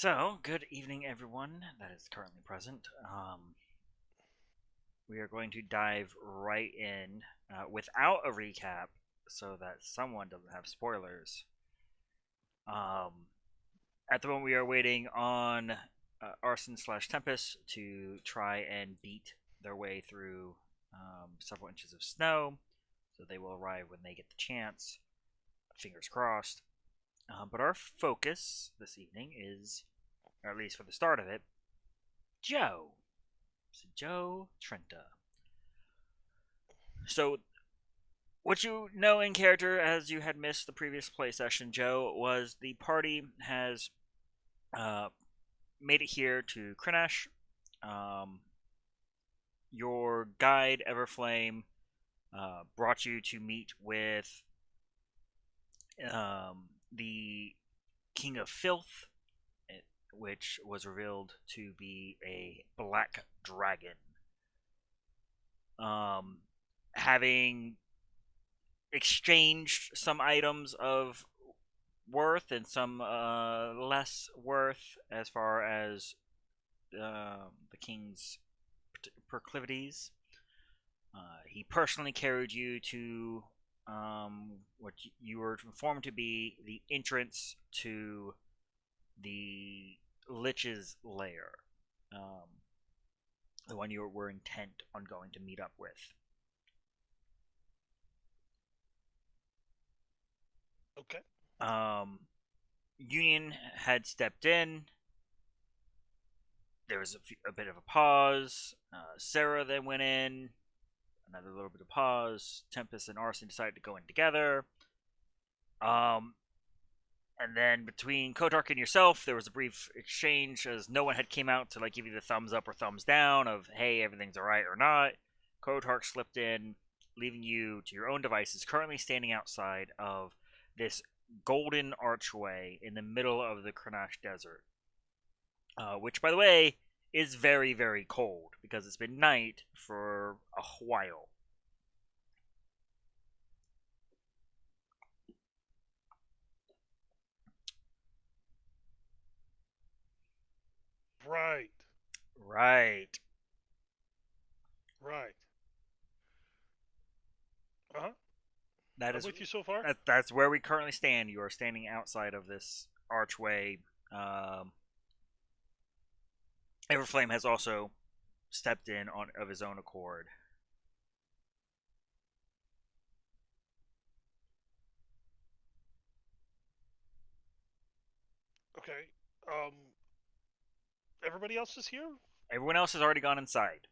So, good evening, everyone that is currently present. We are going to dive right in without a recap so that someone doesn't have spoilers. Um, at the moment, we are waiting on Arson slash Tempest to try and beat their way through several inches of snow. So they will arrive when they get the chance. Fingers crossed. But our focus this evening is, or at least for the start of it, Joe. So Joe Trenta. So what you know in character, as you had missed the previous play session, Joe, was the party has uh, made it here to Krinash. Um, your guide, Everflame, brought you to meet with the King of Filth, which was revealed to be a black dragon. Um, having exchanged some items of worth and some less worth as far as the king's proclivities. He personally carried you to what you were informed to be the entrance to the Lich's lair, um, the one you were intent on going to meet up with. Okay. Um, Union had stepped in. There was a bit of a pause. Sarah then went in. Another little bit of pause. Tempest and Arson decided to go in together. Um, and then between Kotark and yourself, there was a brief exchange as no one had came out to like give you the thumbs up or thumbs down of hey everything's alright or not. Kotark slipped in, leaving you to your own devices. Currently standing outside of this golden archway in the middle of the Kranash Desert. Which, by the way, is very, very cold because it's been night for a while. Right. Right. Right. Uh huh. That I'm is with you so far. that's where we currently stand. You are standing outside of this archway. Um, Everflame has also stepped in on of his own accord. Okay. Um. Everybody else is here, Everyone else has already gone inside.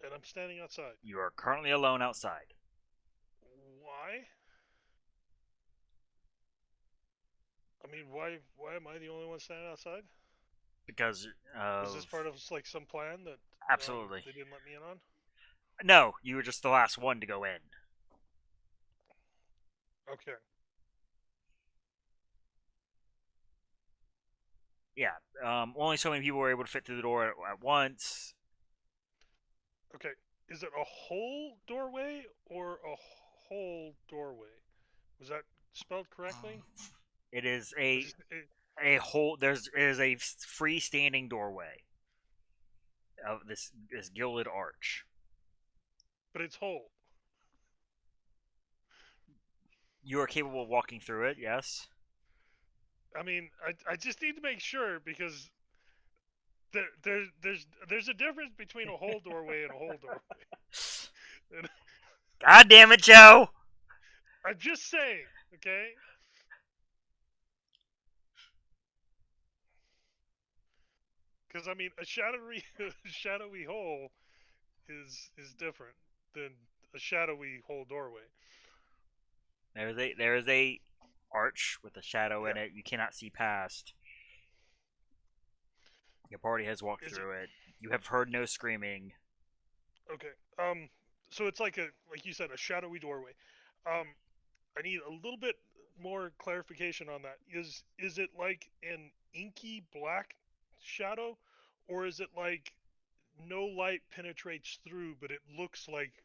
and I'm standing outside. You are currently alone outside Why? I mean, why? Why am I the only one standing outside? because Was this of part of like some plan that absolutely they didn't let me in on? no. You were just the last one to go in. Okay. Yeah. Only so many people were able to fit through the door at once. Okay. Is it a whole doorway or a whole doorway? Was that spelled correctly? It is I just. a whole. There's is a freestanding doorway of this gilded arch. But it's whole. You are capable of walking through it. Yes. I mean, I just need to make sure because there's a difference between a whole doorway and a whole doorway. And God damn it, Joe! I'm just saying, okay? Because I mean, a shadowy shadowy hole is different than a shadowy whole doorway. There is a arch with a shadow in Yeah. it. You cannot see past. Your party has walked Is it through it. You have heard no screaming. okay? So it's like you said, a shadowy doorway. Um, I need a little bit more clarification on that. Is it like an inky black shadow, or is it like no light penetrates through, but it looks like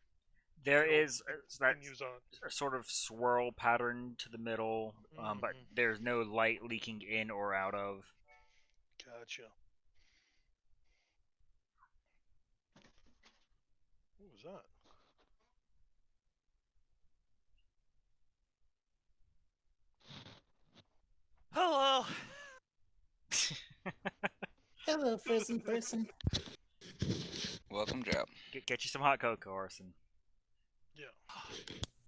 There you know is it that continues on. a sort of swirl pattern to the middle, but Mm. there's no light leaking in or out of. Gotcha. What was that? Hello. Hello, frozen person. Welcome, Joe. Get you some hot cocoa, Orson. Yeah.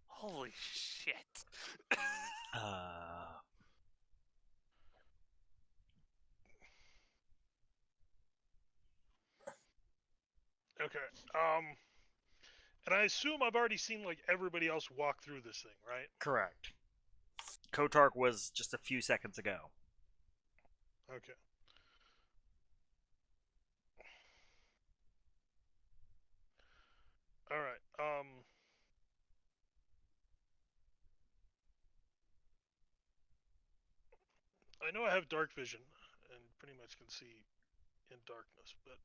Holy shit. Okay. And I assume I've already seen like everybody else walk through this thing, right? Correct. Kotark was just a few seconds ago. Okay. All right. I know I have dark vision and pretty much can see in darkness, but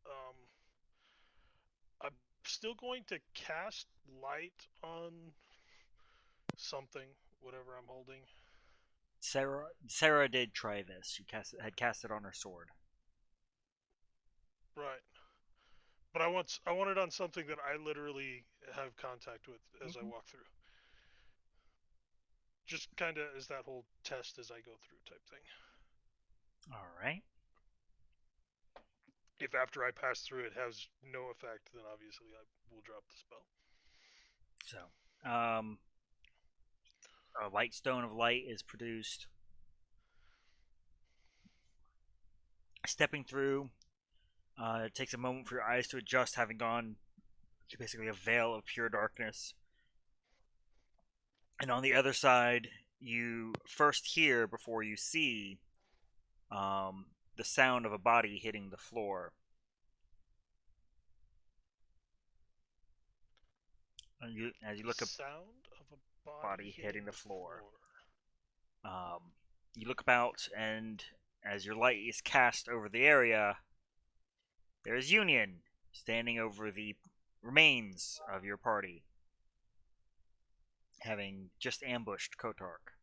I'm still going to cast light on something, whatever I'm holding. Sarah did try this. She had cast it on her sword. Right. But I want it on something that I literally have contact with as I walk through. Just kind of as that whole test as I go through type thing. All right. If after I pass through it has no effect, then obviously I will drop the spell. So, a light stone of light is produced. Stepping through, it takes a moment for your eyes to adjust, having gone to basically a veil of pure darkness. And on the other side, you first hear before you see the sound of a body hitting the floor. And as you look up, Sound of a body hitting the floor. floor. You look about, and as your light is cast over the area, there is Union standing over the remains of your party, having just ambushed Kotark.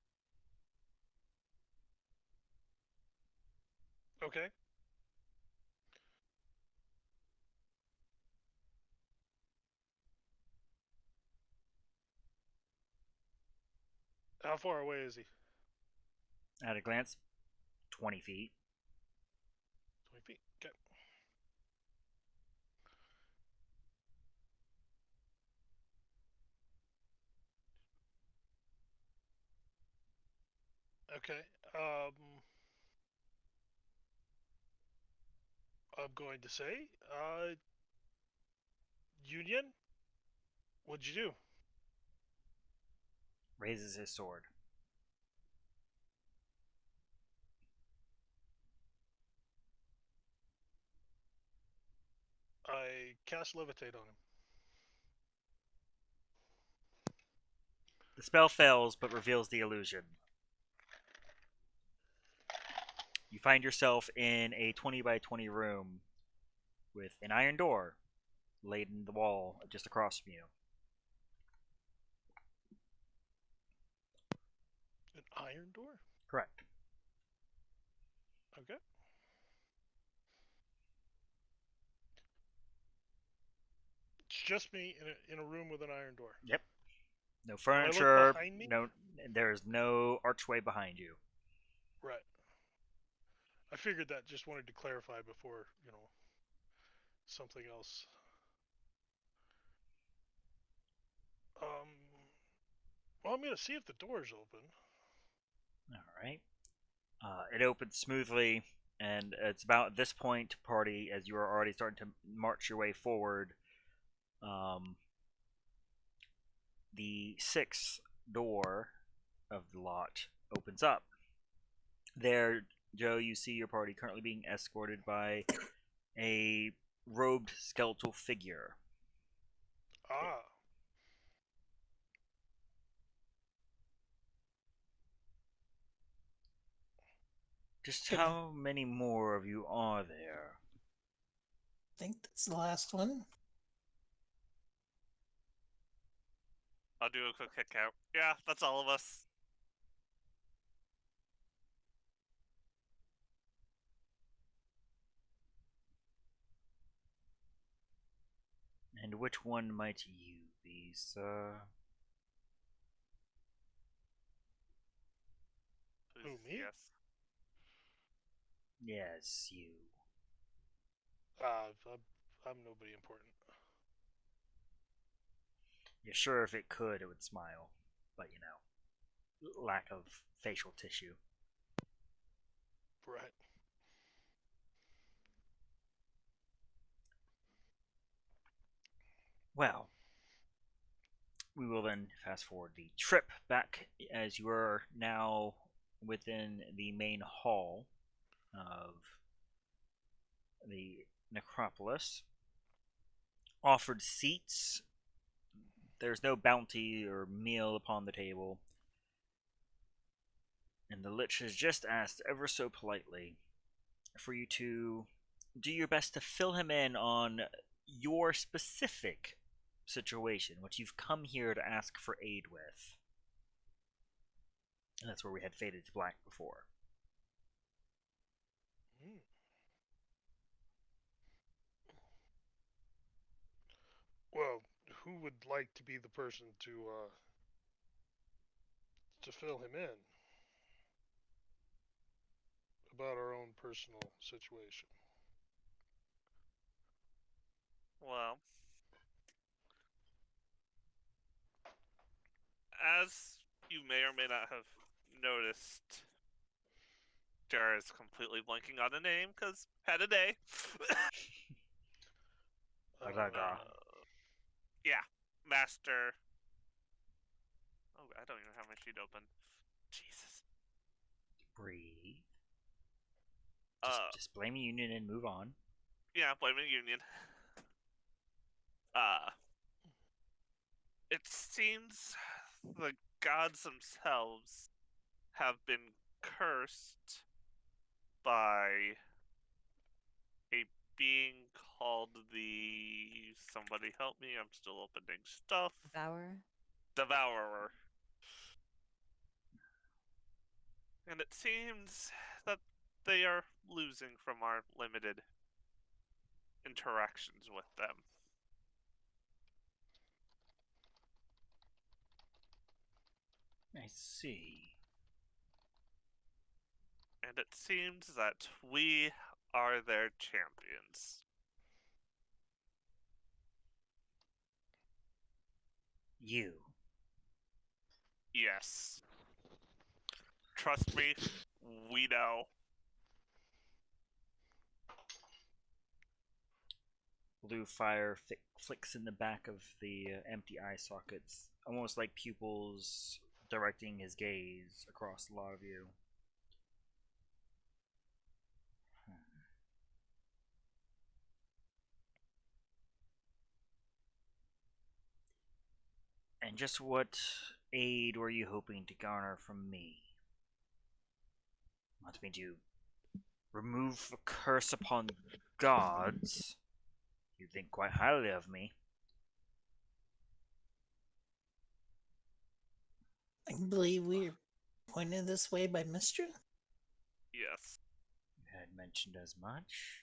Okay. How far away is he? At a glance, 20 feet. 20 feet. Okay. Okay. I'm going to say, Union, what'd you do? Raises his sword. I cast levitate on him. The spell fails, but reveals the illusion. You find yourself in a 20 by 20 room with an iron door laid in the wall just across from you. An iron door? Correct. Okay. It's just me in a room with an iron door. Yep. No When I look furniture. behind me? No. There's no archway behind you. Right. I figured that. Just wanted to clarify before, something else. Well, I'm gonna see if the door's open. All right. It opens smoothly, and it's about this point, party, as you are already starting to march your way forward. The sixth door of the lot opens up. There, Joe, you see your party currently being escorted by a robed skeletal figure. Ah. Just Good. how many more of you are there? I think that's the last one. I'll do a quick head count. Yeah, that's all of us. And which one might you be, sir? Please, Who, me? yes. Yes, you. I'm nobody important. You're sure if it could, it would smile. But, lack of facial tissue. Right. Well, we will then fast forward the trip back as you are now within the main hall of the necropolis. Offered seats. There's no bounty or meal upon the table. And the Lich has just asked ever so politely for you to do your best to fill him in on your specific situation, what you've come here to ask for aid with. And that's where we had faded to black before. Hmm. Well, who would like to be the person to fill him in about our own personal situation? Well, as you may or may not have noticed, Jar is completely blanking on a name because had a day. Araga. Yeah, Master. Oh, I don't even have my sheet open. Jesus. Breathe. Uh, Just blame the Union and move on. yeah, blaming Union. Uh, it seems the gods themselves have been cursed by a being called the. Somebody help me, I'm still opening stuff. Devourer. Devourer. And it seems that they are losing from our limited interactions with them. I see. And it seems that we are their champions. You. Yes. Trust me, we know. Blue fire flicks in the back of the empty eye sockets, almost like pupils directing his gaze across a lot of you. And just what aid were you hoping to garner from me? Want me to remove a curse upon gods? You think quite highly of me. I believe we're pointed this way by Mistra. Yes. You had mentioned as much.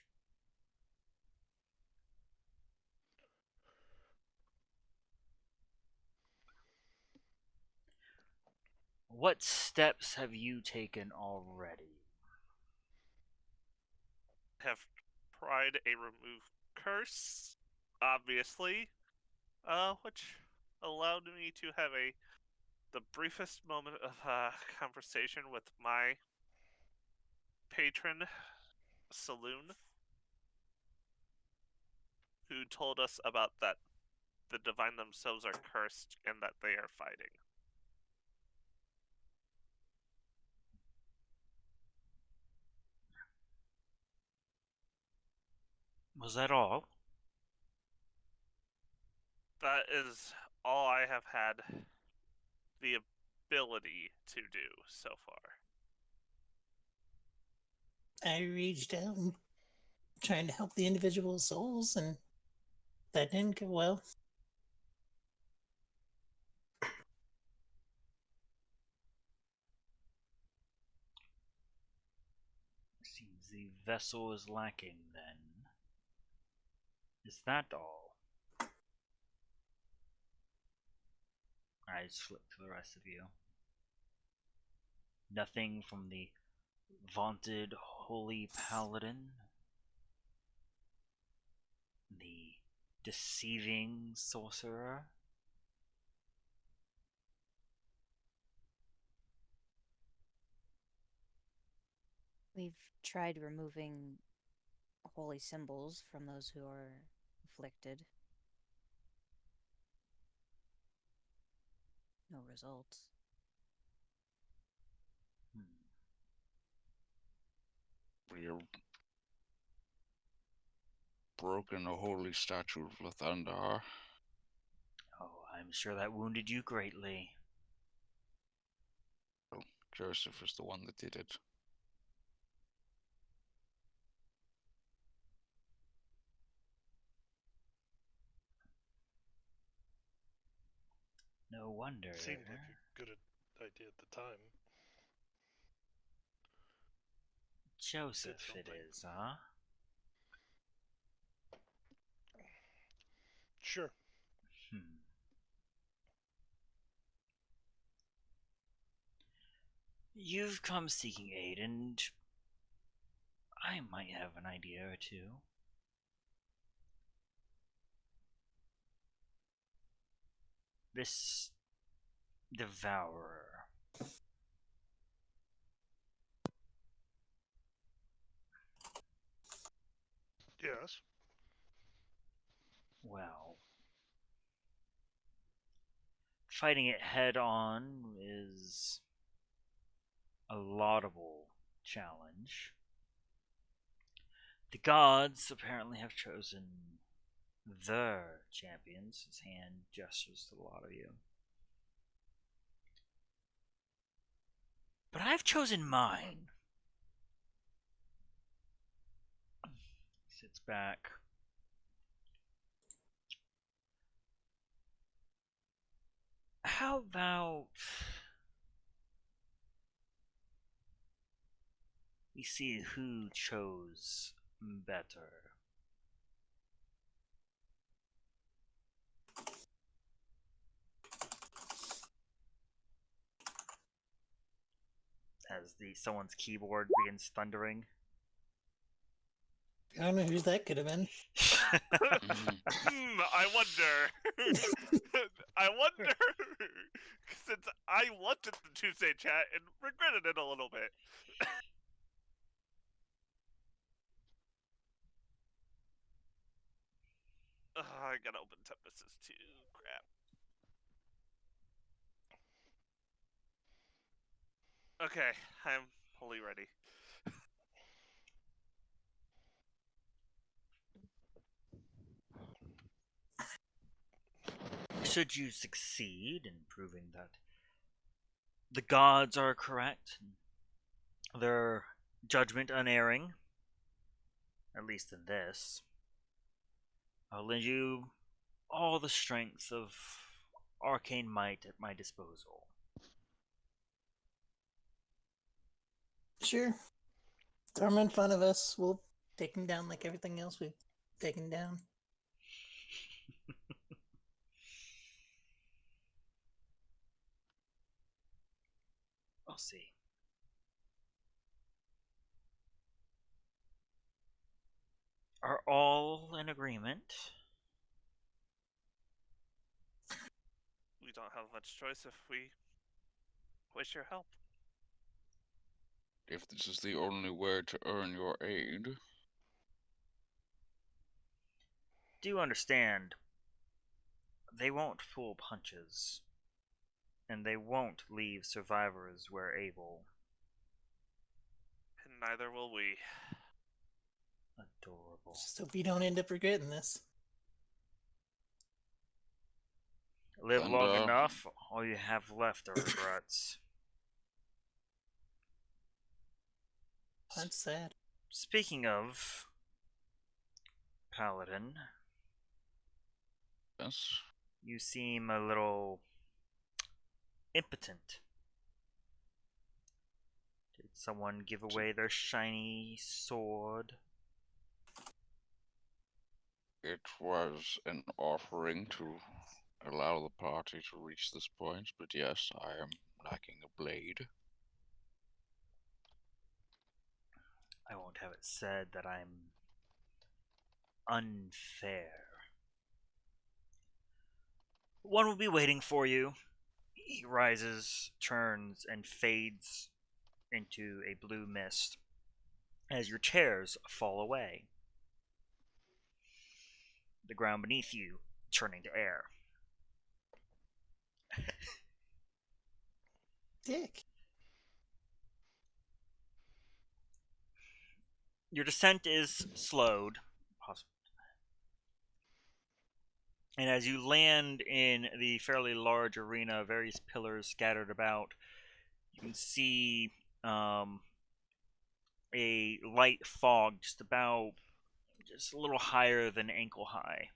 What steps have you taken already? Have tried a remove curse, obviously, which allowed me to have the briefest moment of conversation with my patron, Saloon, who told us about that the divine themselves are cursed and that they are fighting. Was that all? That is all I have had the ability to do so far. I reached out and trying to help the individual souls, and that didn't go well. Seems the vessel is lacking then. Is that all? Eyes flip to the rest of you. Nothing from the vaunted holy paladin? The deceiving sorcerer? We've tried removing holy symbols from those who are afflicted. No results. We're broken a holy statue of Lathandar. Oh, I'm sure that wounded you greatly. Well, Joseph is the one that did it. No wonder. Seemed like a good idea at the time. Joseph it something. is, huh? Sure. You've come seeking aid, and I might have an idea or two. This devourer. Yes. Well, fighting it head on is a laudable challenge. The gods apparently have chosen their champions. His hand gestures to a lot of you. But I've chosen mine. Sits back. How about we see who chose better? As someone's keyboard begins thundering. I don't know whose that could have been. I wonder. I wonder. Since I wanted the Tuesday chat and regretted it a little bit. I gotta open Tempests too. Crap. Okay, I'm fully ready. Should you succeed in proving that the gods are correct, their judgment unerring, at least in this, I'll lend you all the strength of arcane might at my disposal. Sure. Throw him in front of us. We'll take him down like everything else we've taken down. I'll see. Are all in agreement? We don't have much choice if we wish your help. If this is the only way to earn your aid, Do understand, they won't pull punches, and they won't leave survivors where able. And neither will we. Adorable. Just hope we don't end up regretting this. Live long Thunder. enough, all you have left are regrets. That's sad. Speaking of Paladin, yes, you seem a little impotent. Did someone give away their shiny sword? it was an offering to allow the party to reach this point, but yes, I am lacking a blade. I won't have it said that I'm unfair. One will be waiting for you. He rises, turns, and fades into a blue mist as your chairs fall away. The ground beneath you turning to air. Dick. Your descent is slowed, and as you land in the fairly large arena, various pillars scattered about, you can see a light fog just a little higher than ankle high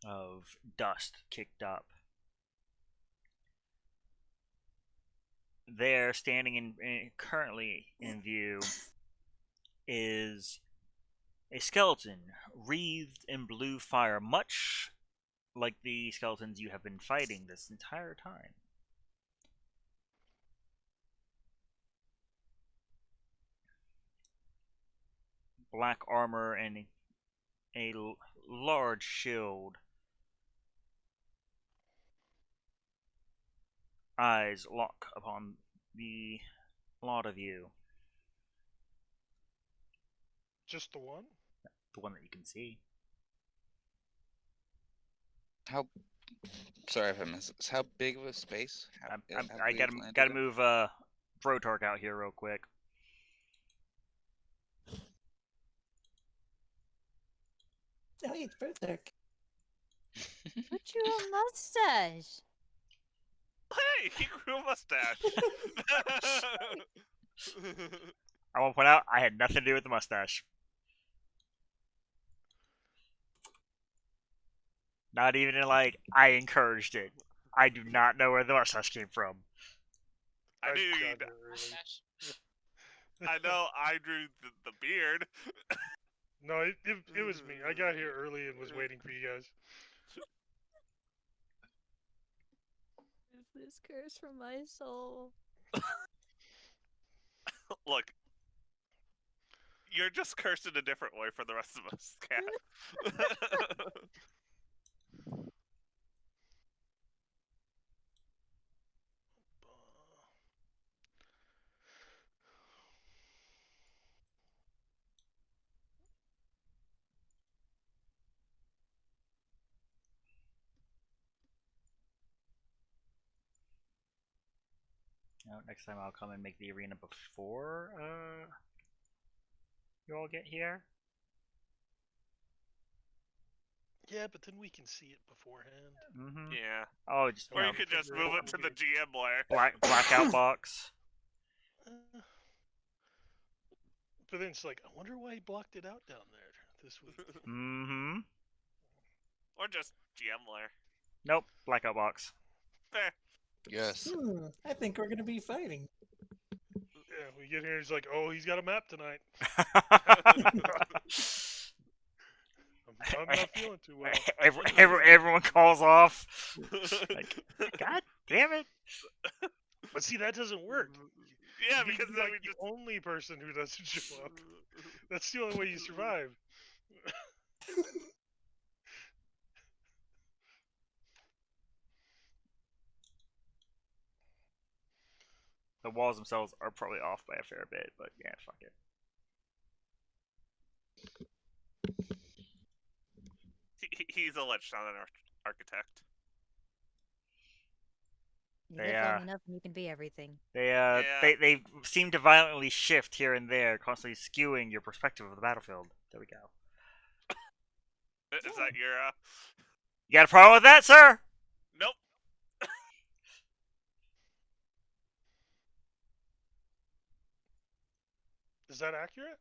of dust kicked up. There, standing currently in view, is a skeleton wreathed in blue fire, much like the skeletons you have been fighting this entire time. Black armor and a large shield. Eyes lock upon the lot of you. Just the one? The one that you can see. How? Sorry if I missed this. How big of a space? How, I big gotta move Brotark out here real quick. Oh, it's Berserk. Put you a mustache. Hey, he grew a mustache. I want to point out I had nothing to do with the mustache. Not even I encouraged it. I do not know where the mustache came from. I knew got you'd. here early. I know I drew the beard. No, it was me. I got here early and was waiting for you guys. Remove this curse from my soul. Look, you're just cursed in a different way for the rest of us, Cat. Next time I'll come and make the arena before you all get here. Yeah, but then we can see it beforehand. Mm-hmm. Yeah. Oh, just Or you could just move it to the GM layer. blackout box. But then it's like, I wonder why he blocked it out down there this week. Mm-hmm. Or just GM layer. Nope, blackout box. Fair. Yes. I think we're gonna be fighting. Yeah, we get here, he's like, oh, he's got a map tonight. I'm not feeling too well. Everyone calls off. Like, God damn it! But see, that doesn't work. Yeah, You because can be then like we the just. only person who doesn't show up. That's the only way you survive. The walls themselves are probably off by a fair bit, but yeah, fuck it. He's a ledge, not an architect. You They, live long enough and you can be everything. They seem to violently shift here and there, constantly skewing your perspective of the battlefield. There we go. Is that your, You got a problem with that, sir? Nope. Is that accurate?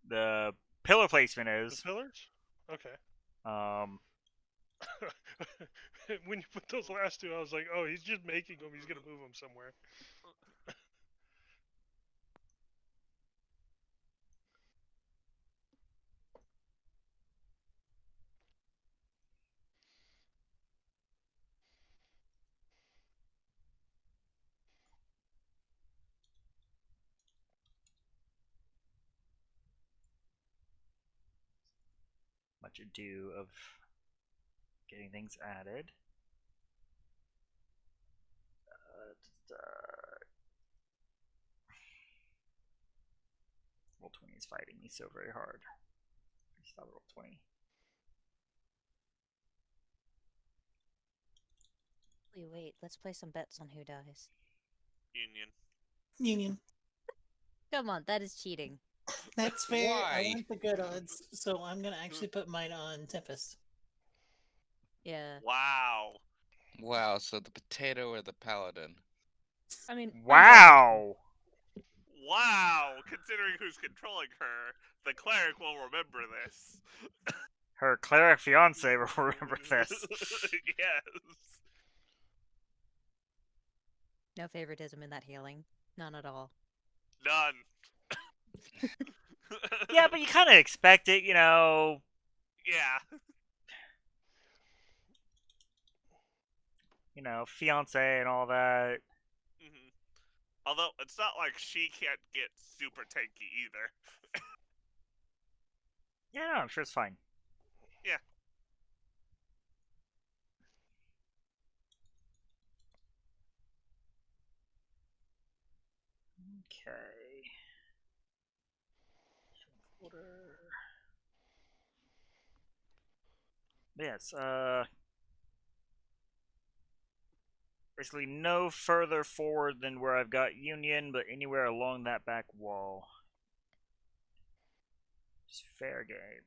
The pillar placement The is. pillars? Okay. When you put those last two, I was like, oh, he's just making them. He's going to move them somewhere. much ado of getting things added. Roll 20 is fighting me so very hard. Stop roll 20. Wait, let's play some bets on who dies. Union. Union. Come on, that is cheating. That's fair. I Why? want the good odds, so I'm gonna actually put mine on Tempest. Yeah. Wow. Wow, so the potato or the paladin? I mean, Wow! Wow. Considering who's controlling her, the cleric will remember this. Her cleric fiance will remember this. Yes. no favoritism in that healing. None at all. None. Yeah, but you kind of expect it, you know. Yeah. You know, fiance and all that. Mhm. Although it's not like she can't get super tanky either. Yeah, no, I'm sure it's fine. Yeah. Okay. Folder. Yes, basically no further forward than where I've got Union, but anywhere along that back wall. It's fair game.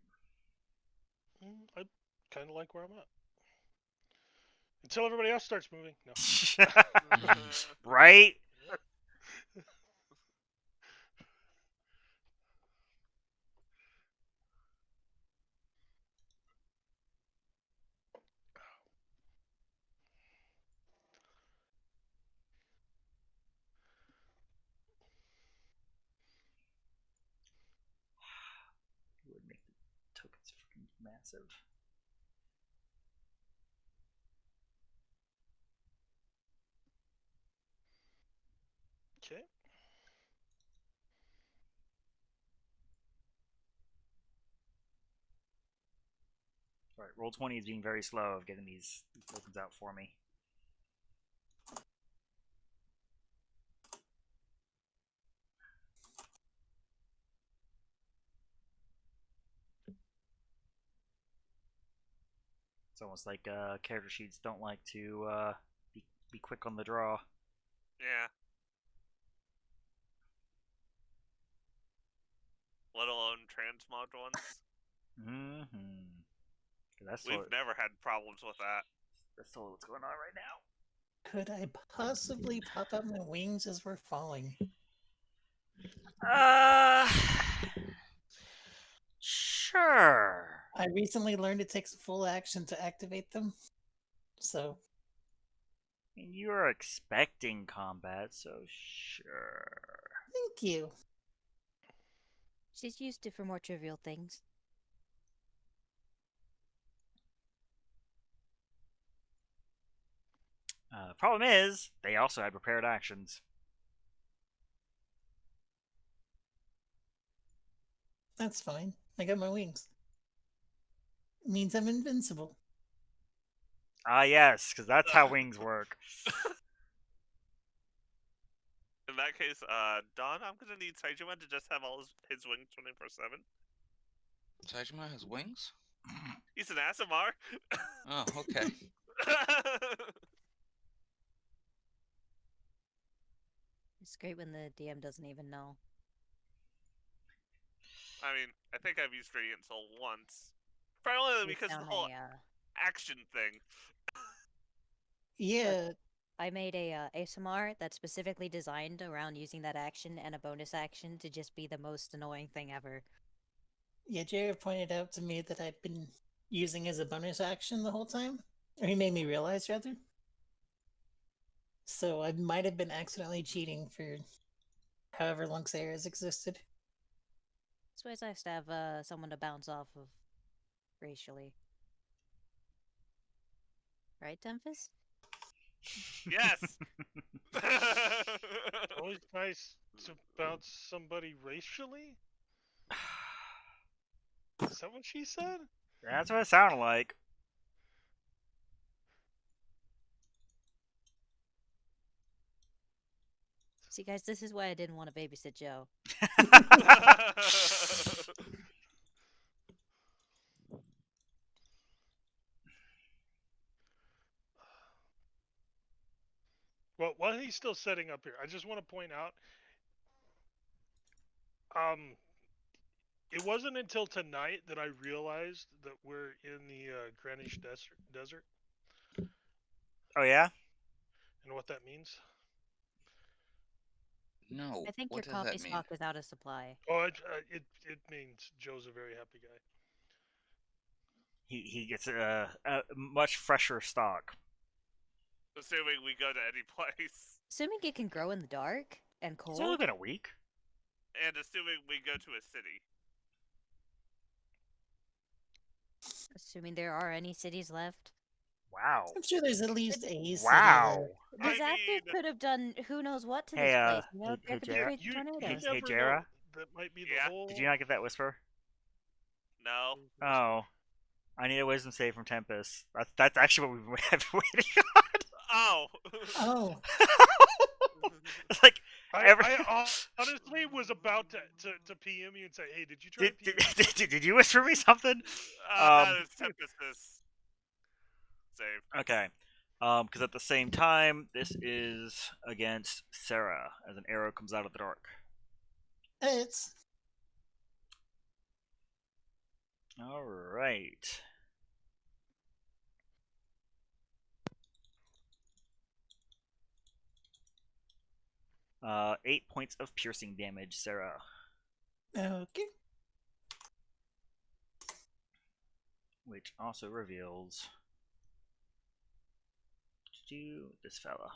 I kind of like where I'm at. Until everybody else starts moving. No. Right? It would make the tokens freaking massive. Okay. Alright, roll 20 is being very slow of getting these tokens out for me. It's almost like character sheets don't like to be quick on the draw. Yeah. Let alone transmog ones. Mm-hmm. That's We've never had problems with that. that's totally what's going on right now. Could I possibly pop out my wings as we're falling? Sure. I recently learned it takes a full action to activate them. So, I mean, you are expecting combat, so sure. thank you. She's used it for more trivial things. Problem is, they also had prepared actions. That's fine. I got my wings. It means I'm invincible. Ah, yes, because that's how wings work. In that case, Don, I'm gonna need Saijima to just have all his wings 24/7. Sajima has wings? He's an Asimar. Oh, okay. It's great when the DM doesn't even know. I mean, I think I've used Radiant Soul once. Primarily We because of found the whole a, action thing. Yeah, I made a ASMR that's specifically designed around using that action and a bonus action to just be the most annoying thing ever. yeah, Jared pointed out to me that I'd been using as a bonus action the whole time. Or he made me realize, rather. So I might have been accidentally cheating for however long Sarah's existed. It's always nice to have someone to bounce off of racially. Right, Tempest? Yes. Always nice to bounce somebody racially. Is that what she said? That's what it sounded like. See, guys, this is why I didn't want to babysit Joe. Well, while he's still setting up here, I just want to point out, it wasn't until tonight that I realized that we're in the Greenwich Desert Oh yeah. and what that means. No. I think what your does coffee that mean? stock was out of supply. Oh, it means Joe's a very happy guy. He gets a much fresher stock. Assuming we go to any place. Assuming it can grow in the dark and It's only cold. been a week. And assuming we go to a city. Assuming there are any cities left. Wow. I'm sure there's at least a Wow. The I Zapdos mean- could have done who knows what to Hey, this place. You know, hey, there hey, could be Jared. crazy tornadoes. Hey, never Jara? know. That might be the Yeah? whole. Did you not get that whisper? No. Oh. I need a wisdom save from Tempest. That's actually what we've been waiting on. Oh. Oh, It's like every. I honestly was about to PM you and say, hey, did you try Did you whisper me something? That is Tempest's save. Okay. Because at the same time, this is against Sarah as an arrow comes out of the dark. it's All right. Uh, 8 points of piercing damage, Sarah. okay. Which also reveals this fella.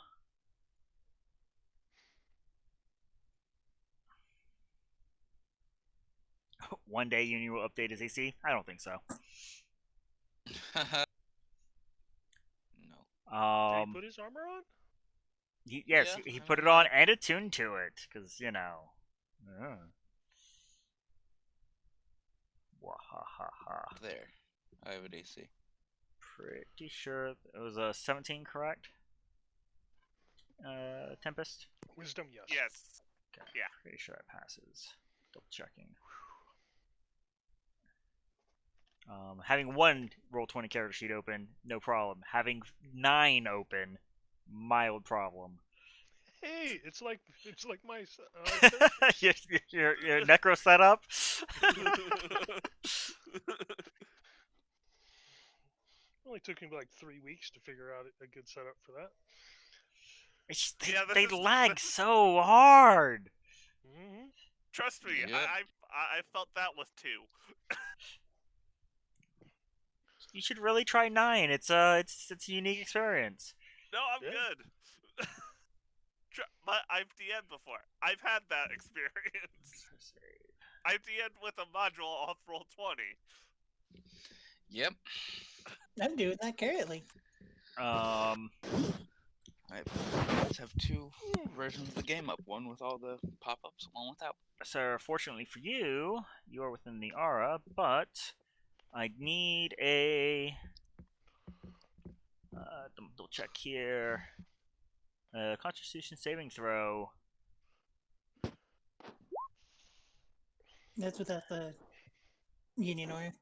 One day Uni will update his AC? I don't think so. No. Did he put his armor on? Yes, Yeah, he I put it mean, on and attuned to it, because, you know. Wahahaha. There. I have an AC. Pretty sure it was a 17, correct? Tempest? Wisdom, yes. Yes. Okay, Yeah. pretty sure that passes. Double checking. Having one Roll20 character sheet open, no problem. Having 9 open, mild problem. Hey, it's like my. your necro setup. Only took me like 3 weeks to figure out a good setup for that. Yeah, this They is- lag this- so hard. Mm-hmm. Trust me, Yep. I felt that with 2. You should really try 9. It's a unique experience. No, I'm Yeah. good. But I've DM'd before. I've had that experience. I've DM'd with a module off roll 20. Yep. I'm doing that currently. I have 2 versions of the game up. One with all the pop-ups, one without. So fortunately for you, you are within the aura, but I need a double check here. Constitution saving throw. That's without the Union Aura.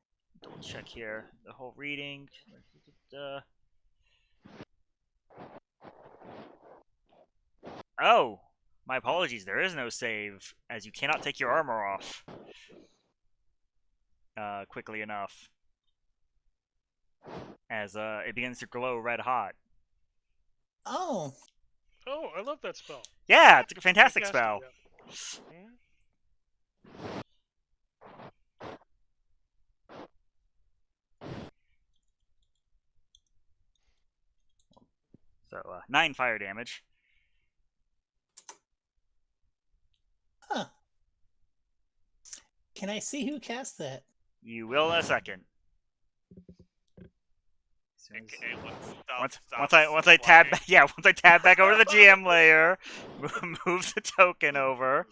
Double check here. The whole reading. Oh, my apologies. There is no save, as you cannot take your armor off quickly enough, as it begins to glow red hot. Oh, Oh, I love that spell. Yeah, it's a fantastic Fantastic, spell. yeah. Mhm. So 9 fire damage. huh. Can I see who cast that? You will in a second. As soon as- Okay, Once I tab back, yeah, once I tab back over to the GM layer, move the token over.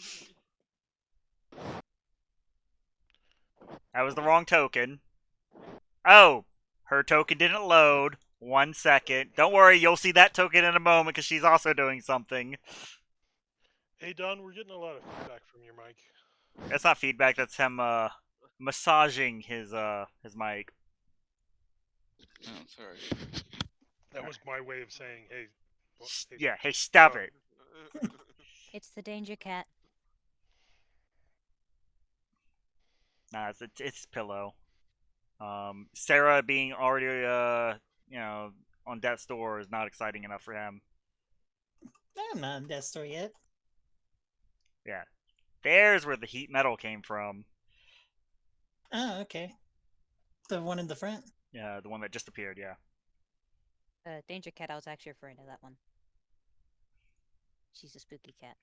That was the wrong token. Oh, her token didn't load. 1 second. Don't worry, you'll see that token in a moment because she's also doing something. Hey Don, we're getting a lot of feedback from your mic. That's not feedback. That's him massaging his mic. Oh, sorry. That was my way of saying, hey. Hey, Yeah. Hey, stop Don. it. It's the danger cat. Nah, it's pillow. Sarah being already on death's door is not exciting enough for him. I'm not in Death Store yet. Yeah. There's where the heat metal came from. Oh, okay. The one in the front. Yeah, the one that just appeared. Yeah. Danger cat, I was actually referring to that one. She's a spooky cat.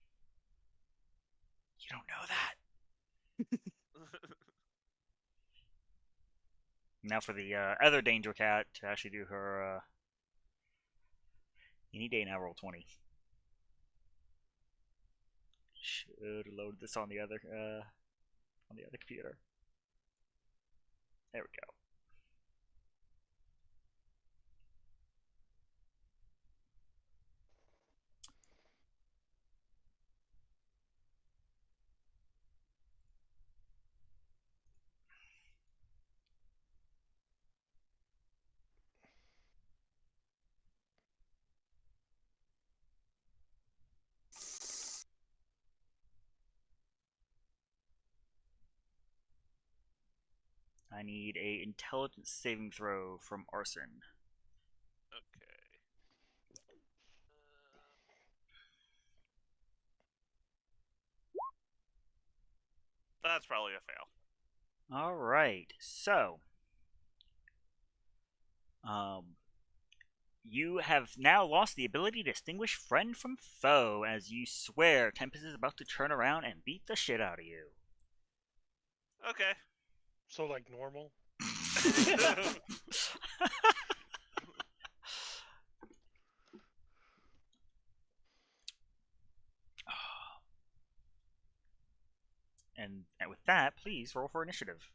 You don't know that. Now for the other danger cat to actually do her any day now. Roll 20. Should load this on the other computer. There we go. I need a intelligence saving throw from Arson. Okay. That's probably a fail. All right. So, you have now lost the ability to distinguish friend from foe as you swear Tempest is about to turn around and beat the shit out of you. Okay. So, like normal? And with that, please roll for initiative.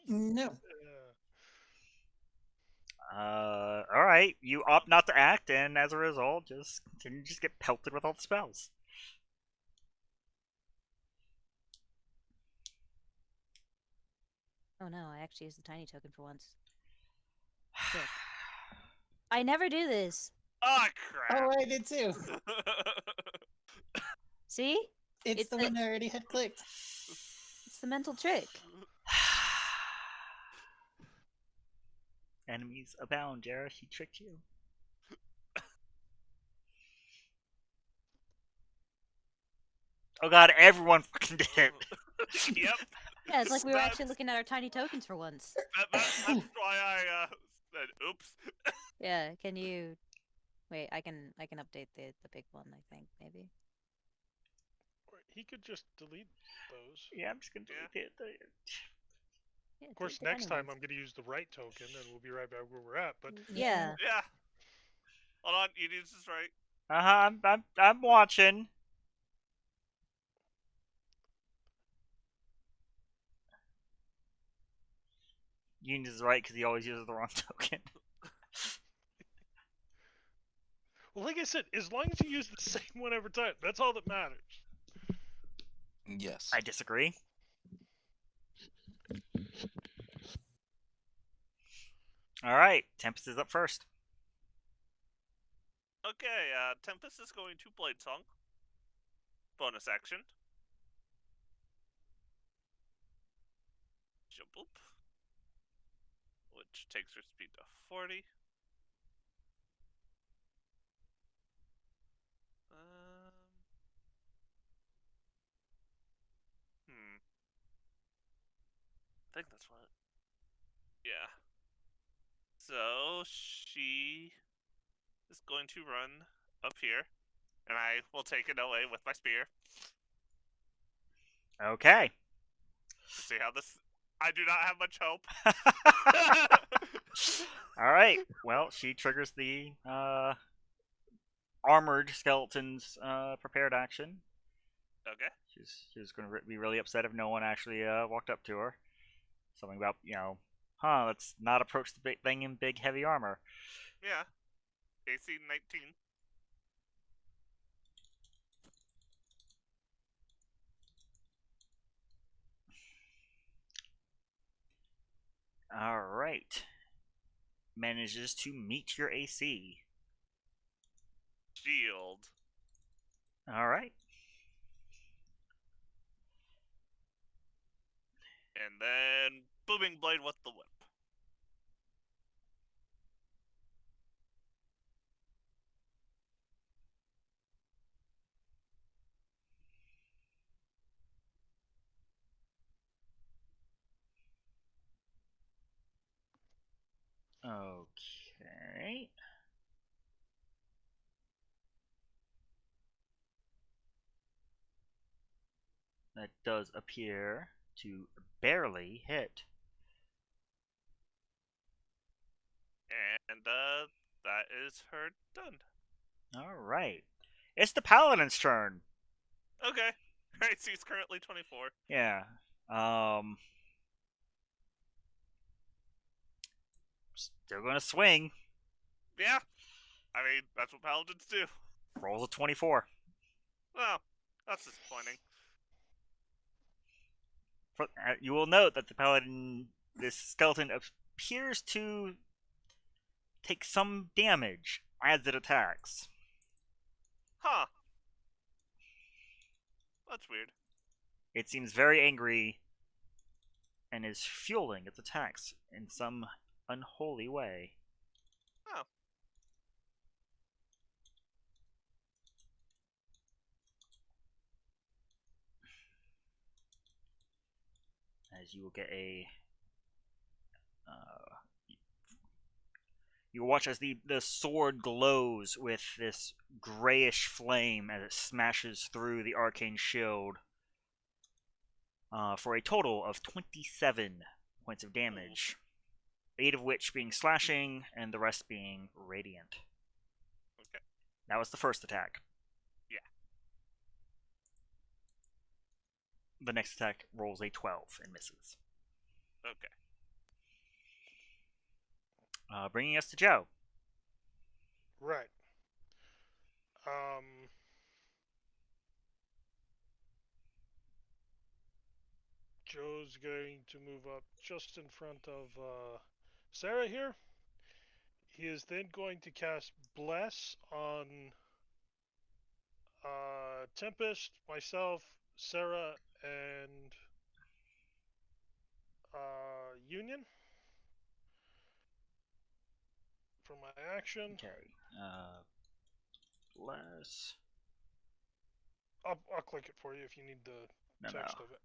No. All right. You opt not to act, and as a result, just get pelted with all the spells. Oh no, I actually used the tiny token for once. Sick. I never do this. Oh, Oh, crap. I did too. See? It's the one I already had clicked. It's the mental trick. Enemies abound, Jared. He tricked you. Oh god, everyone fucking did it. Yep. Yeah, it's like we were That's- actually looking at our tiny tokens for once. That's why I said oops. Yeah, can you... Wait, I can update the big one, I think, maybe. He could just delete those. Yeah, I'm just gonna delete it. Yeah, Of course, next time I'm going to use the right token, and we'll be right back where we're at. But Yeah. Yeah. Hold on, you use this right. I'm watching. Union is right because he always uses the wrong token. well, like I said, as long as you use the same one every time, that's all that matters. Yes. I disagree. All right, Tempest is up first. Okay, Tempest is going to Blade Song. Bonus action. Jump up. Which takes her speed to 40. I think that's what. Yeah. So she is going to run up here, and I will take it away with my spear. Okay. See how this. I do not have much hope. All right. Well, she triggers the armored skeleton's prepared action. Okay. She's going to be really upset if no one actually walked up to her. Something about, let's not approach the big thing in big heavy armor. Yeah. AC 19. All right. Manages to meet your AC. Shield. All right. And then booming blade with the whip. Okay. That does appear to barely hit. And that is her done. All right. It's the paladin's turn. Okay. AC is currently 24. Yeah. Still going to swing. Yeah. I mean, that's what paladins do. Rolls a 24. Well, that's disappointing. You will note that the paladin, this skeleton, appears to take some damage as it attacks. Huh. That's weird. It seems very angry and is fueling its attacks in some unholy way. Oh. As you will get a you watch as the sword glows with this grayish flame as it smashes through the arcane shield for a total of 27 points of damage, 8 of which being slashing and the rest being radiant. Okay. That was the first attack. Yeah. The next attack rolls a 12 and misses. Okay. Bringing us to Joe. Right. Joe's going to move up just in front of Sarah here. He is then going to cast Bless on Tempest, myself, Sarah, and Union for my action. Okay. Bless. I'll click it for you if you need the text of it.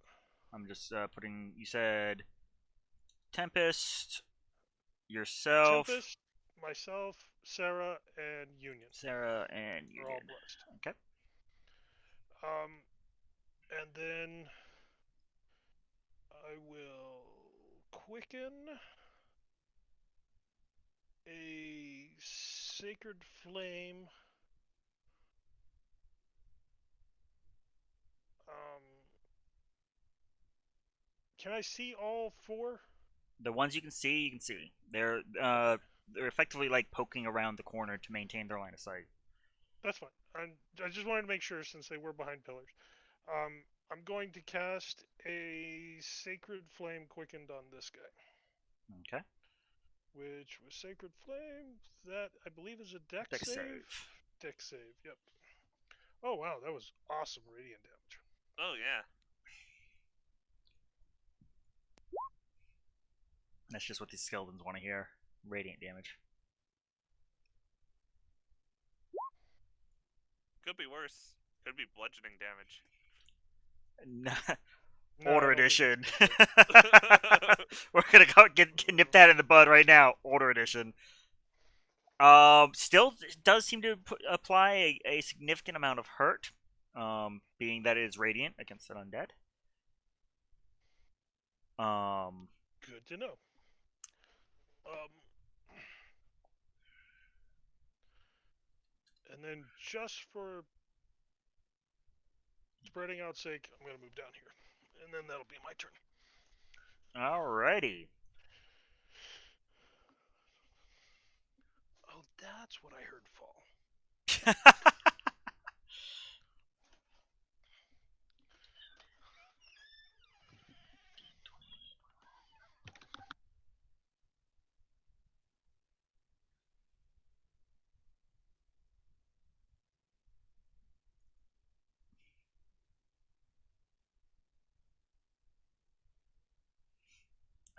I'm just putting. You said Tempest, yourself, Tempest, myself, Sarah, and Union. Sarah, and Are all Union. blessed. Okay. And then I will quicken a sacred flame. Can I see all 4? The ones you can see, you can see. They're effectively like poking around the corner to maintain their line of sight. That's fine. I just wanted to make sure since they were behind pillars. I'm going to cast a sacred flame quickened on this guy. Okay. Which was sacred flame. That I believe is a dex Dex save. save. Dex save. Yep. Oh wow, that was awesome radiant damage. Oh, yeah. That's just what these skeletons want to hear. Radiant damage. Could be worse. Could be bludgeoning damage. No, Order I don't think edition. that's We're gonna go nip that in the bud right now. Order edition. Still does seem to apply a significant amount of hurt. Being that it is radiant against an undead. Good to know. And then just for spreading out sake, I'm gonna move down here, and then that'll be my turn. Alrighty. Oh, that's what I heard fall.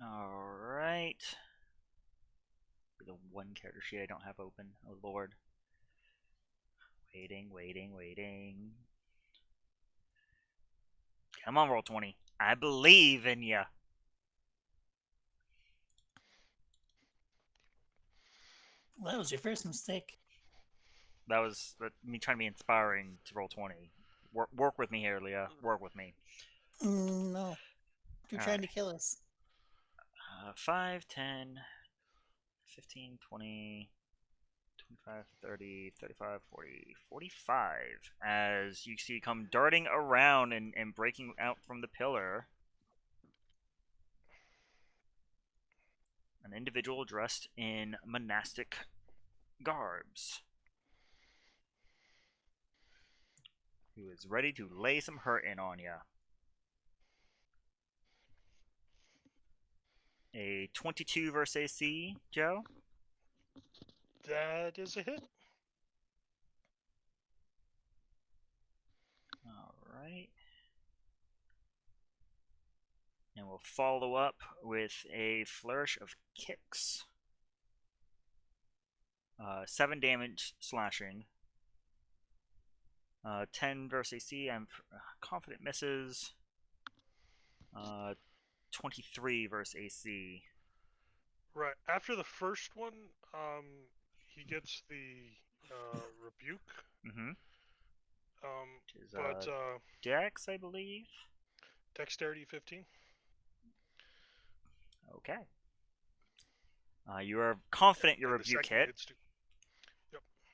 Alright. The one character sheet I don't have open. Oh lord. Waiting. Come on, roll 20. I believe in ya. Well, that was your first mistake. That was me trying to be inspiring to roll 20. Work with me here, Leah. Work with me. No. You're trying Alright. to kill us. 5, 10, 15, 20, 25, 30, 35, 40, 45. As you see come darting around and breaking out from the pillar. An individual dressed in monastic garbs. Who is ready to lay some hurt in on ya. A 22 versus AC, Joe. That is a hit. Alright. And we'll follow up with a flourish of kicks. 7 damage slashing. 10 versus AC. I'm confident misses. 23 versus AC. Right. After the first one, he gets the rebuke. Mm-hmm. Which is but Dex, I believe. Dexterity 15. Okay. You are confident your And the rebuke second hit. hits too.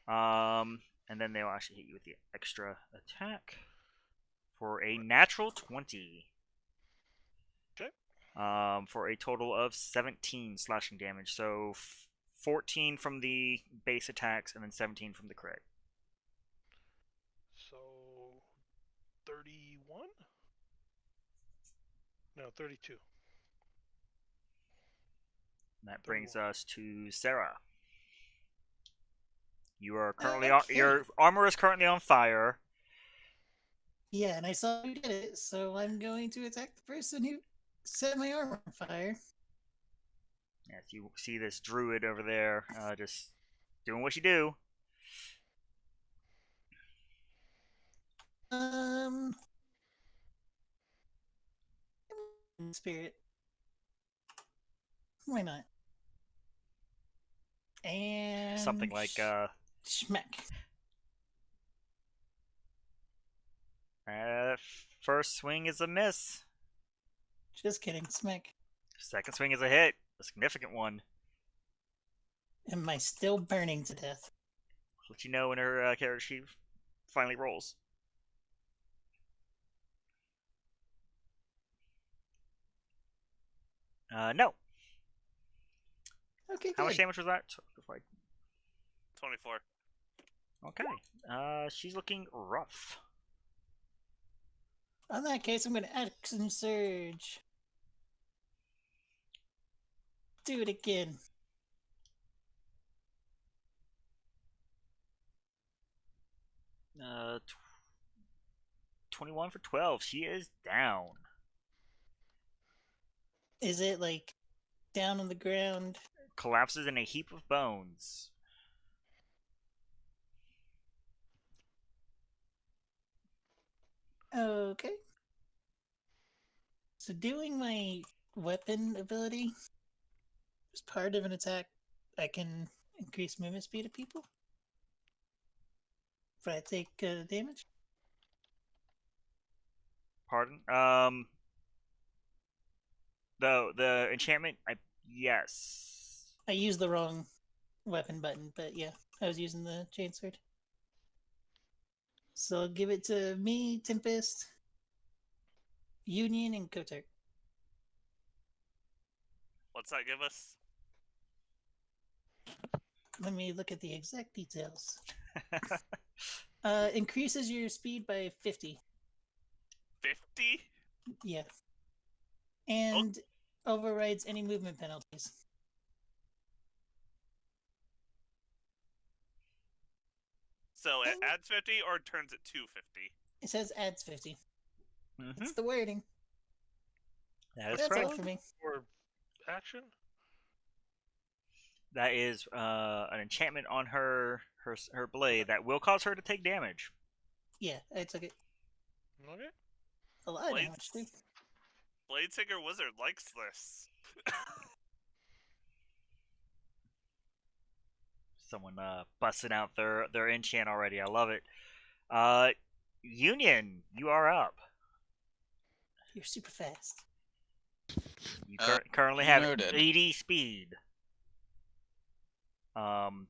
And then they will actually hit you with the extra attack for a natural 20. Okay. For a total of 17 slashing damage. So 14 from the base attacks and then 17 from the crit. So 31? No, 32. And that brings us to Sarah. You are Oh, currently okay. your armor is currently on fire. Yeah, and I saw you did it, so I'm going to attack the person who set my armor on fire. Yes, you see this druid over there, just doing what you do. Spirit. Why not? And Something like schmack. first swing is a miss. Just kidding, smack. Second swing is a hit, a significant one. Am I still burning to death? I'll let you know when her character sheet finally rolls. No. Okay, How much good. damage was that? 24. Okay. She's looking rough. In that case, I'm going to action surge. Do it again. Uh, 21 for 12. She is down. Is it like down on the ground? Collapses in a heap of bones. Okay. So doing my weapon ability is part of an attack. I can increase movement speed of people if I take damage. Pardon? The enchantment, yes. I used the wrong weapon button, but yeah, I was using the chainsword. So I'll give it to me, Tempest, Union, and Kotar. What's that give us? Let me look at the exact details. Increases your speed by 50. 50? Yeah. And overrides any movement penalties. So it adds 50 or turns it to 50? It says adds 50. Mm-hmm. It's the wording. That is That's correct. all for me. Or action? That is an enchantment on her blade that will cause her to take damage. Yeah, I took it. Okay. A lot of damage, too. Bladesinger Wizard likes this. Someone busting out their enchant already. I love it. Union, you are up. You're super fast. You currently have noted. 80 speed. In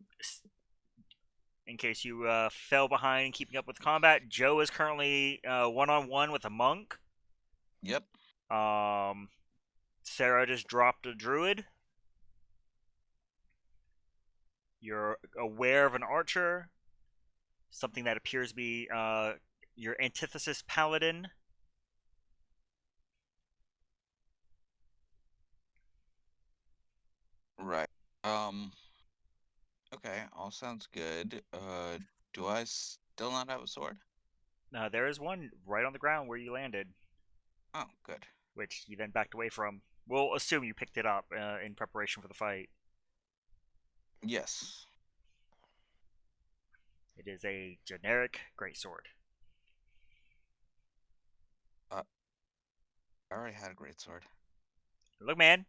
case you fell behind keeping up with combat, Joe is currently one-on-one with a monk. Yep. Sarah just dropped a druid. You're aware of an archer. Something that appears to be your antithesis paladin. Right. Okay, all sounds good. Do I still not have a sword? There is one right on the ground where you landed, Oh, good. which you then backed away from. We'll assume you picked it up in preparation for the fight. Yes. It is a generic greatsword. I already had a great sword. Look, man.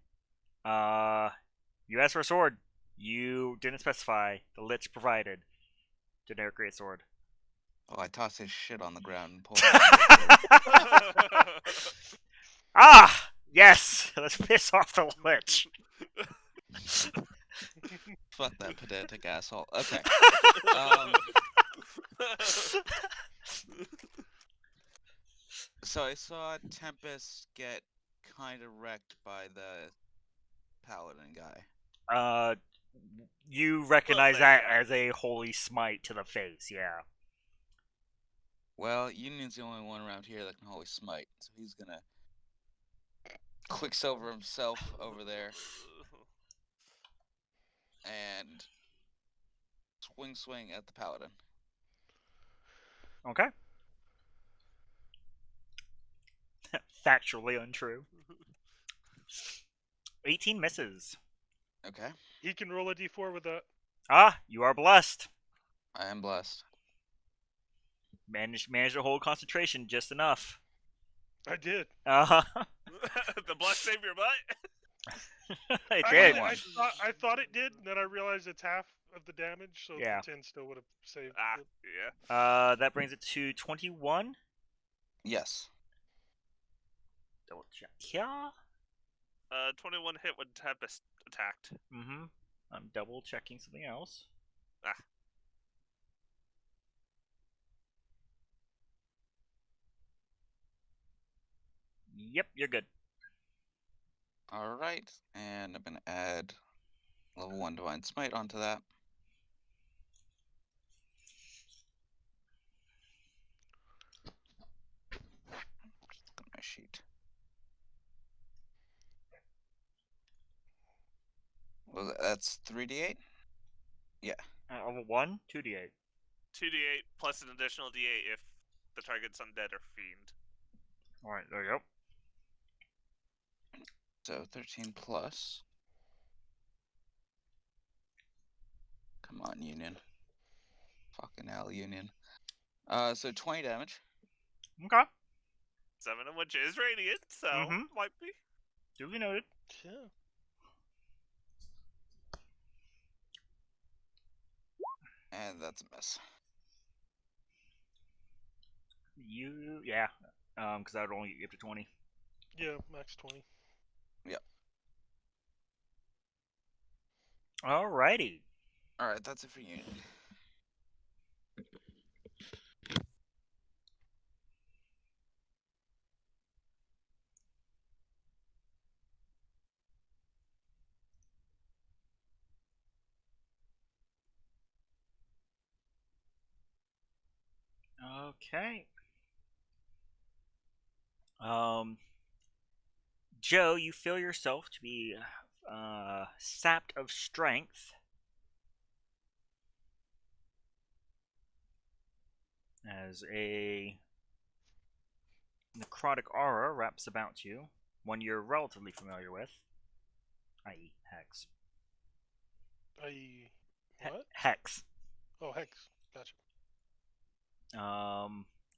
You asked for a sword. You didn't specify. The Lich provided. Generic greatsword. Oh, I tossed his shit on the ground and pulled it. Ah! Yes! Let's piss off the Lich. Fuck that pedantic asshole. Okay. So I saw Tempest get kind of wrecked by the paladin guy. You recognize Well, that yeah. as a holy smite to the face, yeah. Well, Union's the only one around here that can holy smite, so he's gonna quicksilver himself over there and swing at the paladin. Okay. Factually untrue. 18 misses. Okay. He can roll a d4 with that. Ah, you are blessed. I am blessed. Managed to hold concentration just enough. I did. Uh-huh. The bless save your butt? It Actually, did. I thought it did, and then I realized it's half of the damage, so Yeah. the 10 still would have saved Ah, it. yeah. That brings it to 21. Yes. Double check. Yeah. 21 hit when Tempest attacked. Mm-hmm. I'm double checking something else. Ah. Yep, you're good. Alright, and I'm gonna add level 1 Divine Smite onto that. Just look at my sheet. Well, that's 3d8? Yeah. Level 1, 2d8. 2d8 plus an additional d8 if the target's undead or fiend. Alright, there you go. So 13 plus. Come on, Union. Fucking hell, Union. So 20 damage. Okay. 7 of which is radiant, so might be. Duly noted. Yeah. And that's a miss. Yeah. Because I would only get you up to 20. Yeah, max 20. Yep. Alrighty. Alright, that's it for Union. Okay. Joe, you feel yourself to be sapped of strength as a necrotic aura wraps about you, one you're relatively familiar with, i.e., Hex. What? Hex. Oh, Hex. Gotcha.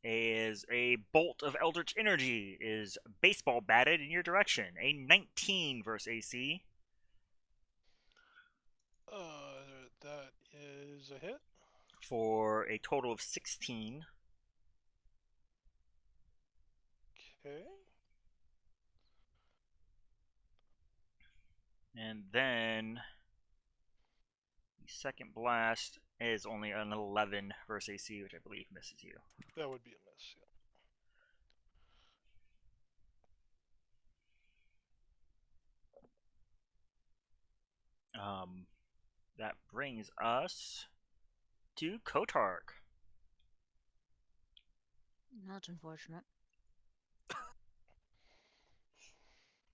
Is a bolt of eldritch energy is baseball batted in your direction. A 19 versus AC. That is a hit. For a total of 16. Okay. And then the second blast is only an 11 versus AC, which I believe misses you. That would be a miss. Yeah. That brings us to Kotark, Not unfortunate.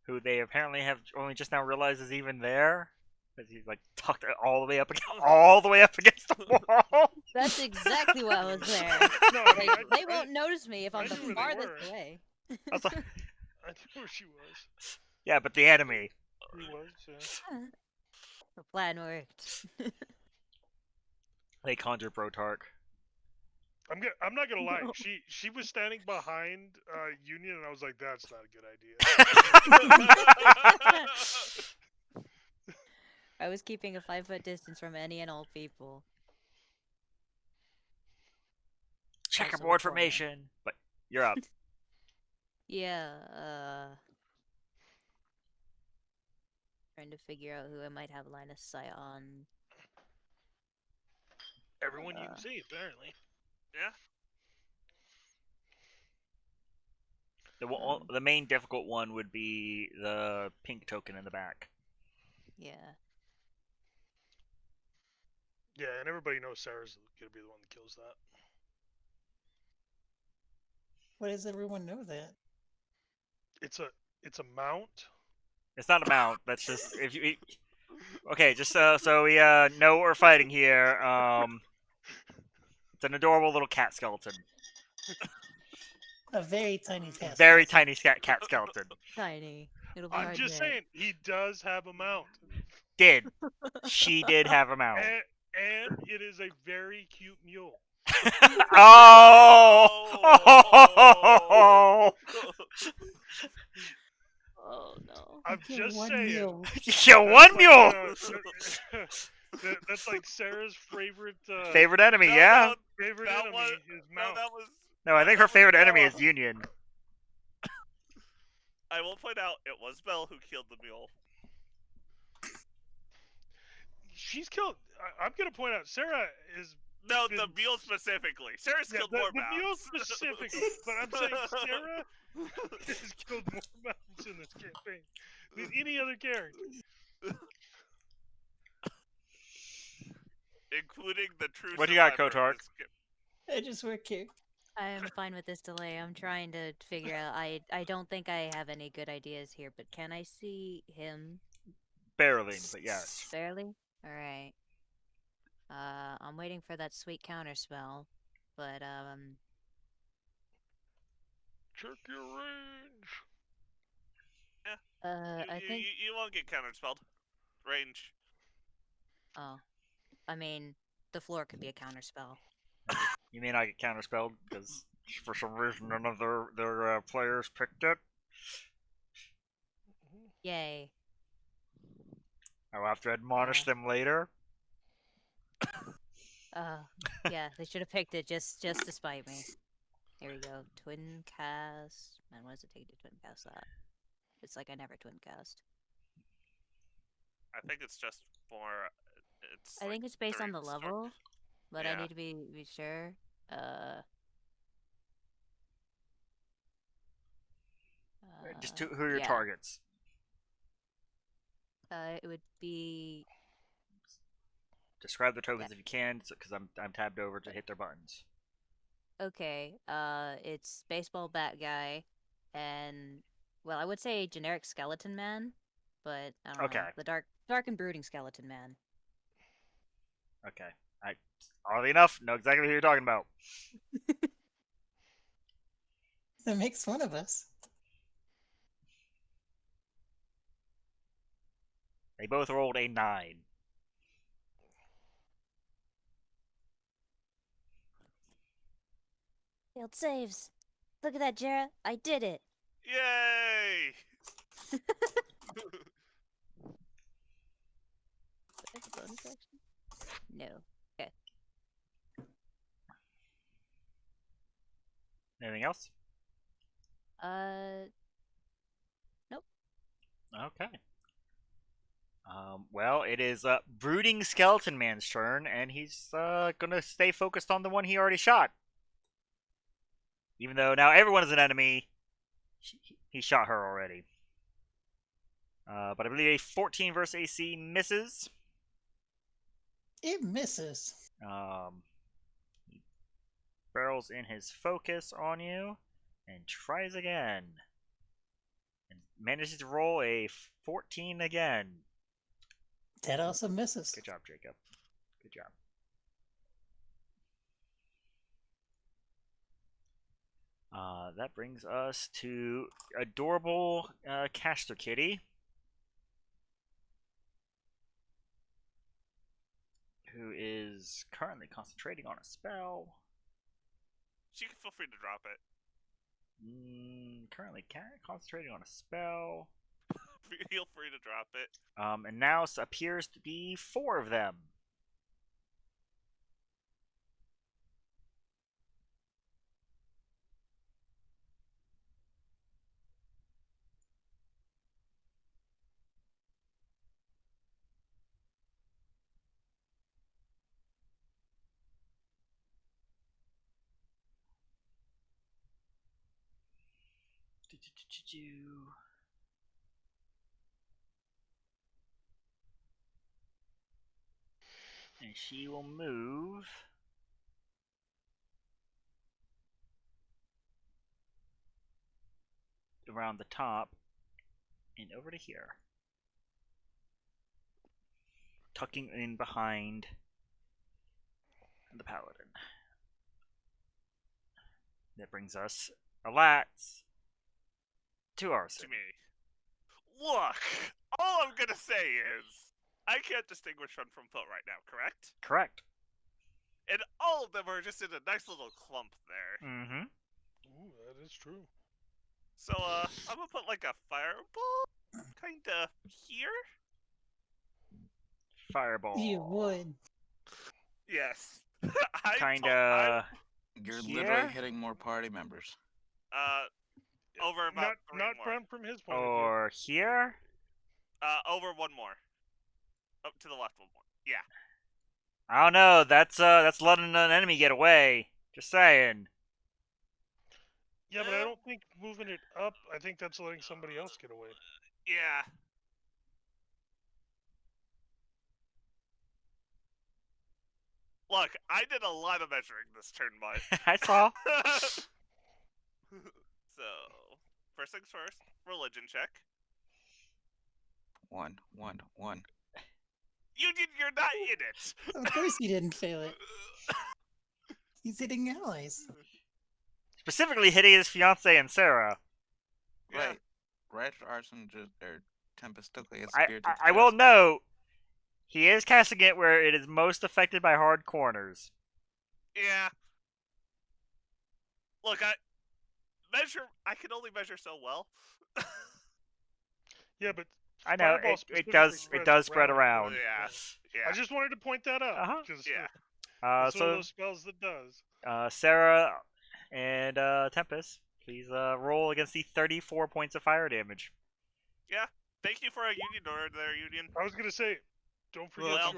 who they apparently have only just now realized is even there, because he's like tucked all the way up, against the wall. That's exactly why I was there. No, They won't notice me if I'm I the knew where they farthest were. away. I was like, I knew where she was. yeah, but the enemy. He was. Yeah. The plan worked. They conjure Protark. I'm not gonna lie. No. She was standing behind Union, and I was like, that's not a good idea. I was keeping a 5-foot distance from any and all people. Checkerboard Also, formation. But you're up. Yeah, trying to figure out who I might have line of sight on. Everyone you can see, apparently. Yeah. The main difficult one would be the pink token in the back. Yeah. Yeah, and everybody knows Sarah's gonna be the one that kills that. Why does everyone know that? It's a mount. It's not a mount. That's just if you. Okay, just so we know what we're fighting here. It's an adorable little cat skeleton. A very tiny cat. Very tiny cat skeleton. Tiny. It'll be I'm hard just to hit. saying, he does have a mount, She did have a mount. and it is a very cute mule. Oh! Oh no. I'm Kill just one saying. mule. Kill one mule. That's like Sarah's favorite Favorite enemy, No, yeah. favorite that enemy was is no, mount. that was. No, I think her favorite enemy is Union. I will point out it was Belle who killed the mule. She's killed. I'm gonna point out Sarah is. No, the mule specifically. Sarah's killed more the mule mounts. specifically, but I'm saying Sarah has killed more mounts in this campaign than any other character. Including the true. What you got, survivor of Kotark? this I just work here. I am fine with this delay. I'm trying to figure out. I don't think I have any good ideas here, but can I see him? Barely, but yes. Barely? Alright. I'm waiting for that sweet counter spell, but Check your range. I think. You won't get counterspelled. Range. Oh, I mean, the floor could be a counter spell. You may not get counterspelled because for some reason none of their players picked it. Yay. I will have to admonish them later. Yeah, they should have picked it just to spite me. Here we go. Twin cast. Man, what does it take to twin cast that? It's like I never twin cast. I think it's just for. It's. I like think it's based on during the start- level, but I Yeah. need to be sure. Just who are your yeah. targets? It would be Describe the tokens if you can, because I'm tabbed over to hit their buttons. Okay, it's baseball bat guy, and well, I would say generic skeleton man, but I don't know Okay. the dark and brooding skeleton man. Okay. Oddly enough, know exactly who you're talking about. That makes one of us. They both rolled a 9. Failed saves. Look at that, Jera. I did it. Yay! Do I have a bonus action? No. Okay. Anything else? Nope. Okay. Well, it is Brooding Skeleton Man's turn, and he's gonna stay focused on the one he already shot. Even though now everyone is an enemy, he shot her already. But I believe a 14 versus AC misses. It misses. He barrels in his focus on you and tries again. And manages to roll a 14 again. That also misses. Good job, Jacob. Good job. That brings us to adorable Caster Kitty, who is currently concentrating on a spell. She can feel free to drop it. Currently concentrating on a spell. Feel free to drop it. And now appears to be 4 of them. And she will move around the top and over to here, tucking in behind the paladin. That brings us, alas, to Arson. To me. Look, all I'm gonna say is, I can't distinguish front from foe right now, correct? Correct. And all of them are just in a nice little clump there. Mm-hmm. Ooh, that is true. So, I'm gonna put like a fireball, kinda here? Fireball. You would. Yes. Kinda. You're Here? literally hitting more party members. Over about three Not more. front from his point of view. Or here? Over one more. Up to the left one more. Yeah. I don't know. That's letting an enemy get away. Just saying. Yeah, but I don't think moving it up. I think that's letting somebody else get away. Yeah. Look, I did a lot of measuring this turn, but... I saw. So, first things first, religion check. 1, 1, 1. You're not in it! Of course he didn't fail it. He's hitting allies. Specifically hitting his fiance and Sarah. Yeah. Right arson just or Tempest took like a I, spear to I, the I will chest. note, he is casting it where it is most affected by hard corners. Yeah. Look, I can only measure so well. Yeah, but I know Fireball it specifically does spreads spread around. Yeah. Yeah. I just wanted to point that out Uh-huh. because Yeah. it's one of So those spells that does. Sarah and Tempest, please roll against the 34 points of fire damage. Thank you for a union order there, Union. I was gonna say, don't forget Well-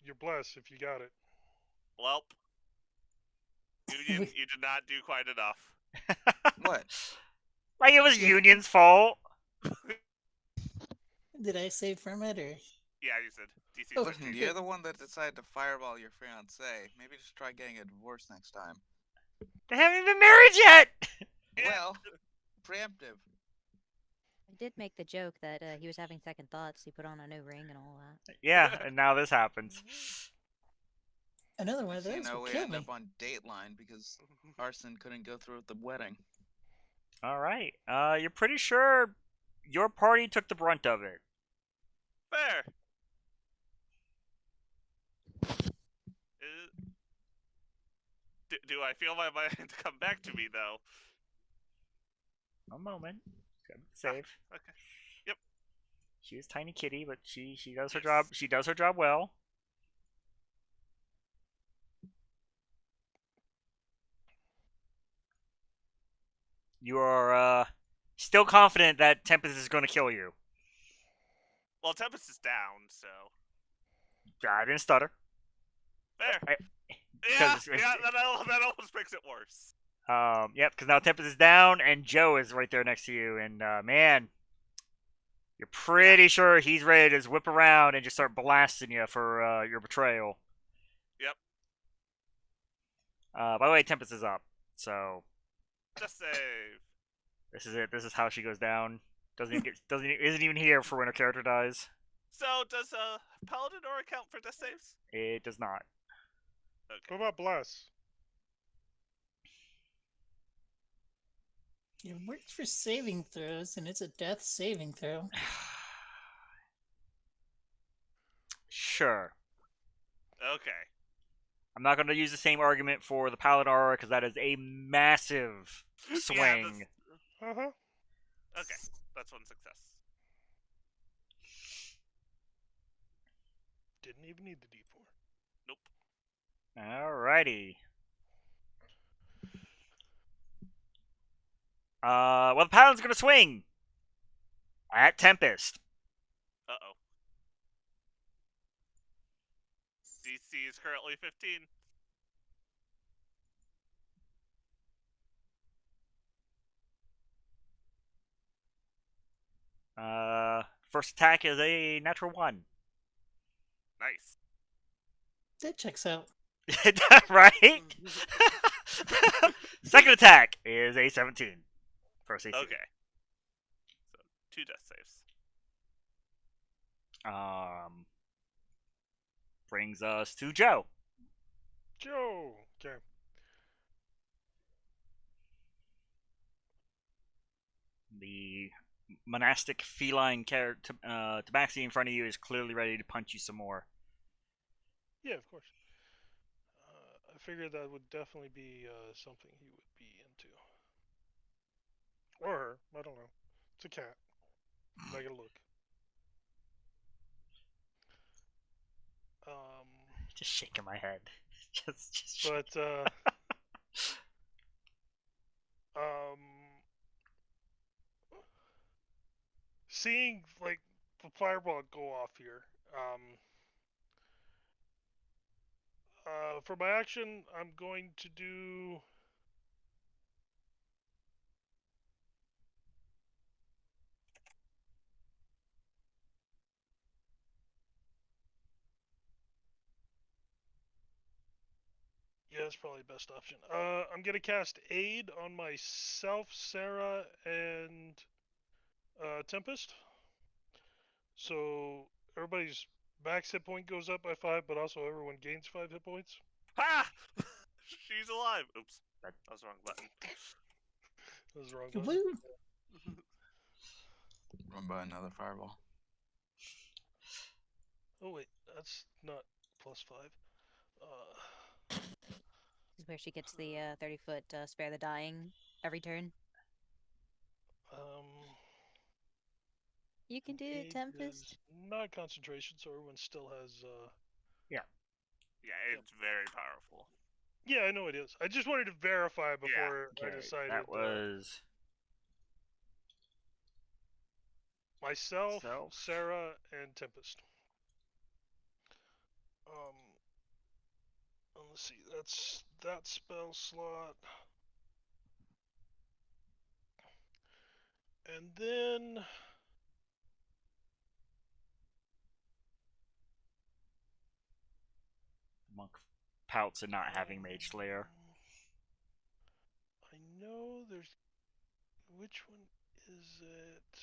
your bless if you got it. Welp. Union, you did not do quite enough. What? Like it was Union's fault. Did I save from it or? Yeah, you said DC Oh, 13. Listen, you're the one that decided to fireball your fiance. Maybe just try getting a divorce next time. They haven't even been married yet. Yeah. Well, preemptive. I did make the joke that he was having second thoughts. He put on a new ring and all that. Yeah, and now this happens. another one of So, those will we kill end me. up on Dateline because Arson couldn't go through with the wedding. All right. You're pretty sure your party took the brunt of it. Fair. Do I feel my mind come back to me though? One moment. Gotta save. Okay. Yep. She is tiny kitty, but she does her Yes. job. She does her job well. You are still confident that Tempest is going to kill you. Well, Tempest is down, so I didn't stutter. fair. I- Yeah, it's- yeah, that almost makes it worse. Yep, because now Tempest is down and Joe is right there next to you, and man, you're pretty sure he's ready to just whip around and just start blasting you for your betrayal. Yep. By the way, Tempest is up, so Just save. this is it. This is how she goes down. Isn't even here for when her character dies. So does Paladin Aura count for death saves? It does not. What Okay. about Bless? It works for saving throws, and it's a death saving throw. Sure. Okay. I'm not going to use the same argument for the Paladin Aura because that is a massive Yeah, swing. Uh-huh. Okay, that's one success. Didn't even need the D4. Nope. Alrighty. Well, the Paladin's going to swing at Tempest. Uh-oh. DC is currently 15. First attack is a natural 1. Nice. That checks out. Right? Second attack is a 17. First AC. Okay. So 2 death saves. Brings us to Joe. Joe. Okay. The monastic feline tabaxi in front of you is clearly ready to punch you some more. Yeah, of course. I figured that would definitely be something he would be into. Or her. I don't know. It's a cat. Make it look. Just shaking my head. just But seeing like the fireball go off here. For my action, I'm going to do. Yeah, that's probably the best option. I'm gonna cast Aid on myself, Sarah, and Tempest. So everybody's max hit point goes up by 5, but also everyone gains 5 hit points. Ha! She's alive. Oops. That was the wrong button. That was the wrong button. Woo! Run by another fireball. Oh wait, that's not +5. This is where she gets the 30-foot spare the dying every turn. Um, You can do it, Aid Tempest. is not concentration, so everyone still has. Yeah, it's very powerful. Yeah, I know it is. I just wanted to verify before I Okay, decided. that was Myself, Self. Sarah, and Tempest. Let's see. That's that spell slot. And then monk pouts at not having Mage Slayer. I know there's. Which one is it?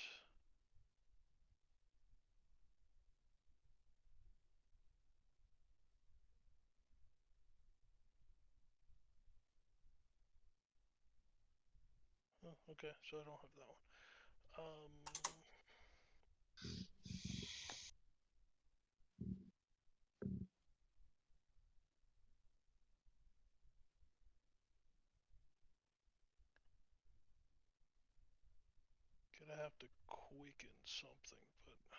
Oh, okay, so I don't have that one. Gonna have to quicken something, but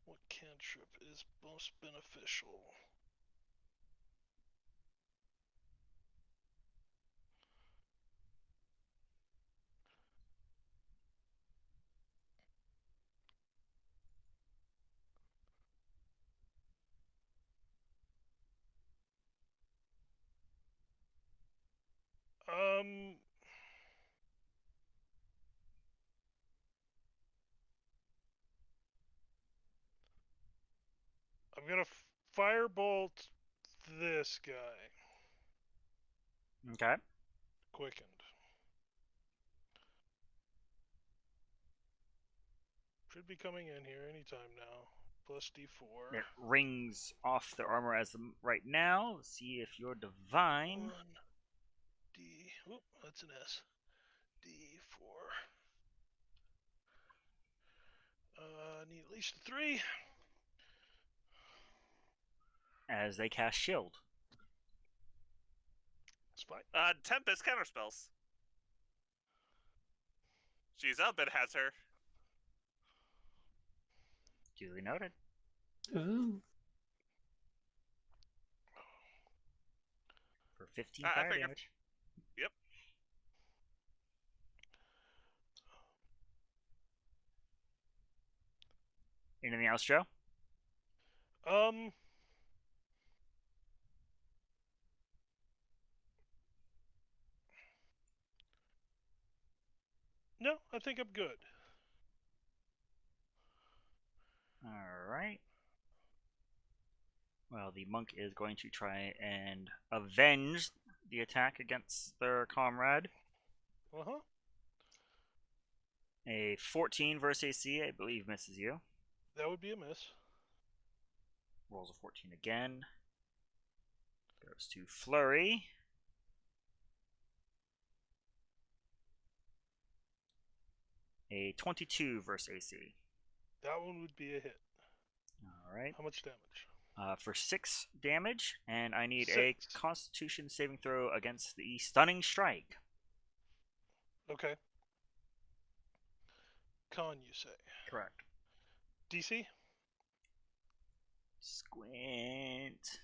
what cantrip is most beneficial? Um, I'm gonna firebolt this guy. Okay. Quickened. Should be coming in here anytime now. Plus D4. It rings off the armor as of right now. Let's see if you're divine. 1 D. Oop, that's an S. D4. Need at least a 3. As they cast shield. It's fine. Tempest counterspells. She's up, it has her. Duly noted. Ooh. For 15 I fire figured. damage. Yep. Anything else, Joe? No, I think I'm good. Alright. Well, the monk is going to try and avenge the attack against their comrade. Uh-huh. A 14 versus AC, I believe, misses you. That would be a miss. Rolls a 14 again. Goes to Flurry. A 22 versus AC. That one would be a hit. Alright. How much damage? For 6 damage, and I need 6. a Constitution saving throw against the Stunning Strike. Okay. Con, you say? Correct. DC? Squint.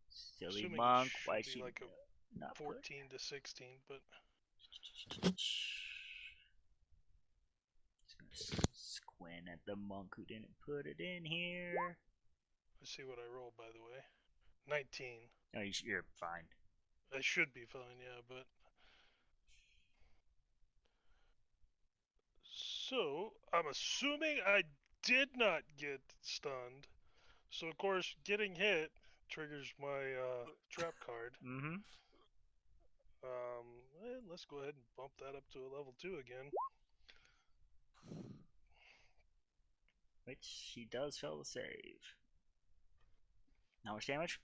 Silly Assuming monk. it Why should she be like a not 14 to 16, but Just gonna squint at the monk who didn't put it in here. let's see what I rolled, by the way. 19. No, you're fine. I should be fine, yeah, but... So, I'm assuming I did not get stunned. So, of course, getting hit triggers my trap card. Mm-hmm. Let's go ahead and bump that up to a level 2 again. Which she does fail to save. How much damage?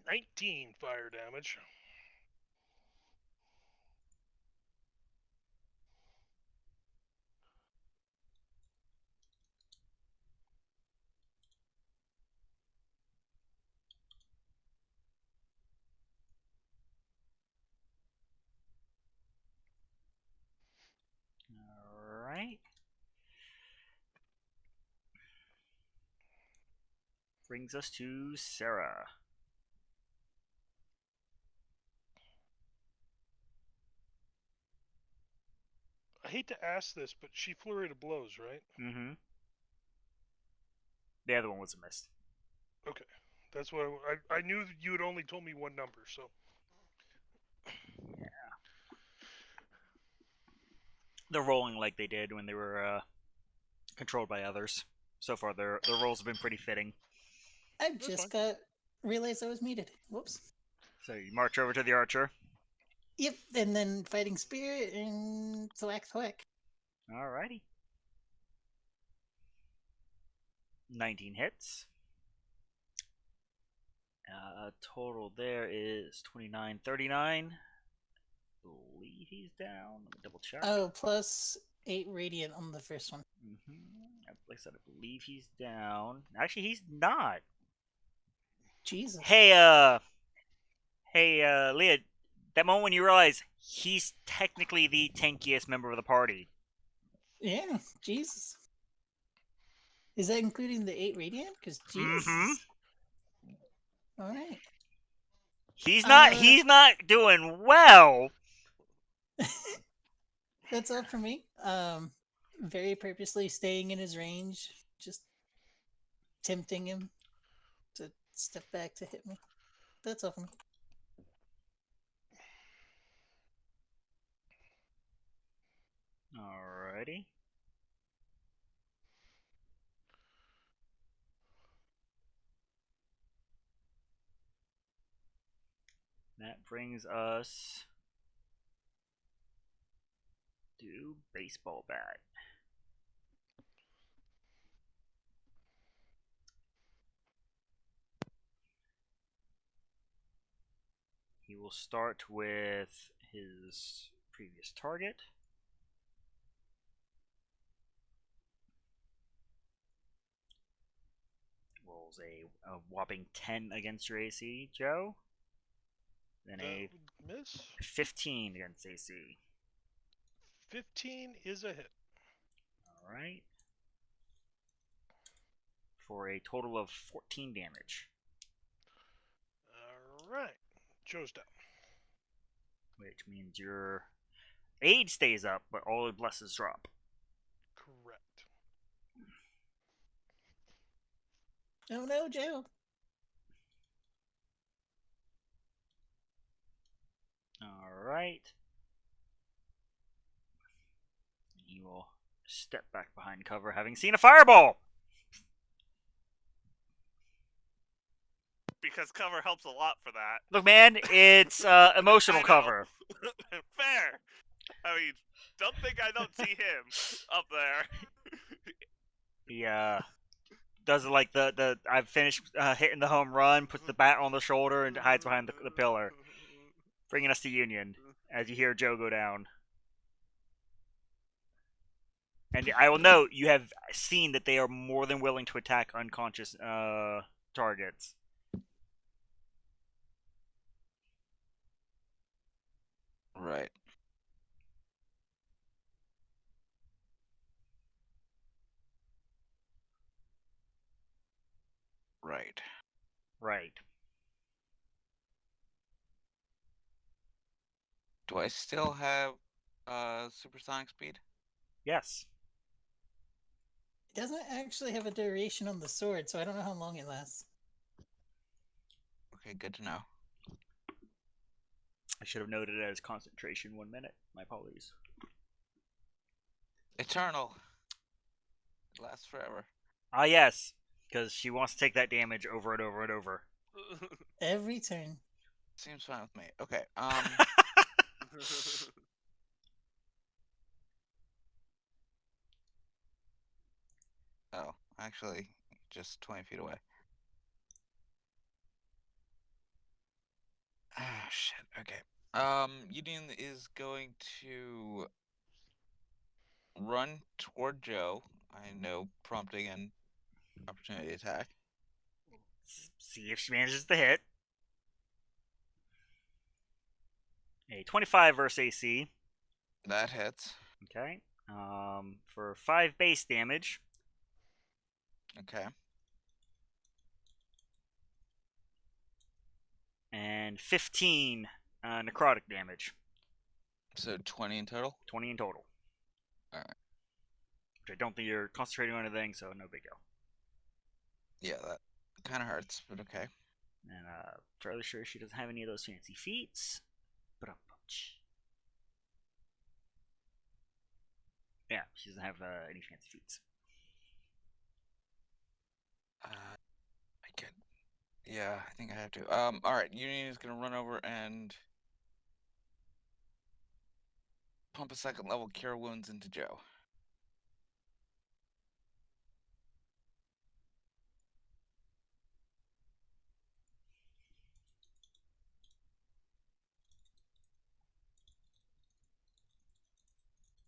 19 fire damage. Alright. Brings us to Sarah. I hate to ask this, but she flurried of blows, right? Mm-hmm. The other one was a miss. Okay. That's what I knew you had only told me one number, so. Yeah. They're rolling like they did when they were controlled by others. So far, their rolls have been pretty fitting. I That's just fine. realized I was muted. Whoops. So you march over to the archer. Yep, and then fighting spirit and thwack thwack. Alrighty. 19 hits. Total there is 29, 39. Believe he's down. Let me double check. Oh, plus 8 radiant on the first one. Like I said, I believe he's down. Actually, he's not. Jesus. Hey, Leah. That moment when you realize he's technically the tankiest member of the party. Yeah, Jesus. Is that including the 8 radiant? Because Jesus. Mhm. Alright. He's not doing well. That's all for me. Very purposely staying in his range, just tempting him to step back to hit me. That's all for me. Alrighty. That brings us to baseball bat. He will start with his previous target. Rolls a whopping 10 against your AC, Joe. Then That a would miss. 15 against AC. 15 is a hit. Alright. For a total of 14 damage. Alright. Joe's down. Which means your aid stays up, but all the blesses drop. Correct. Oh no, Joe. Alright. He will step back behind cover, having seen a fireball! Because cover helps a lot for that. Look, man, it's emotional I know. cover. Fair. I mean, don't think I don't see him up there. He does like the I've finished hitting the home run, puts the bat on the shoulder, and hides behind the pillar, bringing us to Union as you hear Joe go down. And I will note you have seen that they are more than willing to attack unconscious targets. Right. Right. Right. Do I still have supersonic speed? Yes. It doesn't actually have a duration on the sword, so I don't know how long it lasts. Okay, good to know. I should have noted it as concentration 1 minute. My apologies. Eternal. It lasts forever. Ah, yes. Because she wants to take that damage over and over and over. Every turn. Seems fine with me. Okay, oh, actually, just 20 feet away. Ah, shit, okay. Union is going to run toward Joe. I know, prompting an opportunity attack. See if she manages to hit. A 25 versus AC. That hits. Okay. For 5 base damage. Okay. And 15 necrotic damage. So 20 in total? 20 in total. Alright. Which I don't think you're concentrating on anything, so no big deal. Yeah, that kind of hurts, but okay. And fairly sure she doesn't have any of those fancy feats. Yeah, she doesn't have any fancy feats. I can Yeah, I think I have to. All right. Union is gonna run over and pump a second level cure wounds into Joe.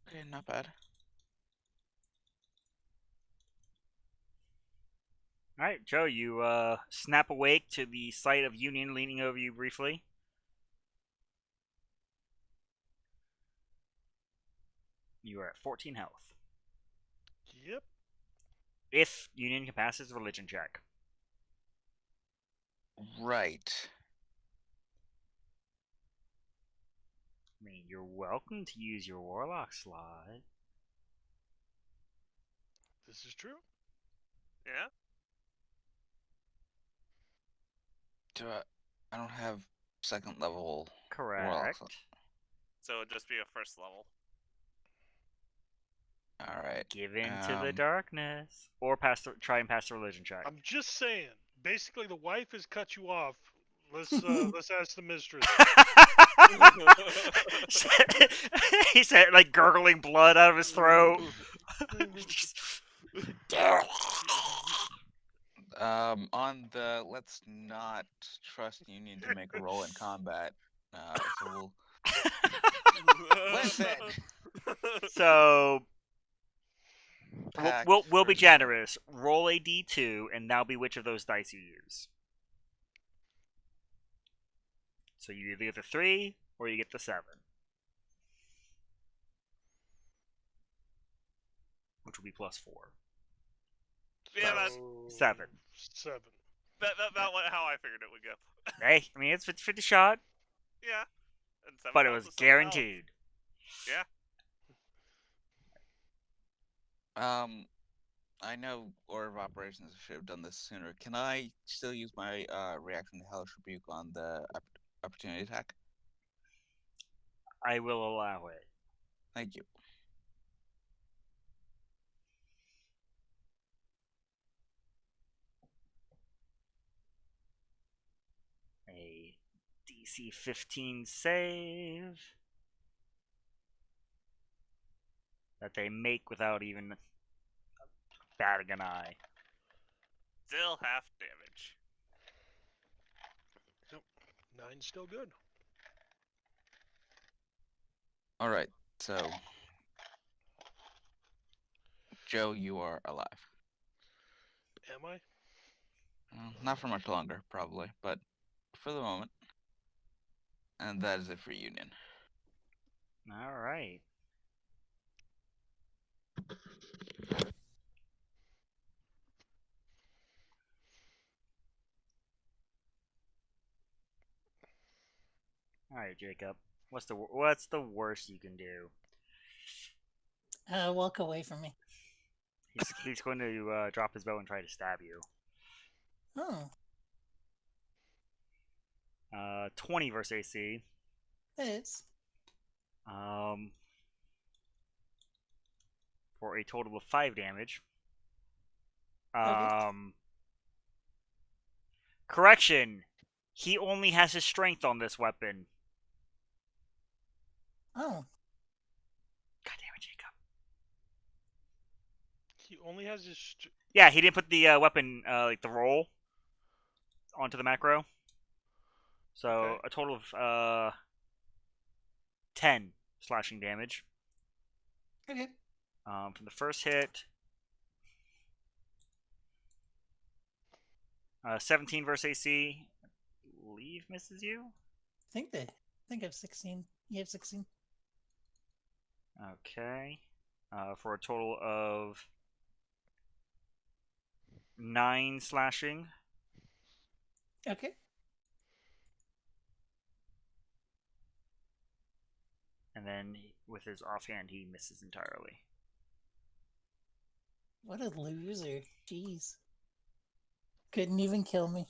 Okay, not bad. All right, Joe, you snap awake to the sight of Union leaning over you briefly. You are at 14 health. Yep. If Union can pass his religion check. Right. I mean, you're welcome to use your warlock slot. This is true. Yeah. Do I don't have second level Correct. warlock. So it'd just be a first level. All right. Give in to the darkness, or try and pass the religion check. I'm just saying. Basically, the wife has cut you off. Let's ask the mistress. He said, like gurgling blood out of his throat. On the let's not trust Union to make a roll in combat. So listen. So Pact we'll be first. generous. Roll a d2, and that'll be which of those dice you use. So you either get the 3 or you get the 7, which will be +4. Yeah, that's 7. 7. that what how I figured it would go. Hey, I mean it's 50 shot, Yeah. And 7 but it health was is 7 health. guaranteed. Yeah. I know Order of Operations should have done this sooner. Can I still use my reaction to Hellish Rebuke on the opportunity attack? I will allow it. Thank you. A DC 15 save that they make without even batting an eye. Still half damage. 9's still good. All right. So, Joe, you are alive. Am I? Not for much longer, probably, but for the moment. And that is it for Union. All right. All right, Jacob. What's the worst you can do? Walk away from me. He's going to drop his bow and try to stab you. Oh, 20 versus AC. it's For a total of 5 damage. Okay. Correction. He only has his strength on this weapon. Oh, God damn it, Jacob. He only has his. Yeah, he didn't put the weapon, like the roll, onto the macro. So Okay. a total of 10 slashing damage. okay. From the first hit. 17 versus AC. I believe misses you. I think I have 16. You have 16. Okay. For a total of 9 slashing. Okay. And then with his offhand, he misses entirely. What a loser. Jeez. Couldn't even kill me.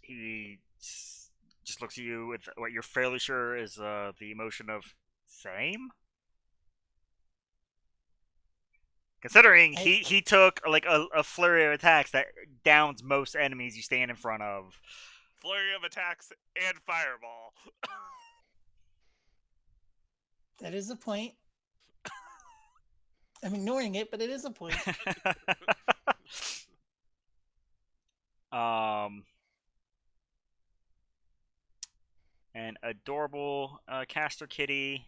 He just looks at you with what you're fairly sure is the emotion of same. Considering Hey. he took like a flurry of attacks that downs most enemies you stand in front of. Flurry of attacks and fireball. That is a point. I'm ignoring it, but it is a point. um, an adorable caster kitty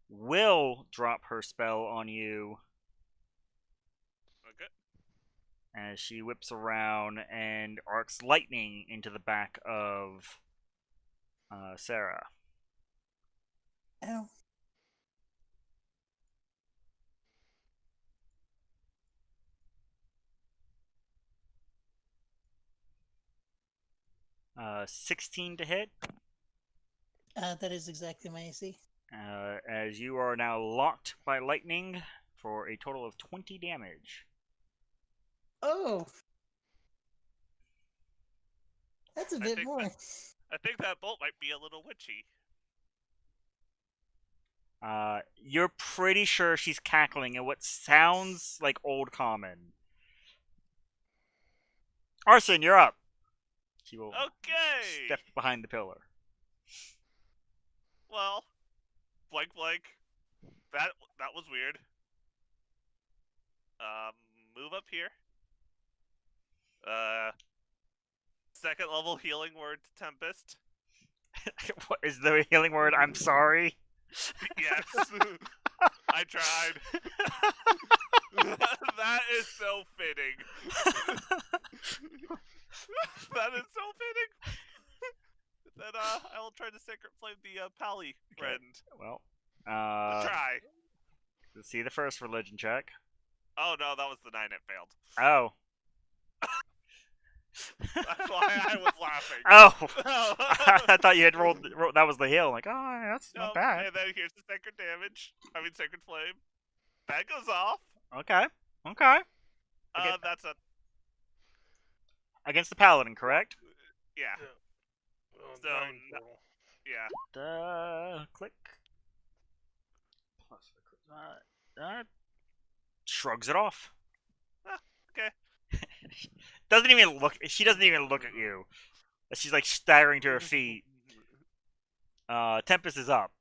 will drop her spell on you Okay. as she whips around and arcs lightning into the back of Sarah. Ow. 16 to hit. That is exactly my AC. As you are now locked by lightning for a total of 20 damage. Oh! That's a bit think more. I think that bolt might be a little witchy. You're pretty sure she's cackling at what sounds like Old Common. Arson, you're up. She will Okay. step behind the pillar. Well, blank blank. That was weird. Move up here. Second level healing word to Tempest. What is the healing word? I'm sorry. Yes. I tried. That is so fitting. That is so fitting. Then I will try to sacred flame the Pally friend. Well, Try. let's see the first religion check. Oh no, that was the 9 it failed. Oh. That's why I was laughing. Oh. I thought you had rolled. That was the heal. Like, oh, that's No, not bad. and then here's the sacred damage. I mean, sacred flame. That goes off. Okay. Okay. That's a Against the paladin, correct? yeah. So, 9 total. Yeah. Click. Plus, shrugs it off. Okay. Doesn't even look. She doesn't even look at you. She's like staggering to her feet. Tempest is up.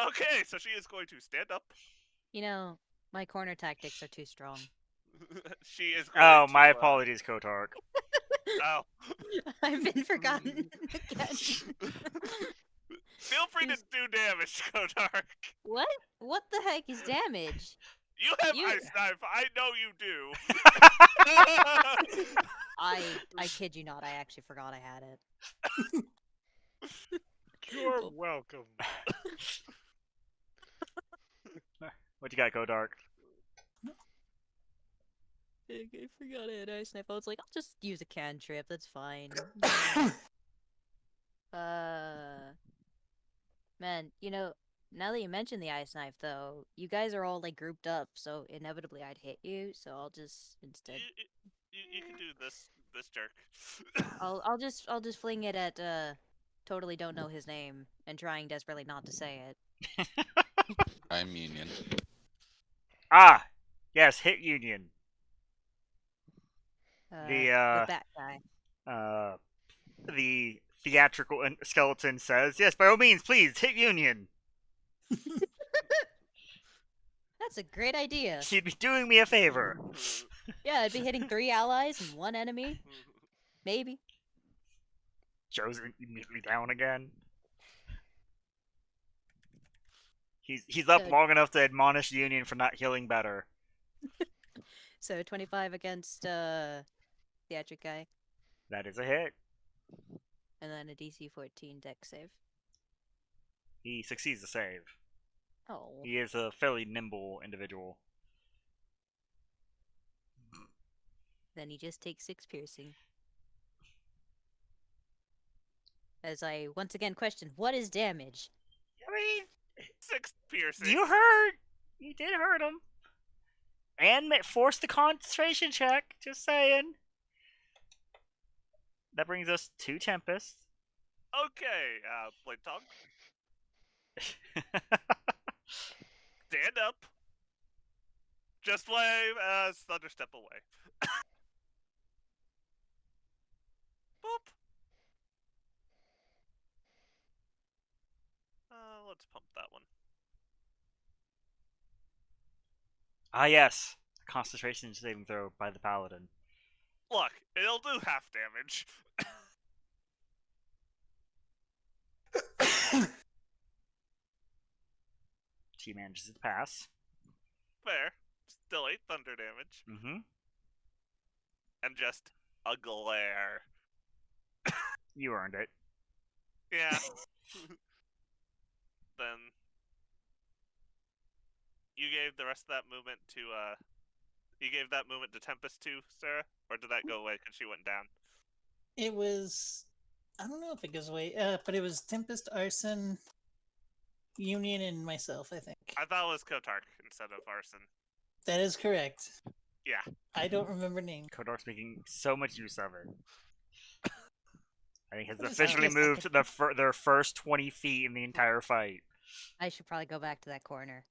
Okay, so she is going to stand up. You know, my corner tactics are too strong. She is going Oh, to, my apologies, Kotark. Oh. I've been forgotten again. Feel free to do damage, Kodark. What? What the heck is damage? You have You- ice knife. I know you do. I kid you not. I actually forgot I had it. You're welcome. What you got, Kodark? I forgot I had ice knife. I was like, I'll just use a cantrip. That's fine. Man, you know, now that you mention the ice knife, though, you guys are all like grouped up, so inevitably I'd hit you. So I'll just instead, you can do this jerk. I'll just fling it at totally don't know his name and trying desperately not to say it. I'm Union. Ah, yes, hit Union. The bat guy. The theatrical skeleton says, "Yes, by all means, please hit Union. That's a great idea. She'd be doing me a favor." Yeah, I'd be hitting 3 allies and 1 enemy, maybe. Joe's immediately down again. He's up So- long enough to admonish Union for not healing better. So 25 against theatric guy, That is a hit. and then a DC 14 dex save. He succeeds the save. Oh. He is a fairly nimble individual. Then he just takes 6 piercing. As I once again question, what is damage? I mean, 6 piercing. you hurt. You did hurt him. And forced the concentration check. Just saying. That brings us to Tempest. Okay, Blade Tongue, stand up. Just wave as Thunder step away. Boop. Let's pump that one. Ah, yes. A concentration saving throw by the paladin. Look, it'll do half damage. She manages to pass. Fair. Still 8 thunder damage. Mm-hmm. And just a glare. You earned it. Yeah. Then you gave the rest of that movement to you gave that movement to Tempest too, Sarah? Or did that go away because she went down? It was. I don't know if it goes away, but it was Tempest, Arson, Union, and myself, I think. I thought it was Kotark instead of Arson. That is correct. Yeah. I don't remember names. Kodark's making so much use of it. I think has What is officially that? moved their first 20 feet in the entire fight. I should probably go back to that corner.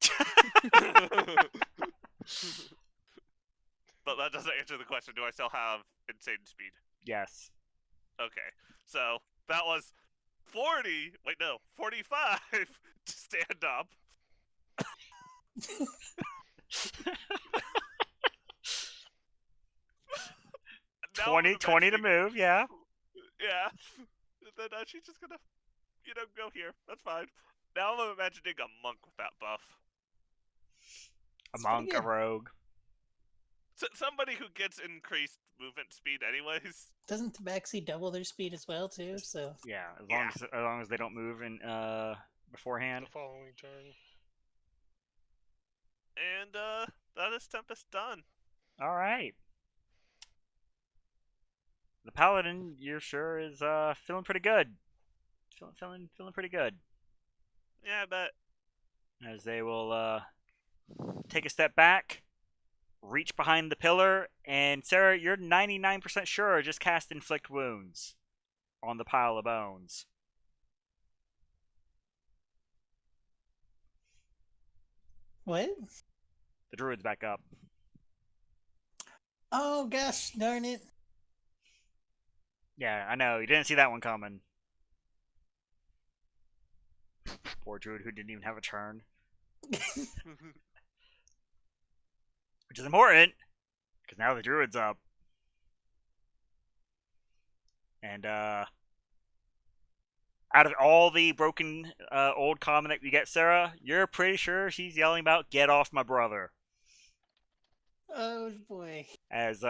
But that doesn't answer the question. Do I still have insane speed? Yes. Okay. So that was 40. Wait, no. 45 to stand up. 20 to move, yeah. Yeah. And then she's just gonna, go here. That's fine. Now I'm imagining a monk with that buff. A It's monk, pretty a good. rogue. Somebody who gets increased movement speed anyways. Doesn't Tabaxi double their speed as well too? So Yeah, as Yeah. long as they don't move in beforehand. The following turn. And that is Tempest done. All right. The paladin, you're sure is feeling pretty good. Feeling pretty good. Yeah, I bet. As they will take a step back, reach behind the pillar, and Sarah, you're 99% sure just cast inflict wounds on the pile of bones. what? The druid's back up. Oh gosh, darn it! Yeah, I know. You didn't see that one coming. Poor druid who didn't even have a turn. Which is important, because now the druid's up. And out of all the broken old common that you get, Sarah, you're pretty sure she's yelling about "Get off my brother." Oh boy. As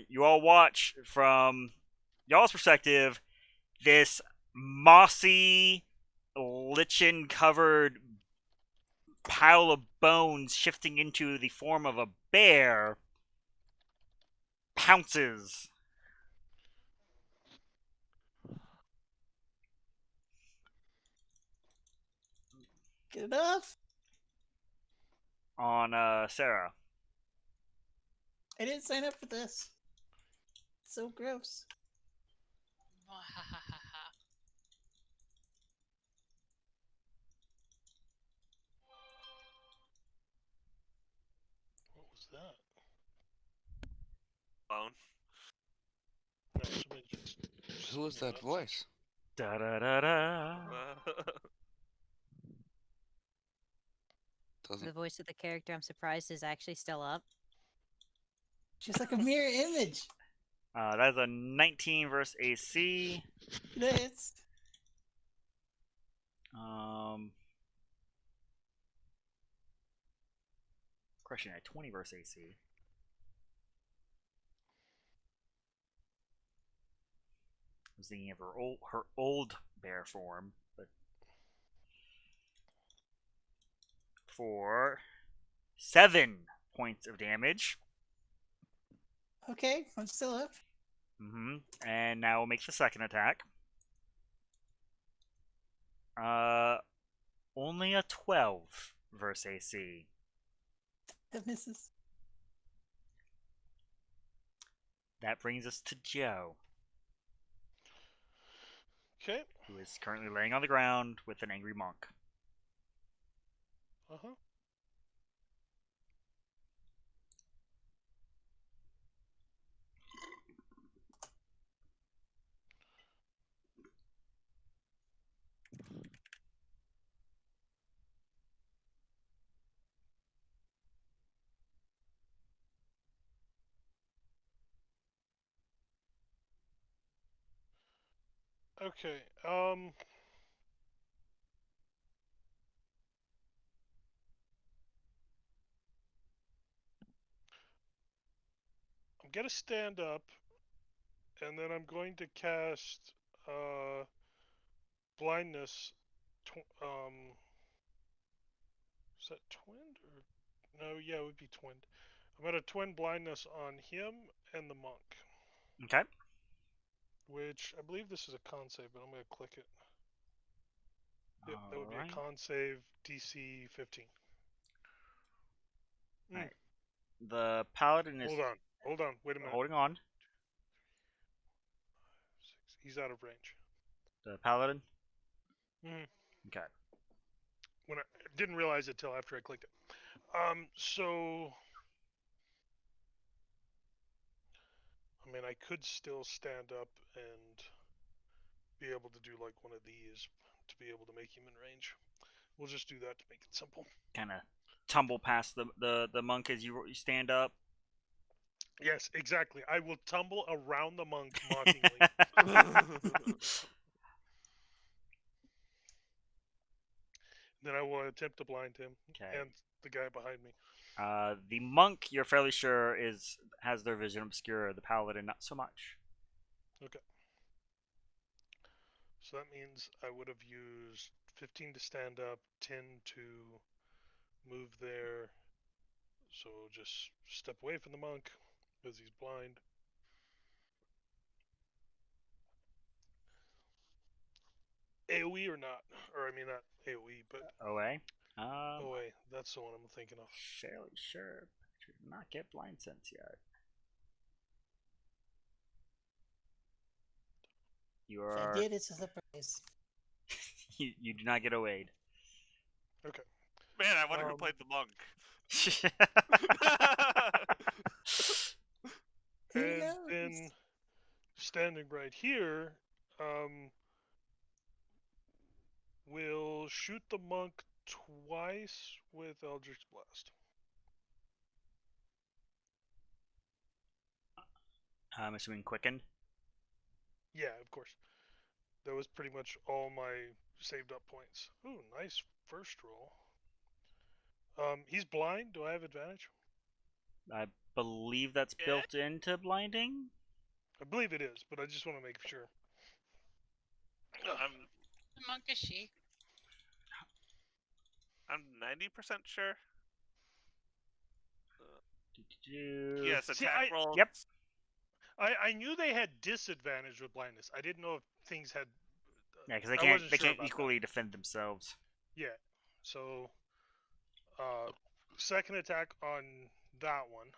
you all watch from y'all's perspective, this mossy, lichen-covered pile of bones shifting into the form of a bear pounces Get it off! on Sarah. I didn't sign up for this. It's so gross. What was that? Bone. No, somebody just Who was screamed that nuts. voice? Da da da da. The Doesn't. voice of the character I'm surprised is actually still up. She's like a mirror image. That is a 19 versus AC. It's Crushing at 20 versus AC. I was thinking of her old bear form, but for 7 points of damage. okay. I'm still up. And now we'll make the second attack. Only a 12 versus AC. That misses. That brings us to Joe, Okay. who is currently laying on the ground with an angry monk. Uh huh. Okay. I'm gonna stand up, and then I'm going to cast blindness. Is that twinned or no? Yeah, it would be twinned. I'm gonna twin blindness on him and the monk, Okay. which I believe this is a con save, but I'm gonna click it. Yep, that would be a Alright. con save DC 15. Alright. The paladin is Hold on, wait a minute. holding on. He's out of range. The paladin. Mm. Okay. When I didn't realize it till after I clicked it. So I mean, I could still stand up and be able to do like one of these to be able to make him in range. We'll just do that to make it simple. Kind of tumble past the monk as you stand up. Yes, exactly. I will tumble around the monk mockingly. Then I will attempt to blind him Okay. and the guy behind me. The monk, you're fairly sure has their vision obscured. The paladin, not so much. Okay. So that means I would have used 15 to stand up, 10 to move there. So just step away from the monk because he's blind. AoE or not? Or I mean not AoE, but OA. OA. That's the one I'm thinking of. Fairly sure. But you did not get blind sense yet. You If I are. did, it's a surprise. you do not get OA'd. Okay. Man, I wonder who played the monk. Who And knows? then standing right here, we'll shoot the monk twice with Eldritch Blast. I'm assuming quickened. Yeah, of course. That was pretty much all my saved up points. Ooh, nice first roll. He's blind. Do I have advantage? I believe that's Yeah. built into blinding. I believe it is, but I just want to make sure. The monk is she. I'm 90% sure. Do-do-do. Yes, See, attack roll. Yep. I knew they had disadvantage with blindness. I didn't know if things had. Yeah, because they I can't wasn't they sure can't about equally defend themselves. Yeah. So, second attack on that one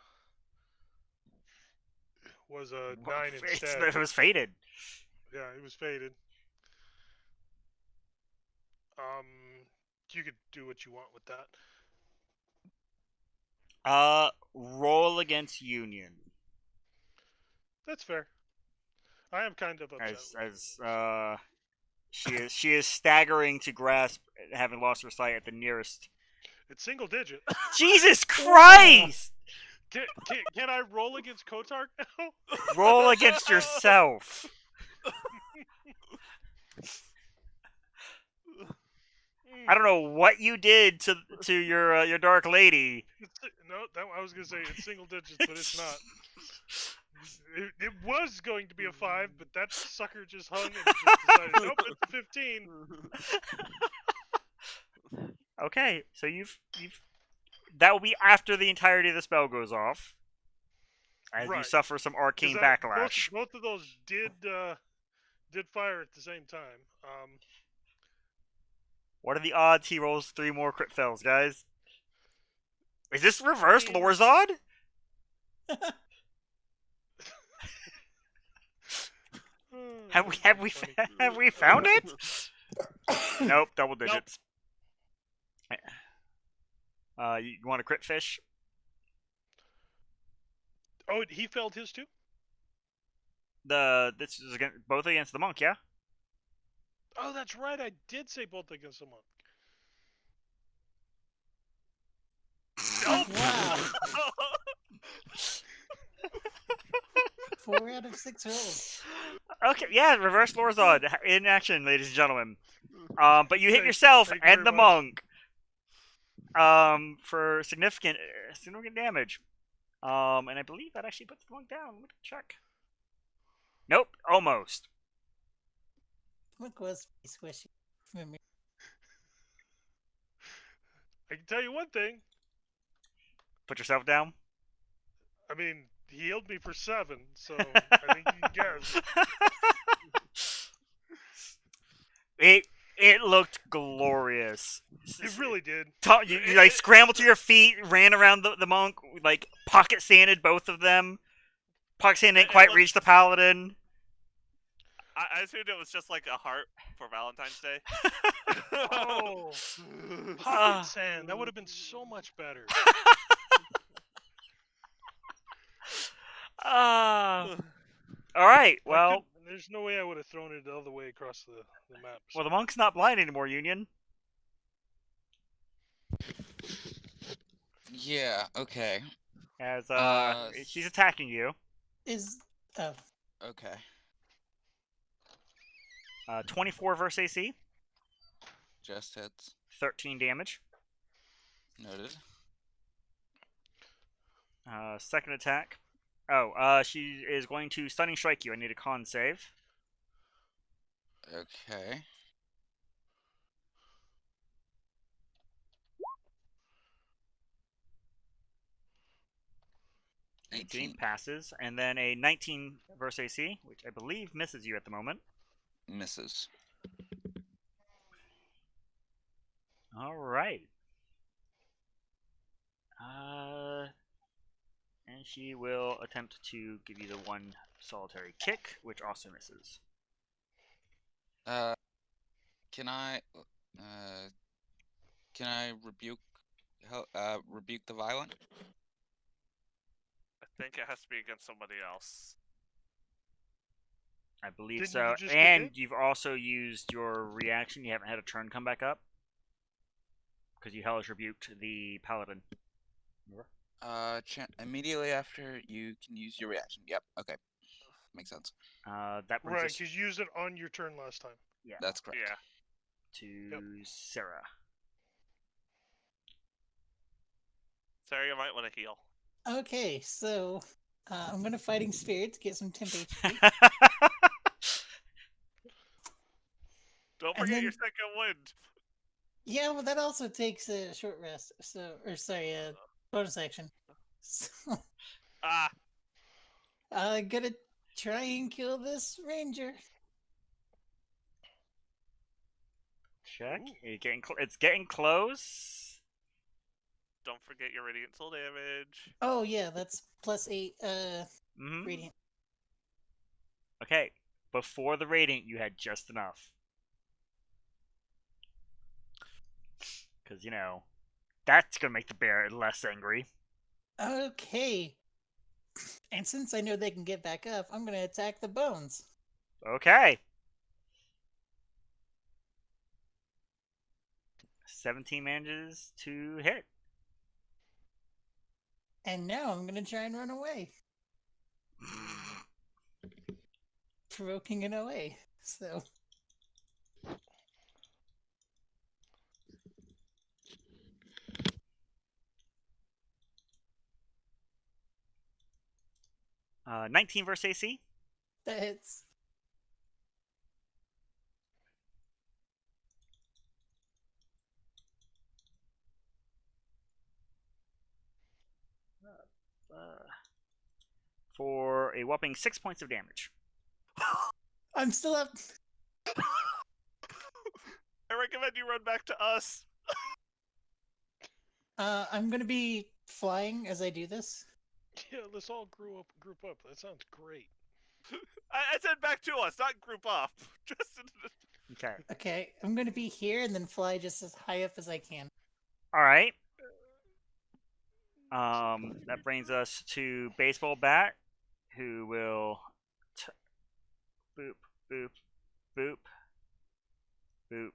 was a 9 instead. It was fated. Yeah, it was faded. You could do what you want with that. Roll against Union. That's fair. I am kind of upset with she is staggering to grasp, having lost her sight at the nearest. It's single digit. Jesus Christ! Can I roll against Kotark now? Roll against yourself. I don't know what you did to your dark lady. No, I was gonna say it's single digits, but it's not. It was going to be a 5, but that sucker just hung and just decided, nope, it's a 15. Okay, so you've that will be after the entirety of the spell goes off, as you Right. suffer some arcane 'Cause backlash. Both of those did fire at the same time. What are the odds he rolls 3 more crit fails, guys? Is this reverse I mean- Lorzod? Have we found it? Nope, double digits. You want a crit fish? Oh, he failed his too? This is both against the monk, yeah. Oh, that's right. I did say both against the monk. Wow. 4 out of 6 rolls. Okay, yeah, reverse Lorzod in action, ladies and gentlemen. But you hit Thank- yourself thank you and the very much. monk. For significant damage. And I believe that actually puts the monk down. Let me check. Nope, almost. What was squishy? Memory. I can tell you one thing. Put yourself down. I mean, he healed me for 7, so I think you can guess. It looked glorious. It really did. You like scrambled to your feet, ran around the monk, like pocket sanded both of them. Pocket sand didn't quite reach the paladin. I assumed it was just like a heart for Valentine's Day. Oh, Ah. pocket sand. That would have been so much better. All right. I Well, there's no way I would have thrown it the other way across the map. well, the monk's not blind anymore, Union. Yeah. Okay. As Uh, she's attacking you. Is oh, Okay. 24 versus AC, Just hits. 13 damage. Noted. Second attack. Oh, she is going to stunning strike you. I need a con save. Okay. Eighteen passes, and then a 19 versus AC, which I believe misses you at the moment. Misses. All right. And she will attempt to give you the one solitary kick, which also misses. Can I rebuke rebuke the violent? I think it has to be against somebody else. I believe Didn't so. you just get And hit? you've also used your reaction. You haven't had a turn come back up because you hellish rebuked the paladin. Remember? Immediately after you can use your reaction. Yep. Okay. Makes sense. That brings Right, us because you used it on your turn last time. That's correct. Yeah. to Sarah. Sorry, you might want to heal. okay. So I'm gonna fighting spirit to get some temp HP. Don't And forget your then- second wind. Yeah, well, that also takes a short rest. So, or sorry, a bonus action. So, Ah, I'm gonna try and kill this ranger. Check. Ooh. It's getting close. don't forget your radiant soul damage. Oh yeah, that's +8 Mm-hmm. radiant. Okay. Before the radiant, you had just enough. Because, you know, that's going to make the bear less angry. Okay. And since I know they can get back up, I'm gonna attack the bones. Okay. 17 manages to hit. And now I'm gonna try and run away, provoking an OA. So 19 versus AC. that hits. For a whopping 6 points of damage. I'm still up. I recommend you run back to us. I'm gonna be flying as I do this. Yeah, let's all group up. That sounds great. I said back to us, not group up. Just Okay. Okay, I'm gonna be here and then fly just as high up as I can. All right. That brings us to Baseball Bat, who will boop, boop, boop, boop,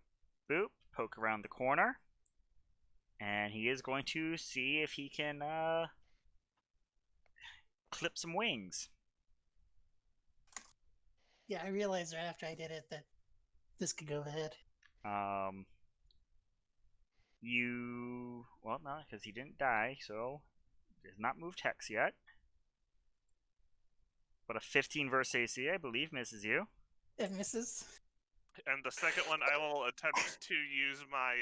boop, poke around the corner. And he is going to see if he can clip some wings. Yeah, I realized right after I did it that this could go ahead. Well, no, because he didn't die, so he has not moved hex yet. But a 15 versus AC, I believe, misses you. It misses. And the second one, I will attempt to use my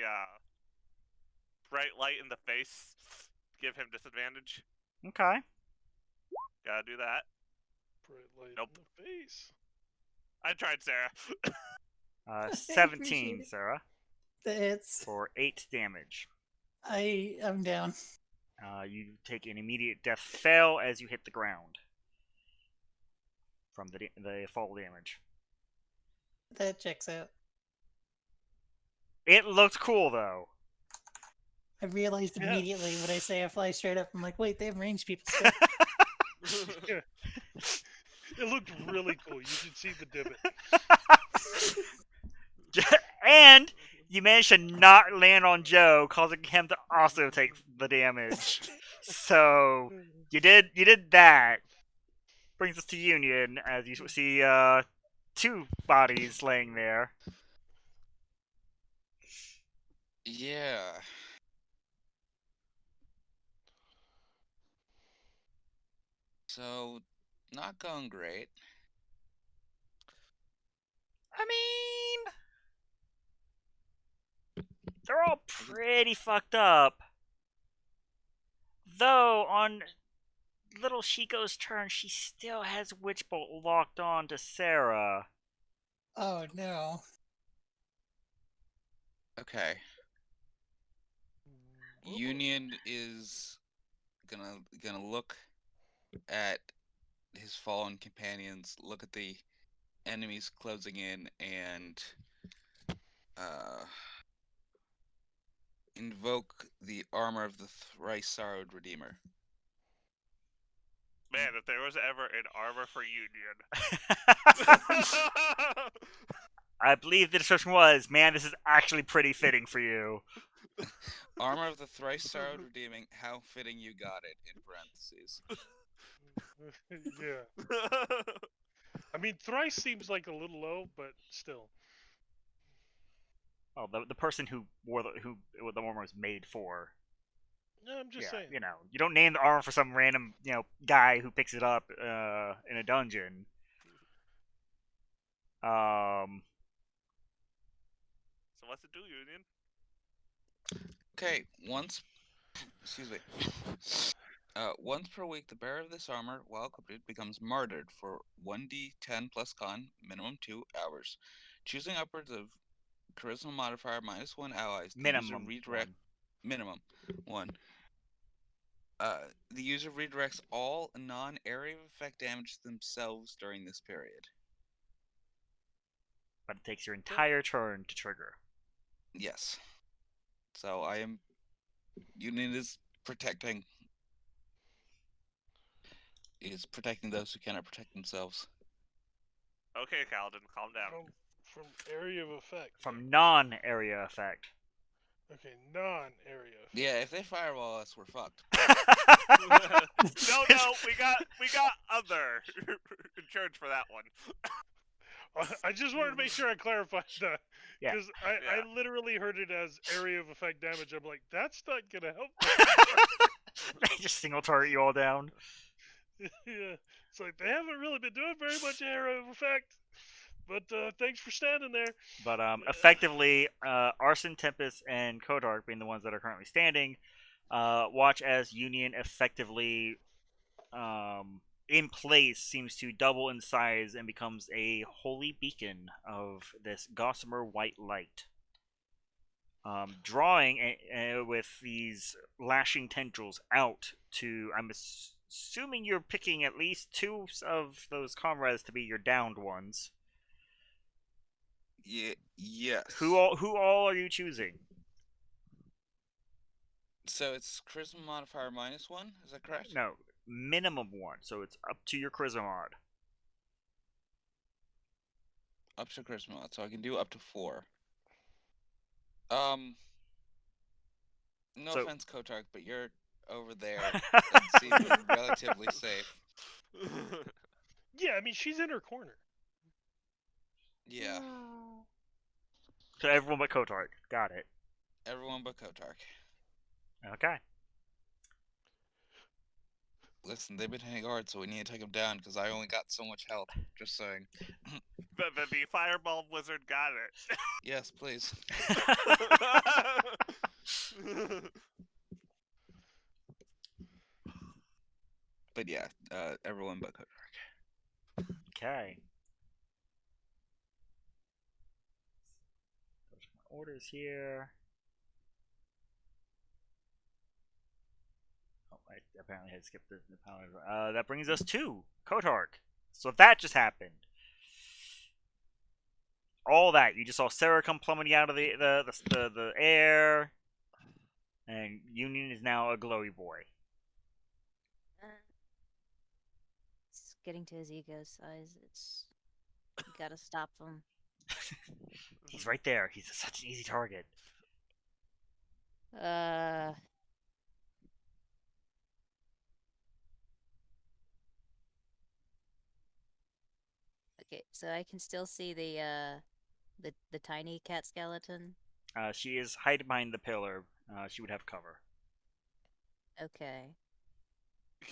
bright light in the face, give him disadvantage. Okay. Gotta do that. Bright light Nope. in the face. I tried, Sarah. appreciate 17, it. Sarah, That hits. for 8 damage. I'm down. You take an immediate death fail as you hit the ground from the fall damage. That checks out. It looked cool, though. I realized Yeah. immediately when I say I fly straight up. I'm like, wait, they have ranged people still. Yeah. It looked really cool. You should see the divot. And you managed to not land on Joe, causing him to also take the damage. So you did that. Brings us to Union, as you see 2 bodies laying there. Yeah. So, not going great. I mean, they're all pretty fucked up. Though, on little Shiko's turn, she still has Witch Bolt locked on to Sarah. Oh no. Okay. Union is gonna look at his fallen companions, look at the enemies closing in, and invoke the armor of the thrice sorrowed Redeemer. Man, if there was ever an armor for Union. I believe the description was, man, this is actually pretty fitting for you. Armor of the thrice sorrowed redeeming, how fitting you got it, in parentheses. Yeah. I mean, thrice seems like a little low, but still. Oh, the person who wore the armor was made for. No, I'm just saying. You know, you don't name the armor for some random, guy who picks it up in a dungeon. So what's it do, Union? Okay, once per week, the bearer of this armor, while equipped, becomes martyred for 1d10 plus con, minimum 2 hours. Choosing upwards of charisma modifier -1 allies, the user Minimum redirect minimum 1. The user redirects all non-area of effect damage to themselves during this period. But it takes your entire turn to trigger. Yes. So Union is protecting those who cannot protect themselves. Okay, Kaladin, calm down. From area of effect. From non-area effect. Okay, non-area effect. Yeah, if they fireball us, we're fucked. No, we got other in charge for that one. I just wanted to make sure I clarified that. Yeah. Because I literally heard it as area of effect damage. I'm like, that's not going to help. They just single target you all down. Yeah. It's like, they haven't really been doing very much area of effect. But thanks for standing there. But effectively, Arson, Tempest, and Kodark being the ones that are currently standing, watch as Union effectively, in place, seems to double in size and becomes a holy beacon of this gossamer white light. Drawing with these lashing tendrils out to, I'm assuming you're picking at least 2 of those comrades to be your downed ones. Yes. Who all are you choosing? So it's charisma modifier -1, is that correct? No, minimum 1. So it's up to your charisma mod. Up to charisma mod, so I can do up to 4. No offense, Kotark, but you're over there. That seems relatively safe. Yeah, I mean, she's in her corner. Yeah, So everyone but Kotark. Got it. everyone but Kotark. Okay. Listen, they've been hitting hard, so we need to take them down because I only got so much health. Just saying. The fireball wizard got it. Yes, please. But yeah, everyone but Kotark. Okay. Those are my orders here. Oh, I apparently had skipped the power. That brings us to Kotark. So that just happened. All that you just saw Sarah come plummeting out of the air, and Union is now a glowy boy. It's getting to his ego size. It's you gotta stop him. He's right there. He's such an easy target. Okay, so I can still see the tiny cat skeleton. She is hiding behind the pillar. She would have cover. Okay.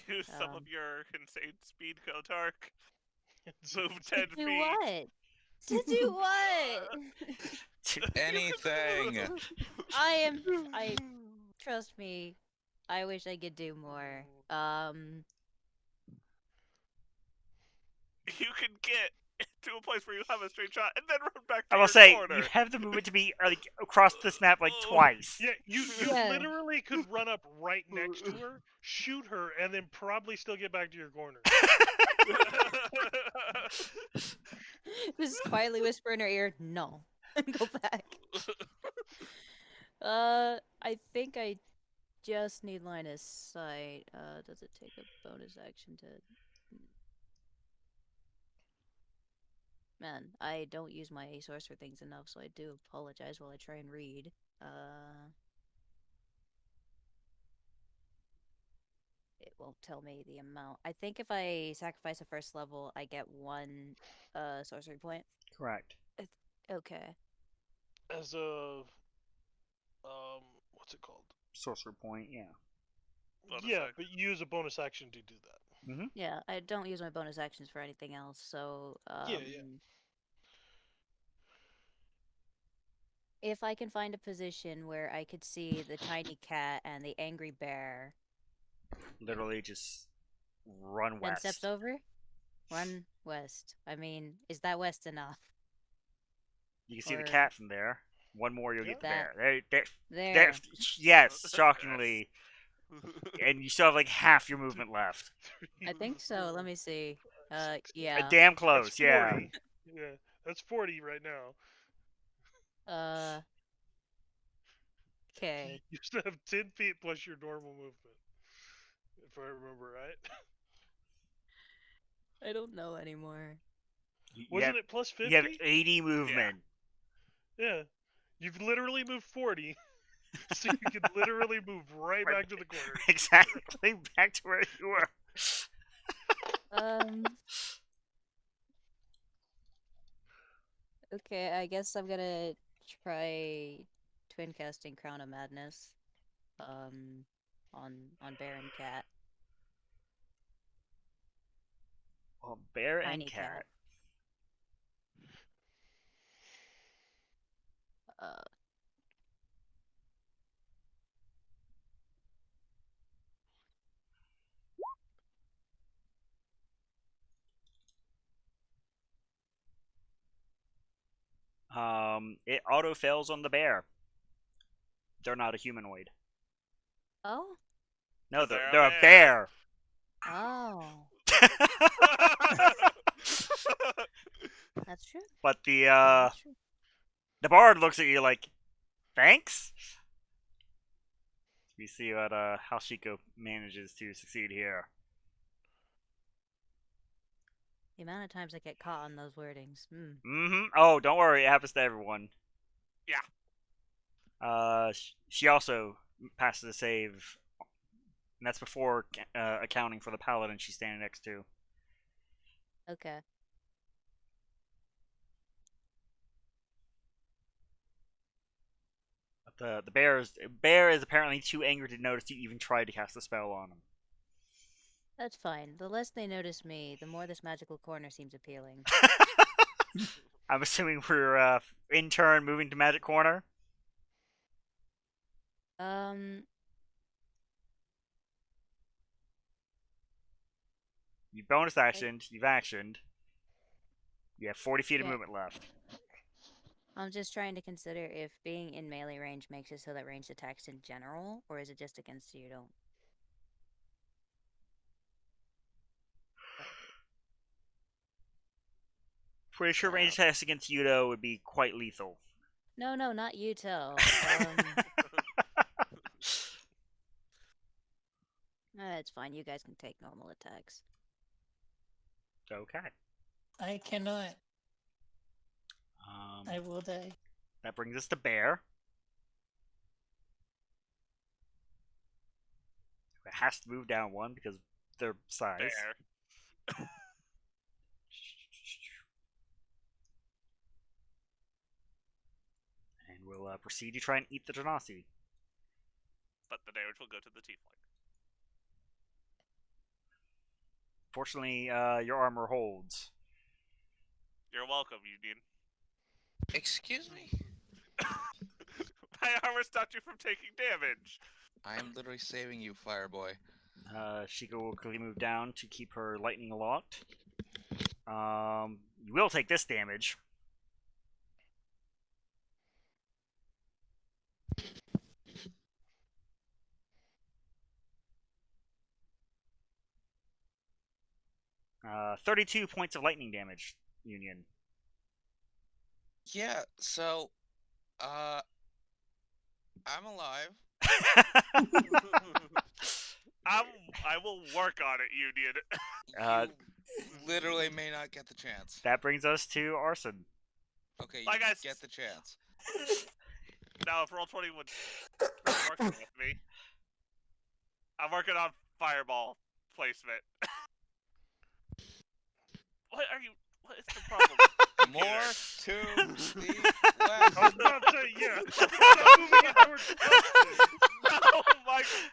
Use some of your insane speed, Kotark. So Move To 10 do feet. what? To do what? Anything. I trust me. I wish I could do more. You can get to a place where you have a straight shot and then run back to I will your say corner. you have the movement to be like across this map like twice. Yeah, you Yeah. literally could run up right next to her, shoot her, and then probably still get back to your corner. Just quietly whisper in her ear, no. And go back. I think I just need line of sight. Does it take a bonus action to... Man, I don't use my sorcerer things enough, so I do apologize while I try and read. It won't tell me the amount. I think if I sacrifice a first level, I get one sorcery point. Correct. Okay. As a what's it called? Sorcerer point. Yeah. Bonus Yeah, action. but you use a bonus action to do that. Mm-hmm. Yeah, I don't use my bonus actions for anything else, so Yeah. if I can find a position where I could see the tiny cat and the angry bear, Literally just run 10 west. steps over, run west. I mean, is that west enough? You can see the Or cat from there. One more, you'll get the that- bear. There. There. Yes, shockingly. And you still have like half your movement left. I think so. Let me see. Yeah. Damn That's close, 40. yeah. Yeah, that's 40 right now. Okay. You still have 10 feet plus your normal movement, if I remember right. I don't know anymore. Wasn't it plus 50? You have 80 movement. Yeah. You've literally moved 40, so you can literally move right back to the corner. Exactly back to where you were. Okay, I guess I'm gonna try twin casting Crown of Madness. On Bear and Cat. Well, bear Tiny and cat. It auto fails on the bear. They're not a humanoid. Oh? No, 'Cause they're a bear. Oh. That's true. But the That's true. the bard looks at you like, thanks. We see what how Shiko manages to succeed here. The amount of times I get caught on those wordings. Mm-hmm. Oh, don't worry, it happens to everyone. Yeah. She also passes a save, and that's before accounting for the paladin she's standing next to. Okay. The bear is apparently too angry to notice you even tried to cast a spell on him. That's fine. The less they notice me, the more this magical corner seems appealing. I'm assuming we're in turn moving to Magic Corner. You bonus actioned. You've actioned. You have 40 feet of Yeah. movement left. I'm just trying to consider if being in melee range makes it so that ranged attacks in general, or is it just against you don't? Pretty sure range attacks against Yudo would be quite lethal. No, not Yuto. It's fine. You guys can take normal attacks. Okay. I cannot. I will die. That brings us to Bear. It has to move down one because of their size. Bear. And we'll proceed to try and eat the Genasi. But the damage will go to the tiefling. Fortunately, your armor holds. You're welcome, Union. Excuse me? My armor stopped you from taking damage. I am literally saving you, Fireboy. Sheikah will quickly move down to keep her lightning aloft. You will take this damage. Uh, 32 points of lightning damage, Union. Yeah, so, I'm alive. I will work on it, Union. You literally may not get the chance. That brings us to Arson. Okay, Bye, you guys. get the chance. Now, if Roll20 would working with me, I'm working on fireball placement. What is the problem? More to the I was left. about to say, yeah. Stop moving it towards the left. No, Michael.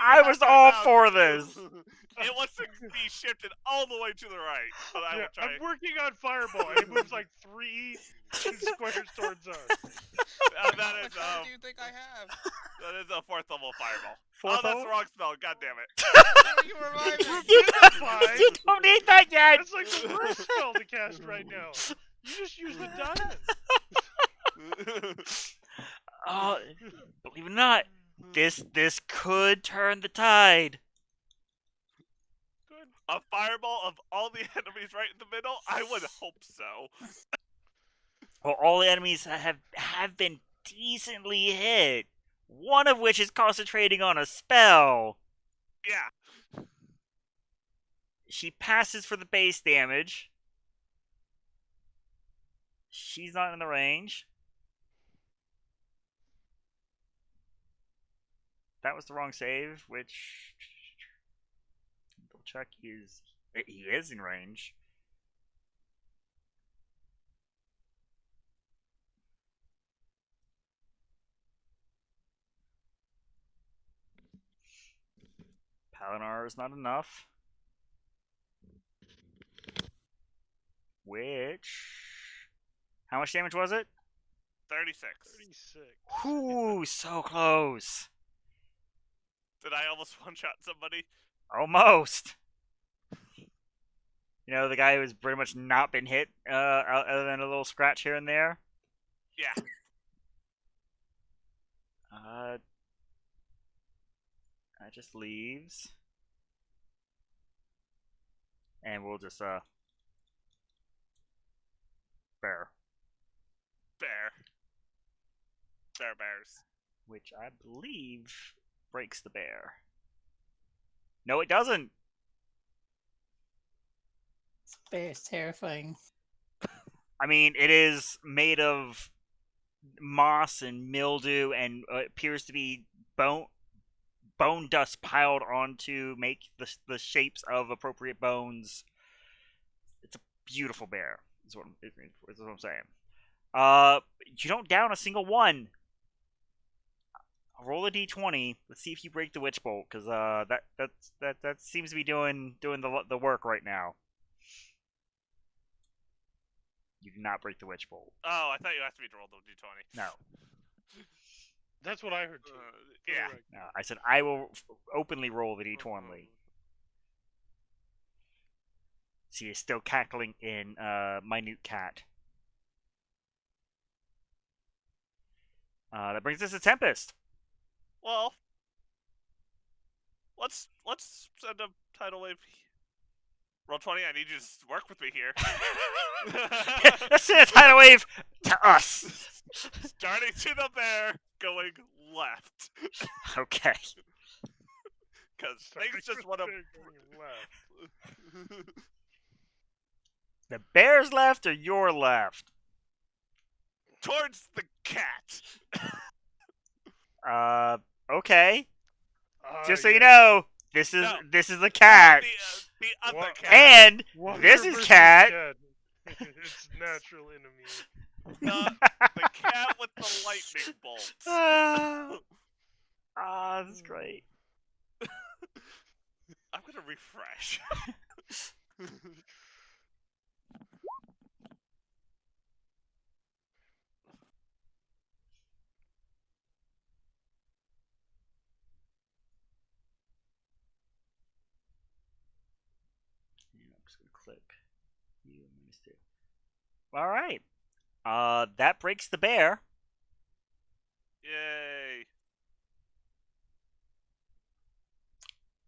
I was all for this. It wants to be shifted all the way to the right, but I Yeah, will try. I'm working on fireball, and it moves like 3 squares towards us. That How is much time do you think I have? that is a 4th level fireball. Fourth That's level? the wrong spell. God damn it. You revive me. You Fine. you don't need that yet! That's like the worst spell to cast right now. You just use the diamond. Oh, believe it or not, this could turn the tide. Good. A fireball of all the enemies right in the middle? I would hope so. Well, all the enemies have been decently hit. One of which is concentrating on a spell. Yeah. She passes for the base damage. She's not in the range. That was the wrong save, which double check he is in range. Palinar is not enough. Which, how much damage was it? 36. 36. Whoo, so close. Did I almost one-shot somebody? Almost. You know, the guy who's pretty much not been hit, other than a little scratch here and there. Yeah. That just leaves. And we'll just, bear. Bears. Which I believe breaks the bear. No, it doesn't. This bear is terrifying. I mean, it is made of moss and mildew and appears to be bone dust piled on to make the shapes of appropriate bones. It's a beautiful bear, is what I'm saying. You don't down a single one. Roll a d20. Let's see if you break the witch bolt, because that seems to be doing the work right now. You do not break the witch bolt. Oh, I thought you asked me to roll the d20. No. That's what I heard too. Yeah. No, I said I will openly roll the d20. She is still cackling in minute cat. That brings us to Tempest. Well, let's send a tidal wave. Roll 20. I need you to work with me here. Let's send a tidal wave to us. Starting to the bear, going left. Okay. Because things just want to. left. The bear's left or your left? Towards the cat. Okay. Just so you yes. know, this is the cat, The other What? cat. and Walker this is versus cat. It's natural enemy. The cat with the lightning bolts. This is great. I'm gonna refresh. I'm just gonna click you -2. All right. That breaks the bear. Yay.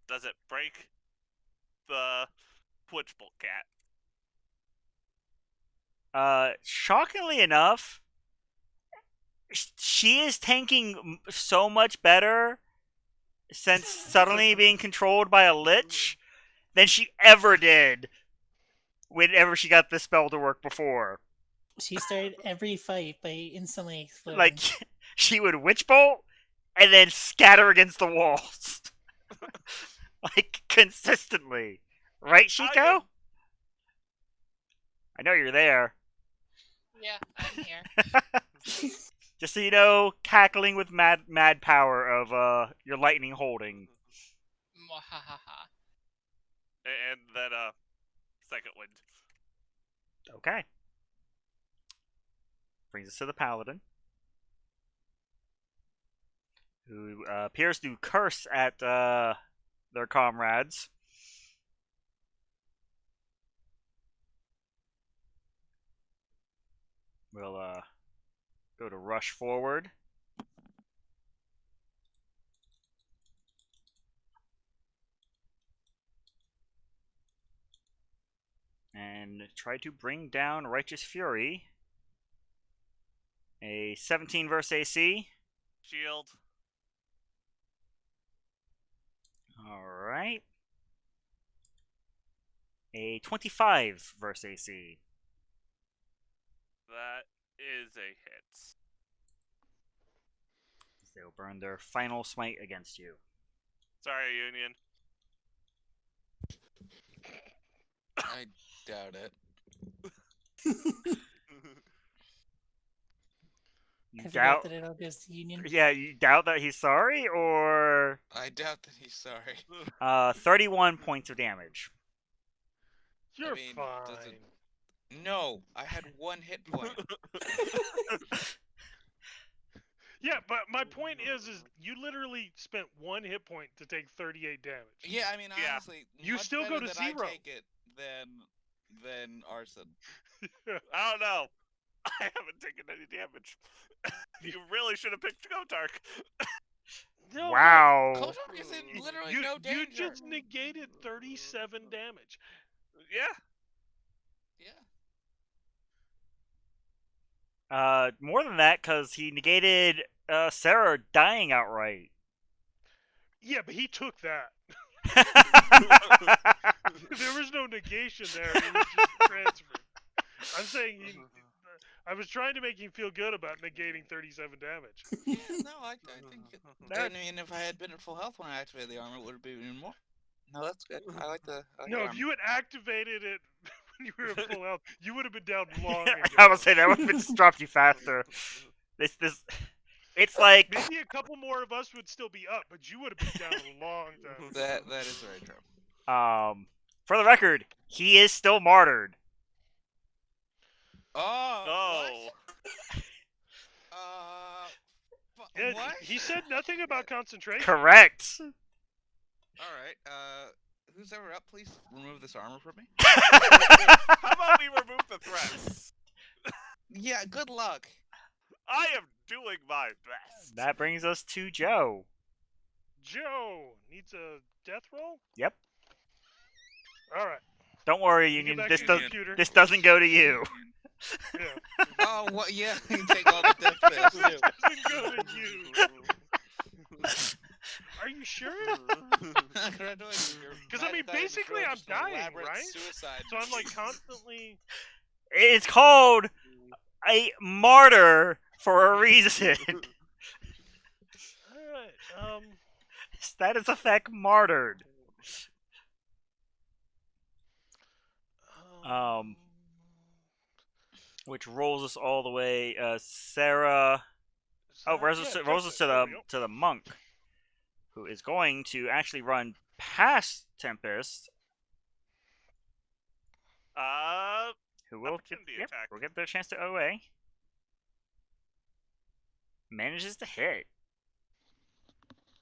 Does it break the Witchbolt cat? Shockingly enough, she is tanking so much better since suddenly being controlled by a lich than she ever did whenever she got this spell to work before. She started every fight by instantly exploding. Like, she would witch bolt and then scatter against the walls. Like, consistently. Right, Shiko? I know you're there. Yeah, I'm here. Just so you know, cackling with mad power of your lightning holding. Mwahaha. And then, second wind. Okay. Brings us to the paladin, who appears to curse at their comrades. We'll go to rush forward. And try to bring down Righteous Fury. A 17 versus AC. Shield. Alright. A 25 versus AC. That is a hit. They'll burn their final smite against you. Sorry, Union. I doubt it. You I doubt forgot that it all goes to Union. Yeah, you doubt that he's sorry, or I doubt that he's sorry. 31 points of damage. You're mean, fine. does it- No, I had 1 hit point. Yeah, but my point is you literally spent 1 hit point to take 38 damage. Yeah, I mean, Yeah. honestly, You much still better go to that 0. I take it than Arson. I don't know. I haven't taken any damage. You really should have picked Kotark. No, Wow. Kotark is in literally you, no danger. you just negated 37 damage. Yeah. Yeah. More than that, because he negated Sarah dying outright. Yeah, but he took that. There was no negation there. It was just transferred. I'm saying I was trying to make him feel good about negating 37 damage. Yeah, no, I think. I mean, if I had been at full health when I activated the armor, it would have been even more. No, that's good. I like the. No, if you had activated it when you were at full health, you would have been down long ago. I would say that would have just dropped you faster. This, it's like Maybe a couple more of us would still be up, but you would have been down a long time. That is very true. For the record, he is still martyred. Oh. Oh. What? Yeah, What? he said nothing about concentration. Correct. All right. Who's ever up? Please remove this armor from me. How about we remove the threats? Yeah. Good luck. I am doing my best. That brings us to Joe. Joe needs a death roll. Yep. All right. Don't worry, Let me Union. get back This to the does computer. this doesn't go to you. Yeah. Oh, what? Yeah. You take all the death pills too. Doesn't go to you. Are you sure? Congratulations. Because I mean, basically, I'm dying, right? Suicide. So I'm like constantly. It's called a martyr for a reason. All right. Status effect martyred. Which rolls us all the way. Sarah. Oh, rolls us to the monk, who is going to actually run past Tempest. Who will Opportunity attack. We'll get their chance to OA. Manages to hit.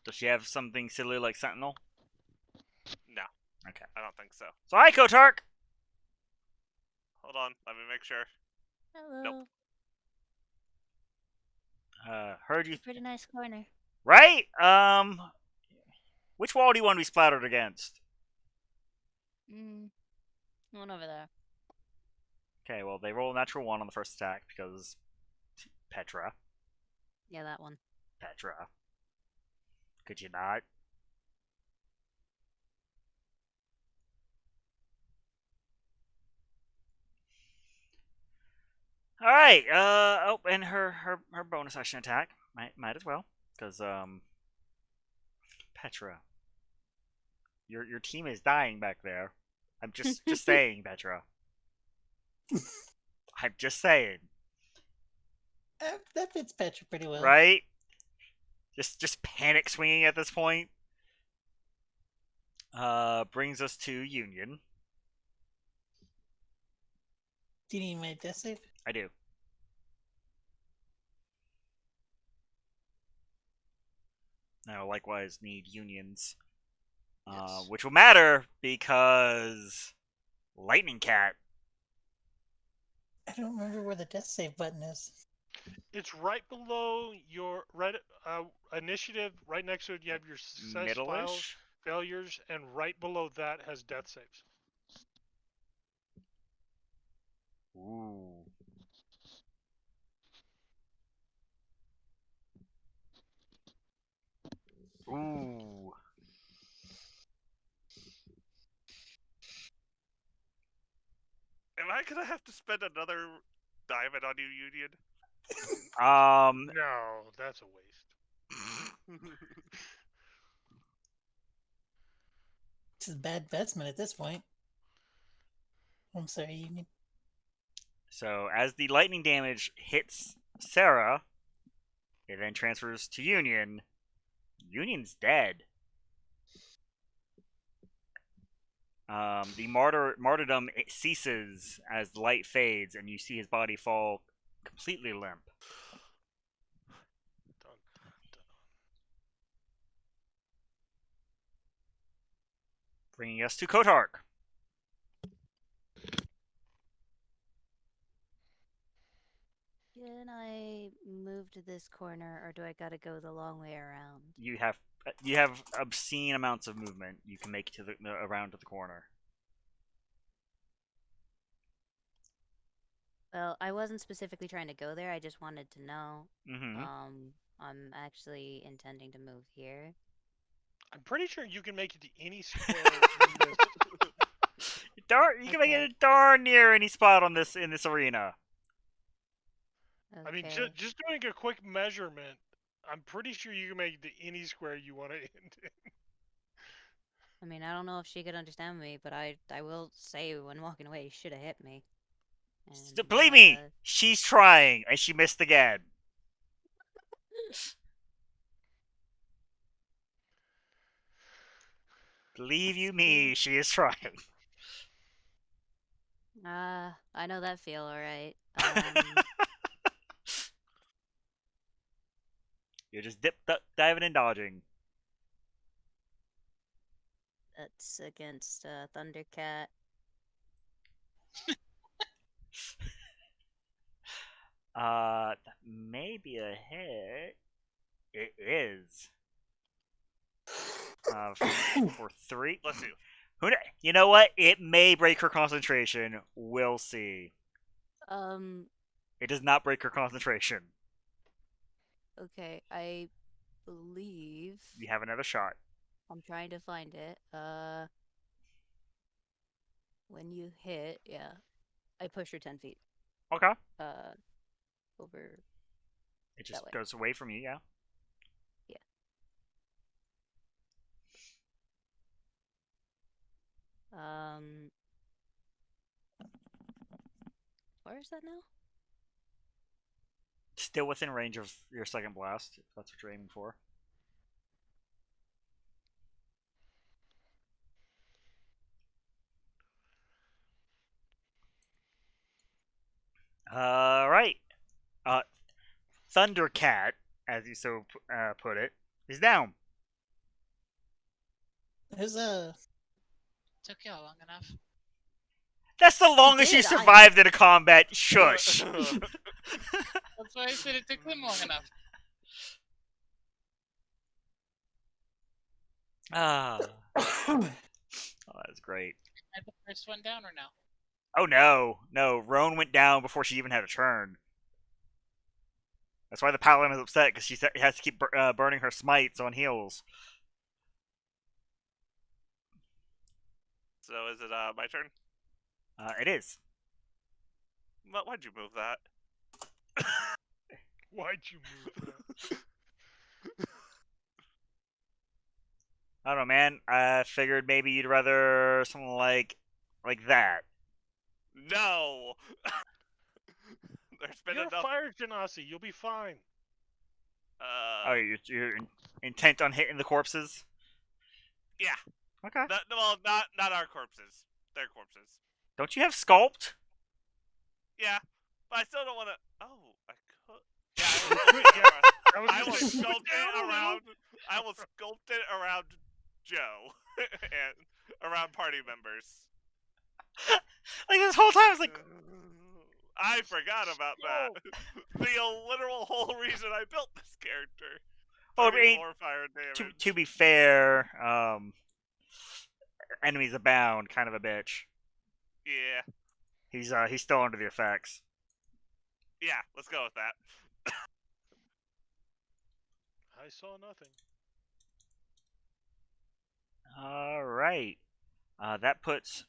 Does she have something silly like Sentinel? No. Okay. I don't think so. So hi, Kotark. Hold on. Let me make sure. Hello. Heard you. Pretty nice corner. Right? Which wall do you want to be splattered against? One over there. Okay, well, they roll a natural 1 on the first attack because Petra. Yeah, that one. Petra. Could you not? Alright, oh, and her bonus action attack. Might as well. Because, Petra. Your team is dying back there. I'm just saying, Petra. I'm just saying. That fits Petra pretty well. Right? Just panic swinging at this point. Brings us to Union. Do you need my death save? I do. Now, likewise, need Unions. Yes. Which will matter because Lightning Cat. I don't remember where the death save button is. It's right below your initiative. Right next to it, you have your success files, Middle-ish? failures, and right below that has death saves. Ooh. Ooh. Am I gonna have to spend another diamond on you, Union? No, that's a waste. It's a bad investment at this point. I'm sorry, Union. So, as the lightning damage hits Sarah, it then transfers to Union. Union's dead. The martyrdom it ceases as the light fades, and you see his body fall completely limp. Dun, dun. Bringing us to Kotark. Can I move to this corner, or do I gotta go the long way around? You have obscene amounts of movement. You can make to the around to the corner. Well, I wasn't specifically trying to go there. I just wanted to know. Mm-hmm. I'm actually intending to move here. I'm pretty sure you can make it to any square. in this. You can make it darn near any spot on in this arena. Okay. I mean, just doing a quick measurement, I'm pretty sure you can make it to any square you want to end in. I mean, I don't know if she could understand me, but I will say when walking away, she should have hit me. And, Believe me, she's trying, and she missed again. Believe you me, she is trying. I know that feel, alright. You're just diving and dodging. That's against Thundercat. That may be a hit. It is. For 3. Bless you. You know what? It may break her concentration. We'll see. It does not break her concentration. Okay, I believe You have another shot. I'm trying to find it. When you hit, yeah, I push her 10 feet. Okay. Over. It just goes away from you, yeah. Yeah. Where is that now? Still within range of your second blast, if that's what you're aiming for. Right. Thundercat, as you so put it, is down. His Took y'all long enough. That's the longest you did, survived in a combat. Shush. That's why I said it took them long enough. Oh, that's great. Had the first one down or no? Oh no, Roan went down before she even had a turn. That's why the paladin is upset, because she has to keep burning her smites on heals. So is it my turn? It is. Why'd you move that? Why'd you move that? I don't know, man. I figured maybe you'd rather something like that. No. There's been You're enough. a fire genasi. You'll be fine. Oh, you're intent on hitting the corpses? Yeah. Okay. Not our corpses. Their corpses. Don't you have sculpt? Yeah, but I still don't want to. Oh, I could. Yeah, I will sculpt it around. I will sculpt it around Joe and around party members. Like this whole time, it's like I forgot about that. The literal whole reason I built this character. Oh, I mean, more fire damage. to be fair, enemies abound, kind of a bitch. Yeah. He's still under the effects. Yeah, let's go with that. I saw nothing. All right. That puts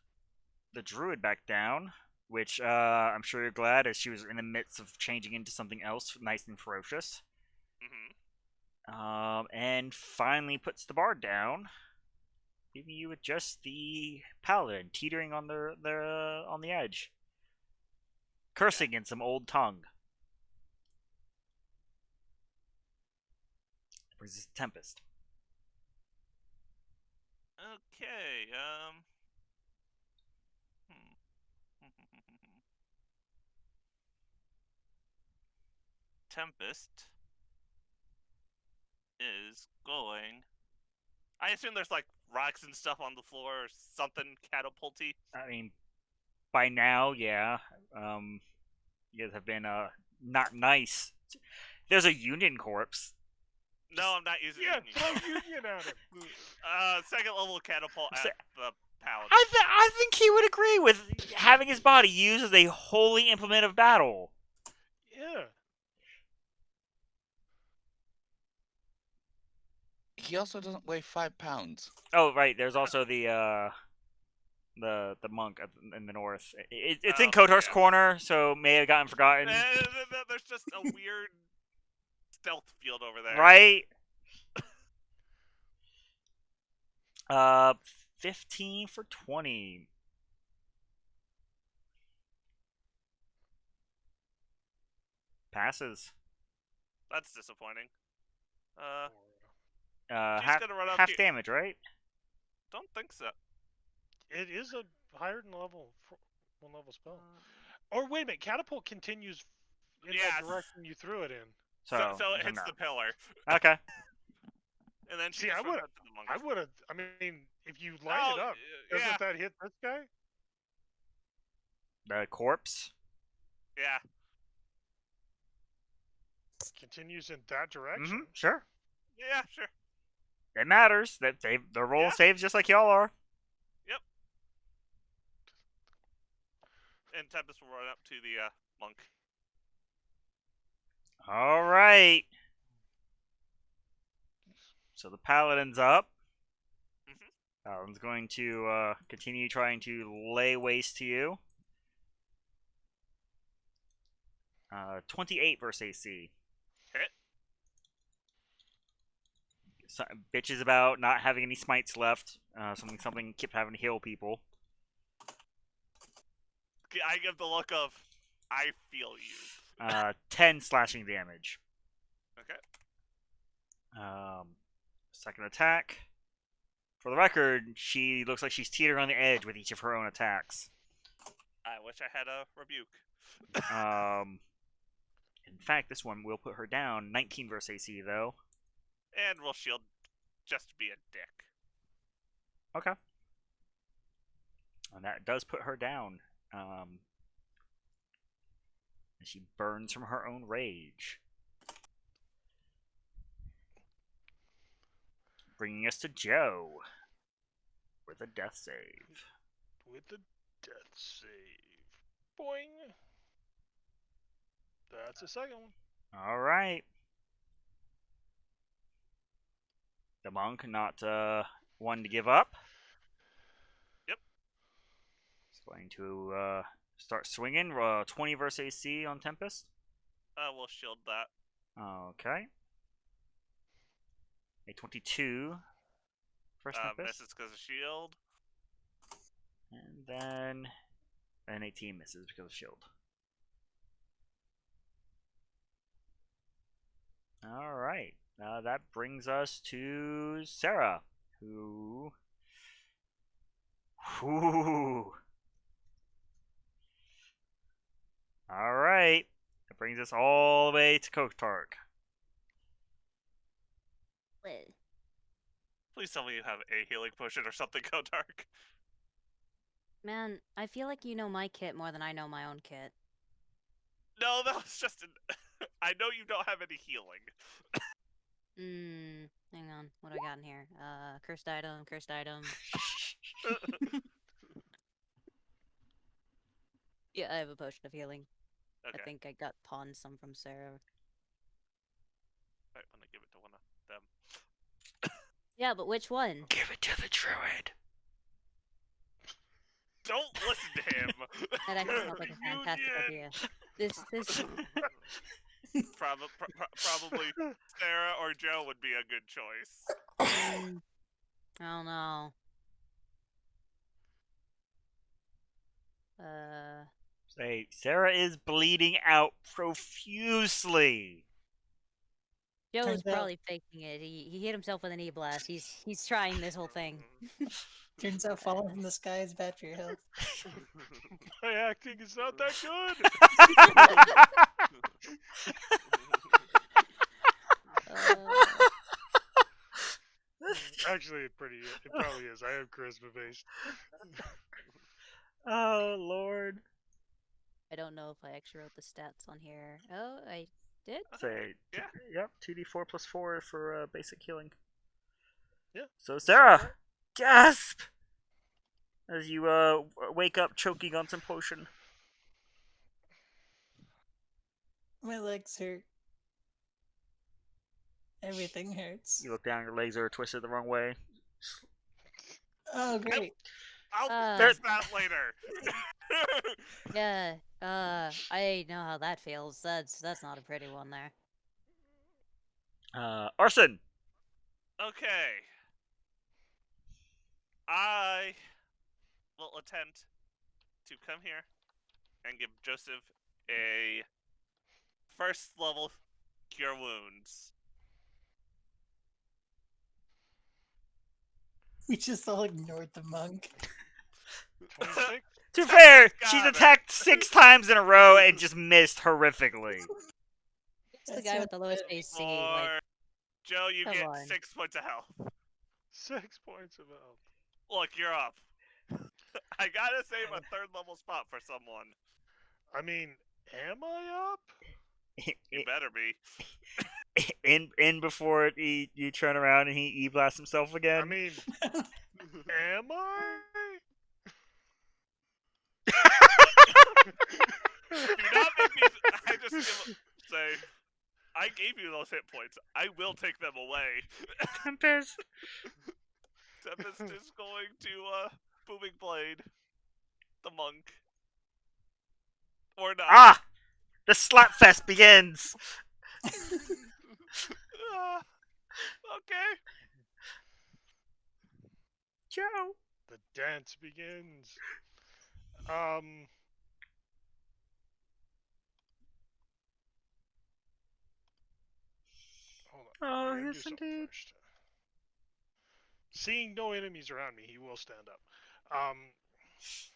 the druid back down, which I'm sure you're glad, as she was in the midst of changing into something else nice and ferocious. And finally puts the bard down, leaving you with just the paladin teetering on on the edge, cursing in some old tongue. Brings us Tempest. Okay, Tempest is going. I assume there's like rocks and stuff on the floor or something catapulty. I mean, by now, yeah. You guys have been not nice. There's a Union corpse. No, I'm not using Yeah, Union. throw Union at him. Second level catapult at the paladin. I think he would agree with having his body used as a holy implement of battle. Yeah. He also doesn't weigh 5 pounds. Oh, right. There's also the monk in the north. It's in Kotar's corner, so may have gotten forgotten. There's just a weird stealth field over there. Right? 15 for 20. Passes. That's disappointing. She's Half, gonna run up half here. damage, right? Don't think so. It is a higher than one level spell. Or wait a minute, catapult continues in Yes. that direction you threw it in. So it then hits no. the pillar, Okay. and then she See, just I runs would up to the monk. I would have. I mean, if you line it up, doesn't yeah, that hit this guy? The corpse. yeah. Continues in that direction. Sure. Yeah, sure. It matters. That they're rolling saves just like y'all are. Yep. And Tempest will run up to the monk. All right. So the paladin's up. Paladin's going to continue trying to lay waste to you. 28 versus AC. Hit. So, bitches about not having any smites left. Something kept having to heal people. I give the look of, I feel you. 10 slashing damage. Okay. Second attack. For the record, she looks like she's teetering on the edge with each of her own attacks. I wish I had a rebuke. In fact, this one will put her down. 19 versus AC, though. And we'll shield just to be a dick. Okay. And that does put her down. And she burns from her own rage. Bringing us to Joe. With a death save. With the death save. Boing. That's a second one. Alright. The monk, not one to give up. Yep. He's going to start swinging. 20 versus AC on Tempest. We'll shield that. Okay. A 22 for Tempest. Misses because of shield. And then an 18 misses because of shield. Alright. That brings us to Sarah, who... Alright. That brings us all the way to Kotark. Please tell me you have a healing potion or something, Kotark. Man, I feel like you know my kit more than I know my own kit. No, that was just an... I know you don't have any healing. Hang on. What do I got in here? Cursed item, cursed item. Yeah, I have a potion of healing. Okay. I think I got pawned some from Sarah. Alright, I'm gonna give it to one of them. Yeah, but which one? Give it to the druid. Don't listen to him! That actually sounds like a fantastic idea. This Probably Sarah or Joe would be a good choice. I don't know. Say, Sarah is bleeding out profusely. Joe's Turns out- probably faking it. He hit himself with an E-blast. He's trying this whole thing. Turns out falling from the sky is bad for your health. My acting is not that good. Actually, it probably is. I have charisma based. Oh, Lord. I don't know if I actually wrote the stats on here. Oh, I did? Say, Yeah. Yep, 2d4 plus 4 for basic healing. Yeah. So, Sarah, gasp! As you wake up choking on some potion. My legs hurt. Everything hurts. You look down, your legs are twisted the wrong way. Oh, great. I'll fix that later. Yeah, I know how that feels. That's not a pretty one there. Arson! Okay. I will attempt to come here and give Joseph a first level cure wounds. We just all ignored the monk. 26. To be fair, Tempest she's got it. attacked 6 times in a row and just missed horrifically. It's the That guy with the sounds lowest good. AC. Like, For Joe, you come get on. 6 points of health. 6 points of health. Look, you're up. I gotta save a third level spot for someone. I mean, am I up? You better be. In before you turn around and he E-blasts himself again. I mean, am I? Do not make me. I just say, I gave you those hit points. I will take them away. Tempest. Tempest is going to Booming Blade the monk. Or not. Ah! The slapfest begins! Okay. Joe! The dance begins. Hold on. Oh, I gotta do yes, something indeed. first. Seeing no enemies around me, he will stand up.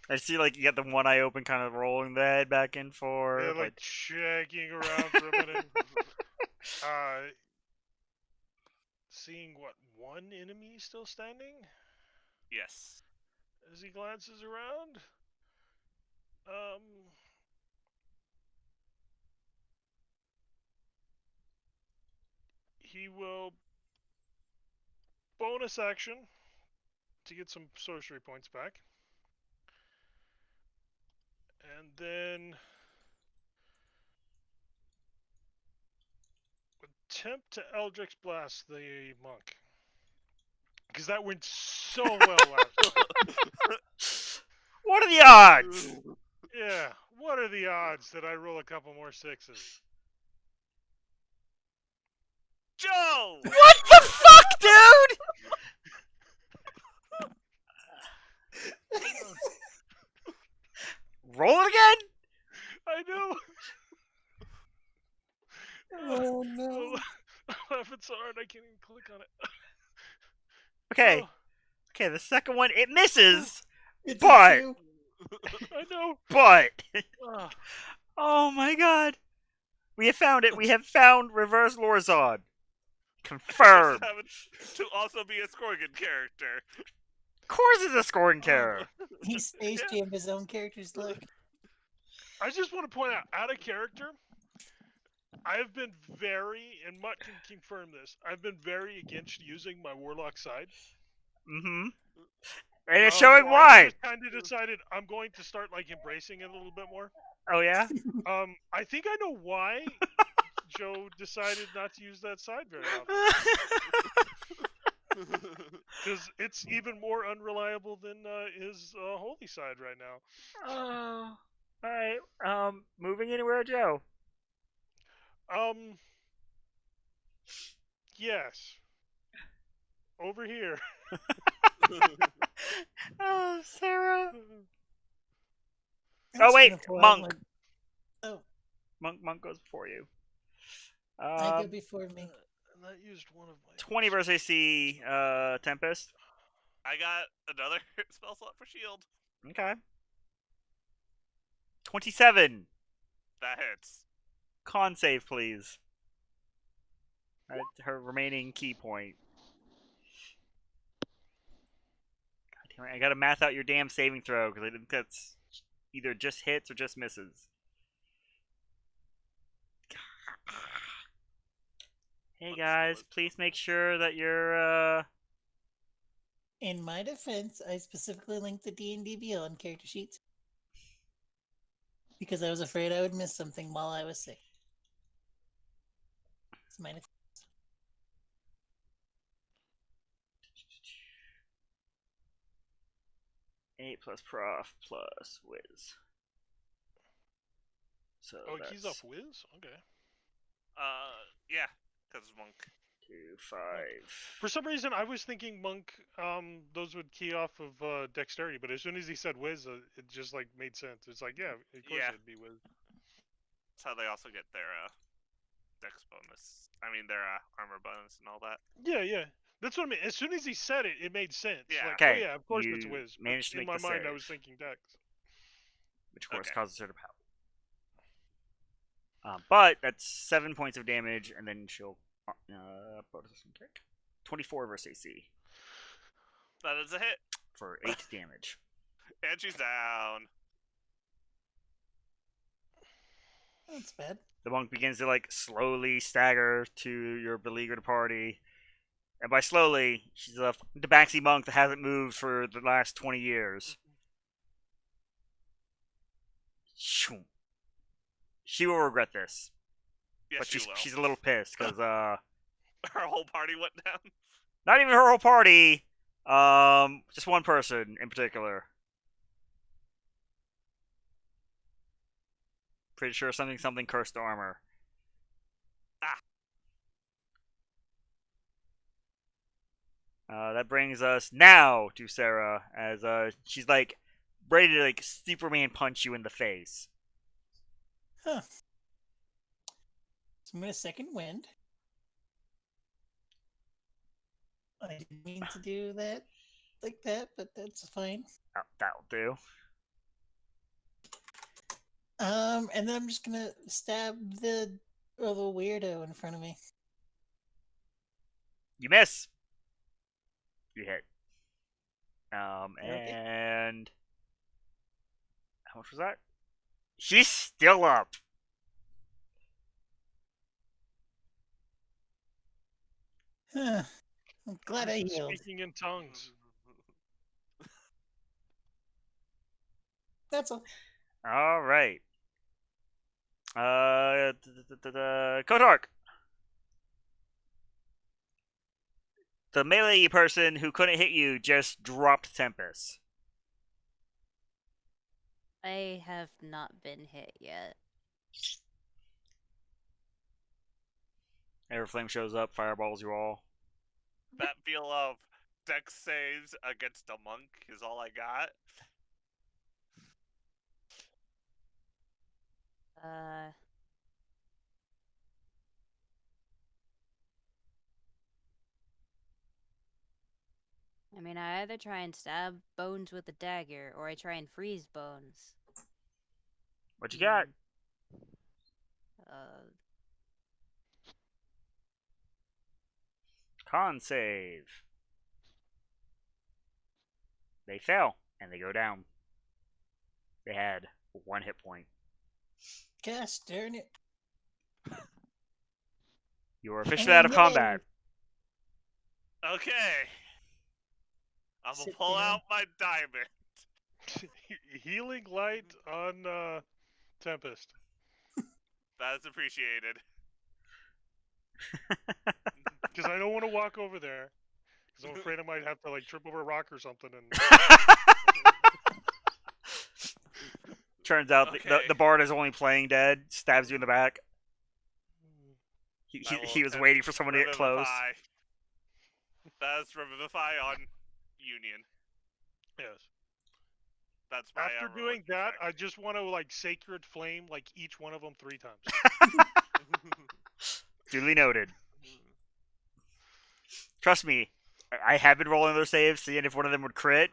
I see, like, you got the one eye open, kind of rolling the head back and forth. They're like checking around for a minute. Seeing what, one enemy still standing Yes. as he glances around. He will bonus action to get some sorcery points back. And then attempt to Eldritch Blast the monk. Because that went so well last time. What are the odds? Yeah, what are the odds that I roll a couple more 6s? Joe! What the fuck, dude? Roll it again? I know! Oh no. I'm laughing so hard I can't even click on it. Okay. Oh, Okay, the second one, it misses, It's But- a 2. I know! but... Ah, Oh my god. We have found it. We have found Reverse Lorzod. Confirmed. Just happened to also be a Scorgan character. Of course it's a scoring terror. He space Yeah. jammed his own character's look. I just want to point out of character, I have been very, and Mutt can confirm this, I've been very against using my Warlock side. Mm-hmm. And it's showing I why. just kind of decided I'm going to start like embracing it a little bit more. Oh, yeah? I think I know why Joe decided not to use that side very often. Because it's even more unreliable than his holy side right now. Oh. Alright. Moving anywhere, Joe? Yes. Over here. Oh, Sarah. That's wait, gonna pull out monk. my- Oh, Monk goes before you. I go before me. And that used one of my 20 versus AC, Tempest. I got another spell slot for shield. Okay. 27. That hits. Con save, please. That's her remaining key point. God damn it, I gotta math out your damn saving throw, because I think that's either just hits or just misses. Hey guys, please make sure that you're, In my defense, I specifically linked the D&D Beyond character sheets because I was afraid I would miss something while I was sick. It's my defense. 8 plus prof plus whiz. So Oh, that's he's off whiz? Okay. Yeah, because monk. 2, 5. For some reason, I was thinking monk. Those would key off of dexterity, but as soon as he said whiz, it just like made sense. It's like, yeah, of course Yeah. it'd be whiz. That's how they also get their dex bonus. I mean, their armor bonus and all that. Yeah. That's what I mean. As soon as he said it, it made sense. Yeah. Like, Okay, oh yeah, of course it's you whiz. But managed to in make my the mind, I save. was thinking dex. Which of course Okay. causes her to pout. But that's 7 points of damage, and then she'll bonus some kick. 24 versus AC That is a hit. for 8 damage. And she's down. That's bad. The monk begins to like slowly stagger to your beleaguered party, and by slowly, she's a tabaxi monk that hasn't moved for the last 20 years. Shoom. She will regret this, Yes, but she will. she's a little pissed because Her whole party went down. not even her whole party, just one person in particular. Pretty sure something cursed armor. That brings us now to Sarah, as she's like ready to like Superman punch you in the face. Huh. So I'm gonna second wind. I didn't mean to do that like that, but that's fine. Oh, that'll do. And then I'm just gonna stab the little weirdo in front of me. You miss. You hit. Okay. And how much was that? She's still up. Huh. I'm glad I healed. Speaking in tongues. That's all. All right. Kotark. The melee person who couldn't hit you just dropped Tempest. I have not been hit yet. Everflame shows up, fireballs you all. That feel of dex saves against a monk is all I got. I mean, I either try and stab Bones with a dagger, or I try and freeze Bones. What you got? Con save. They fell, and they go down. They had 1 hit point. Gosh darn it. You are officially out of combat. Okay. I'm gonna Sit pull down. out my diamond. Healing light on Tempest. That is appreciated. Because I don't want to walk over there. Because I'm afraid I might have to like trip over a rock or something. And Turns out Okay. the bard is only playing dead. Stabs you in the back. I will He was attempt waiting for someone to get close. Revivify. That's Revivify on Union. yes. That's my After doing religion that, check. I just want to like sacred flame like each one of them 3 times. Duly noted. Trust me, I have been rolling those saves, seeing if one of them would crit.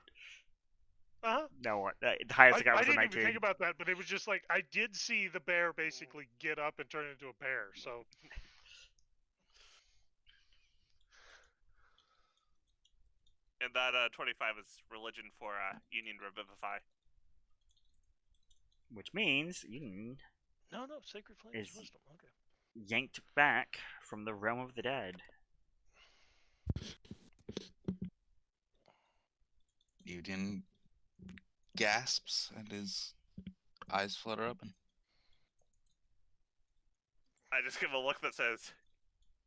Uh-huh. No, the highest I got I was a didn't 19. even think about that, but it was just like I did see the bear basically get up and turn into a bear. So And that 25 is religion for Union Revivify. Which means Union no, sacred flame is Is- wisdom. Okay. yanked back from the realm of the dead. Union gasps and his eyes flutter open. I just give a look that says,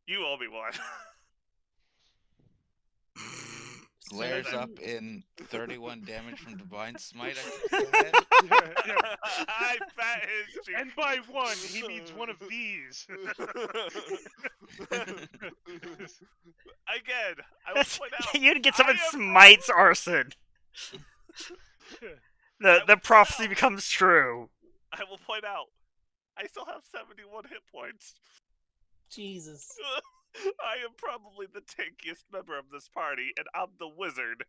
"You owe me one." Glares that- up in 31 damage from Divine Smite. I can see Yeah. I bet his cheek. And by one, he means one of these. Union, I will point out. You didn't get I someone am smites Arson. I will The point prophecy out. becomes true. I will point out. I still have 71 hit points. Jesus. I am probably the tankiest member of this party, and I'm the wizard.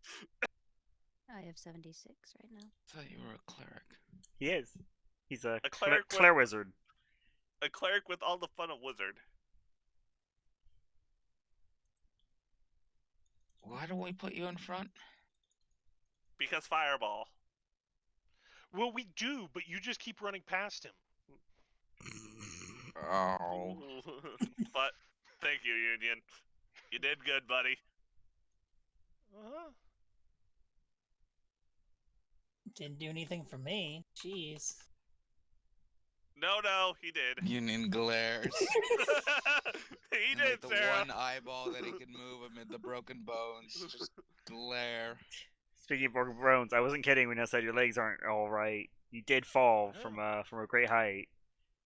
I have 76 right now. I thought you were a cleric. He is. He's a cleric Claire wizard. A cleric with all the fun of wizard. Why do we put you in front? Because fireball. Well, we do, but you just keep running past him. Oh. But thank you, Union. You did good, buddy. Uh-huh. Didn't do anything for me. Jeez. No, he did. Union glares. He And did, like the Sarah. one eyeball that he can move amid the broken bones. Just glare. Speaking of broken bones, I wasn't kidding when I said your legs aren't all right. You did fall from a great height.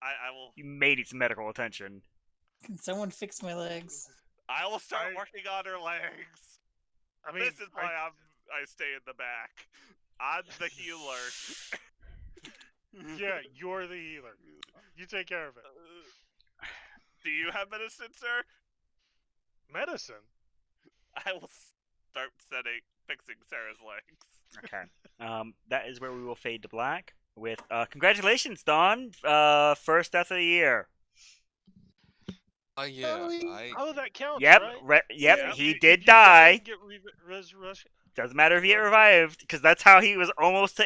I will. You may need some medical attention. Can someone fix my legs? I will start working on her legs. I mean, This is why I stay in the back. I'm the healer. yeah, you're the healer. You take care of it. Do you have medicine, sir? Medicine? I will start fixing Sarah's legs. Okay. That is where we will fade to black with congratulations, Don. First death of the year. Oh yeah, Oh, that counts, Yep, right? he did die. Get resurrection. Doesn't matter if he revived, because that's how he was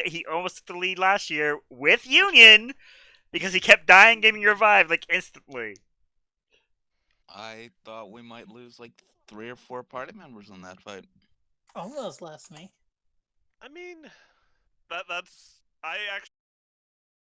he almost took the lead last year with Union, because he kept dying, getting revived like instantly. I thought we might lose like 3 or 4 party members in that fight. Almost lost me. I mean, I actually